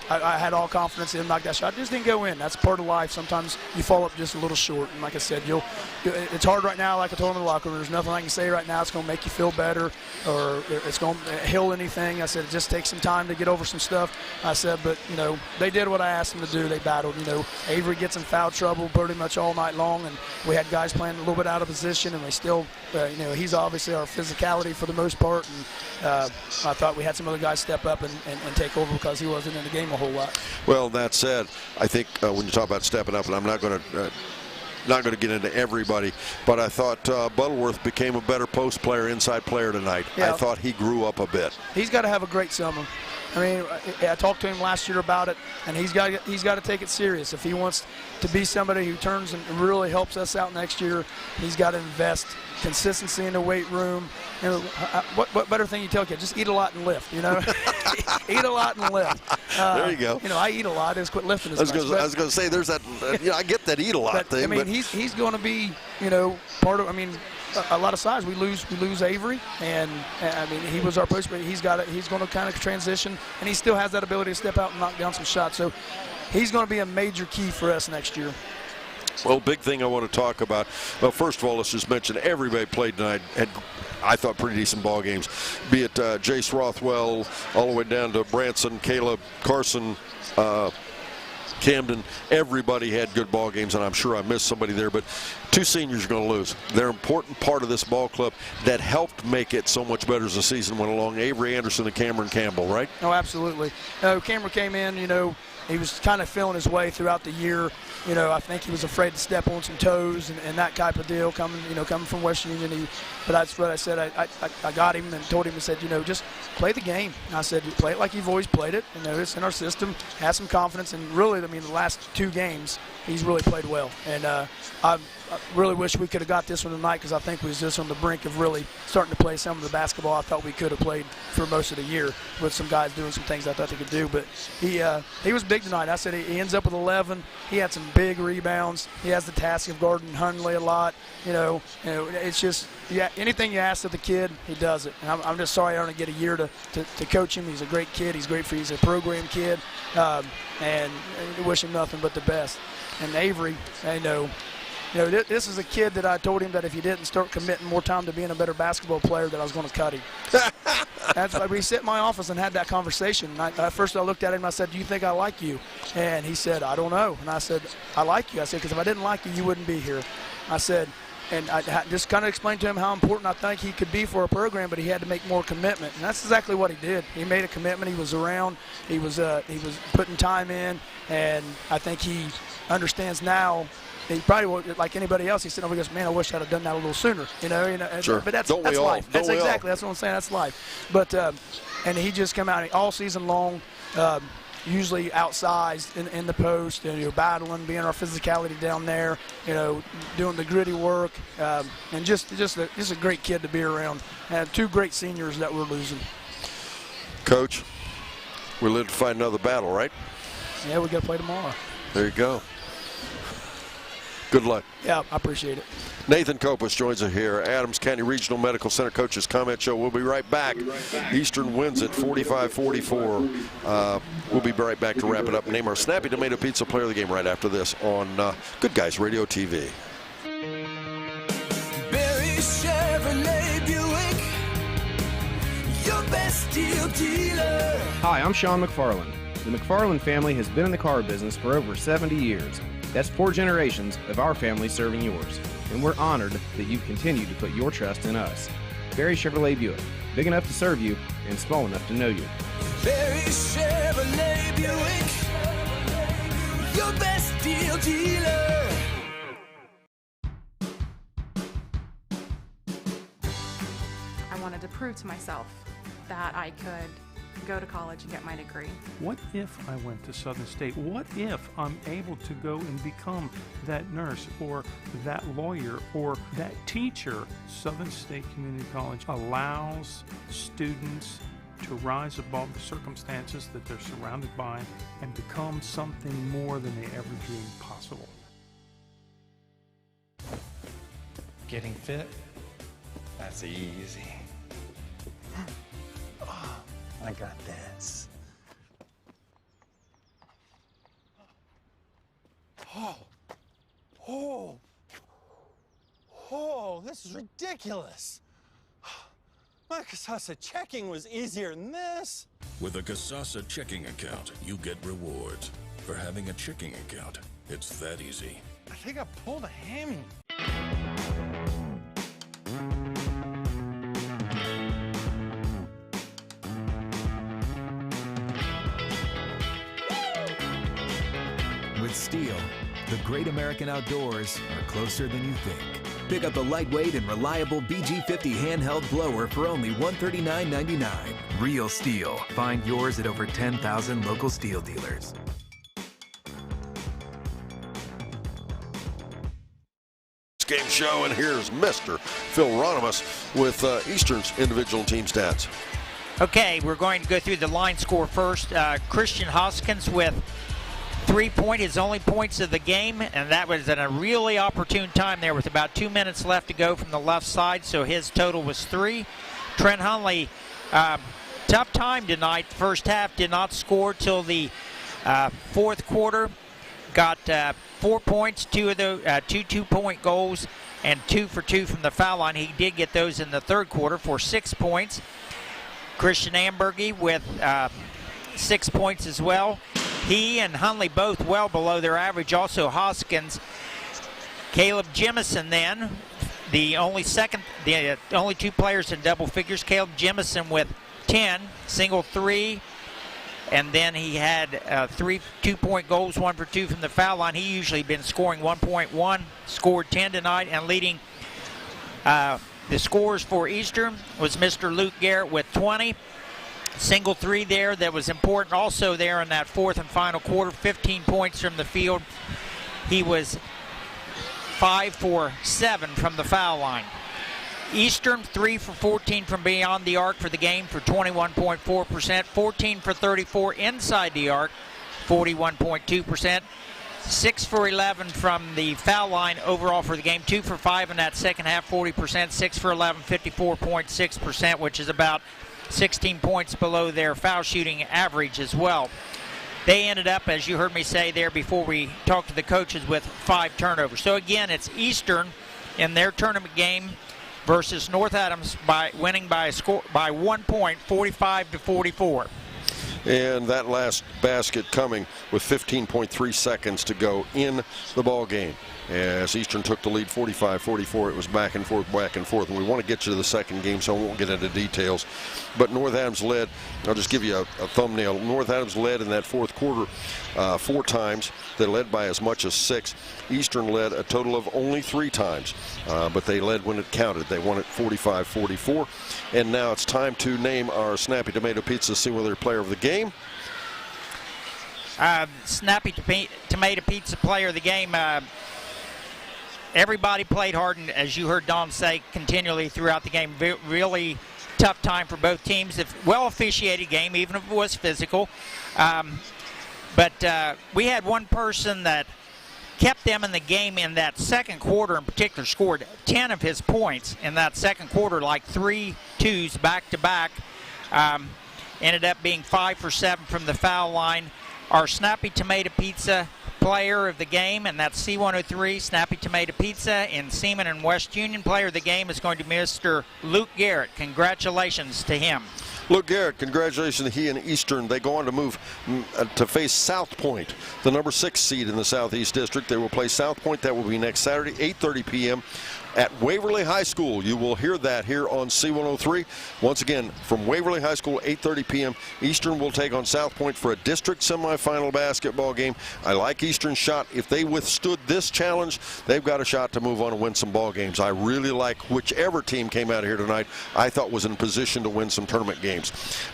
I had all confidence in him, knock that shot. It just didn't go in. That's part of life. Sometimes you fall up just a little short. And like I said, it's hard right now. Like I told him in the locker room, there's nothing I can say right now. It's going to make you feel better or it's going to heal anything. I said, it just takes some time to get over some stuff. I said, but, they did what I asked them to do. They battled. Avery gets in foul trouble pretty much all night long, and we had guys playing a little bit out of position, and they still, he's obviously our physicality for the most part, and I thought we had some other guys step up and take over because he wasn't in the game a whole lot. Well, that said, I think when you talk about stepping up, and I'm not going to get into everybody, but I thought Butterworth became a better post player, inside player tonight. Yeah. I thought he grew up a bit. He's got to have a great summer. I mean, I talked to him last year about it, and he's got to take it serious. If he wants to be somebody who turns and really helps us out next year, he's got to invest consistency in the weight room. You know, what better thing you tell a kid? Just eat a lot and lift, you know? Eat a lot and lift. There you go. You know, I eat a lot. I just quit lifting as I much. was going to say, there's that, I get that eat a lot thing. I mean, he's going to be, you know, part of, I mean, a lot of size. We lose Avery, and I mean, he was our post, but he's going to kind of transition, and he still has that ability to step out and knock down some shots. So he's going to be a major key for us next year. Well, big thing I want to talk about. Well, first of all, let's just mention everybody played tonight had, I thought, pretty decent ball games. Be it Jace Rothwell, all the way down to Branson, Caleb, Carson, Camden. Everybody had good ball games, and I'm sure I missed somebody there. But two seniors are going to lose. They're an important part of this ball club that helped make it so much better as the season went along. Avery Anderson and Cameron Campbell, right? Oh, absolutely. Cameron came in, you know, he was kind of feeling his way throughout the year. You know, I think he was afraid to step on some toes and that type of deal coming from West Union. But that's what I said. I got him and told him, I said, you know, just play the game. And I said, you play it like you've always played it. You know, it's in our system. Have some confidence. And really, I mean, the last two games, he's really played well. And I really wish we could have got this one tonight, because I think we was just on the brink of really starting to play some of the basketball I thought we could have played for most of the year, with some guys doing some things I thought they could do. But he was big tonight. I said he ends up with 11. He had some big rebounds. He has the task of guarding Hunley a lot. You know, it's just, yeah, anything you ask of the kid, he does it. And I'm just sorry I only get a year to coach him. He's a great kid. He's a program kid, and I wish him nothing but the best. And Avery, I know. You know, this is a kid that I told him that if he didn't start committing more time to being a better basketball player, that I was going to cut him. That's why we sat in my office and had that conversation. First I looked at him and I said, do you think I like you? And he said, I don't know. And I said, I like you. I said, because if I didn't like you, you wouldn't be here. I said, and I just kind of explained to him how important I think he could be for a program, but he had to make more commitment. And that's exactly what he did. He made a commitment. He was around. He was putting time in. And I think he understands now. He probably, like anybody else, he said, "Oh, he goes, man, I wish I'd have done that a little sooner." You know. Sure. But that's life. That's exactly. That's what I'm saying. That's life. But and he just come out all season long, usually outsized in the post, you know, battling, being our physicality down there, you know, doing the gritty work, and just a great kid to be around. And two great seniors that we're losing. Coach, we live to fight another battle, right? Yeah, we got to play tomorrow. There you go. Good luck. Yeah, I appreciate it. Nathan Kopus joins us here, Adams County Regional Medical Center Coaches Comment Show. We'll be right back. Eastern wins at 45-44. We'll be right back to wrap it up. Name our Snappy Tomato Pizza Player of the Game right after this on Good Guys Radio TV. Barry Chevrolet Buick, your best deal dealer. Hi, I'm Sean McFarland. The McFarland family has been in the car business for over 70 years. That's 4 generations of our family serving yours. And we're honored that you've continued to put your trust in us. Barry Chevrolet Buick, big enough to serve you and small enough to know you. Barry Chevrolet Buick, your best deal dealer. I wanted to prove to myself that I could go to college and get my degree. What if I went to Southern State? What if I'm able to go and become that nurse or that lawyer or that teacher? Southern State Community College allows students to rise above the circumstances that they're surrounded by and become something more than they ever dreamed possible. Getting fit? That's easy. I got this. Oh, this is ridiculous. My Casasa checking was easier than this. With a Casasa checking account, you get rewards. For having a checking account, it's that easy. I think I pulled a hammy. With Steel, the great American outdoors are closer than you think. Pick up the lightweight and reliable BG50 handheld blower for only $139.99. Real STIHL. Find yours at over 10,000 local STIHL dealers. Game show, and here's Mr. Phil Ronimus with Eastern's individual team stats. Okay, we're going to go through the line score first. Christian Hoskins with 3 points, his only points of the game, and that was at a really opportune time there with about 2 minutes left to go from the left side, so his total was 3. Trent Hunley, tough time tonight. First half did not score till the fourth quarter. Got 4 points, two 2-point goals, and 2 for 2 from the foul line. He did get those in the third quarter for 6 points. Christian Ambergy with 6 points as well. He and Hunley both well below their average. Also Hoskins. Caleb Jemison then, the only two players in double figures. Caleb Jemison with 10, single 3. And then he had 3 2-point goals, 1 for 2 from the foul line. He usually been scoring 1.1, scored 10 tonight, and leading the scores for Eastern was Mr. Luke Garrett with 20. Single 3 there that was important. Also there in that fourth and final quarter, 15 points from the field. He was 5 for 7 from the foul line. Eastern 3 for 14 from beyond the arc for the game for 21.4%, 14 for 34 inside the arc, 41.2%, 6 for 11 from the foul line overall for the game, 2 for 5 in that second half, 40%, 6 for 11, 54.6%, which is about 16 points below their foul shooting average as well. They ended up, as you heard me say there before we talked to the coaches, with 5 turnovers. So again, it's Eastern in their tournament game versus North Adams by winning by 1 point, 45-44. And that last basket coming with 15.3 seconds to go in the ball game. As Eastern took the lead 45-44, it was back and forth, and we want to get you to the second game, so I won't get into details. But North Adams led. I'll just give you a thumbnail. North Adams led in that fourth quarter 4 times. They led by as much as 6. Eastern led a total of only 3 times, but they led when it counted. They won it 45-44. And now it's time to name our Snappy Tomato Pizza Singular Player of the Game. Snappy Tomato Pizza Player of the Game. Everybody played hard, and as you heard Don say continually throughout the game, really tough time for both teams. Well officiated game, even if it was physical. But we had one person that kept them in the game in that second quarter in particular, scored 10 of his points in that second quarter, like 3 twos back-to-back. Ended up being 5 for 7 from the foul line. Our Snappy Tomato Pizza Player of the game, and that's C103 Snappy Tomato Pizza in Seaman and West Union. Player of the game is going to be Mr. Luke Garrett. Congratulations to him. Luke Garrett, congratulations to he and Eastern. They go on to move to face South Point, the number 6 seed in the Southeast District. They will play South Point. That will be next Saturday, 8:30 p.m. at Waverly High School. You will hear that here on C103. Once again, from Waverly High School, 8:30 p.m. Eastern will take on South Point for a district semifinal basketball game. I like Eastern's shot. If they withstood this challenge, they've got a shot to move on and win some ball games. I really like whichever team came out of here tonight, I thought was in position to win some tournament games.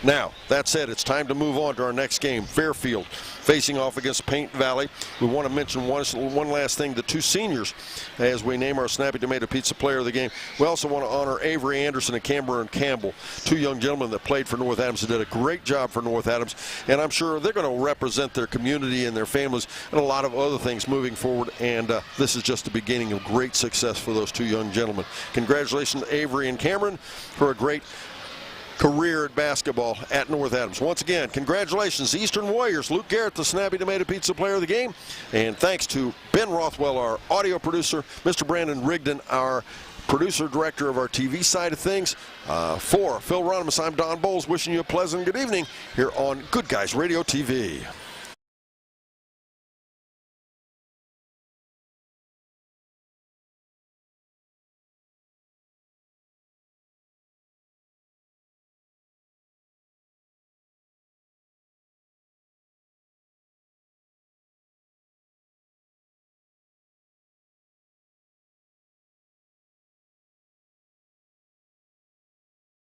Now, that said, it's time to move on to our next game. Fairfield facing off against Paint Valley. We want to mention one last thing, the 2 seniors, as we name our Snappy Tomato Pizza Player of the game. We also want to honor Avery Anderson and Cameron Campbell, 2 young gentlemen that played for North Adams and did a great job for North Adams, and I'm sure they're going to represent their community and their families and a lot of other things moving forward, and this is just the beginning of great success for those 2 young gentlemen. Congratulations to Avery and Cameron for a great career at basketball at North Adams. Once again, congratulations, Eastern Warriors. Luke Garrett, the Snappy Tomato Pizza Player of the game. And thanks to Ben Rothwell, our audio producer, Mr. Brandon Rigdon, our producer director of our TV side of things. For Phil Ronimus, I'm Don Bowles, wishing you a pleasant good evening here on Good Guys Radio TV.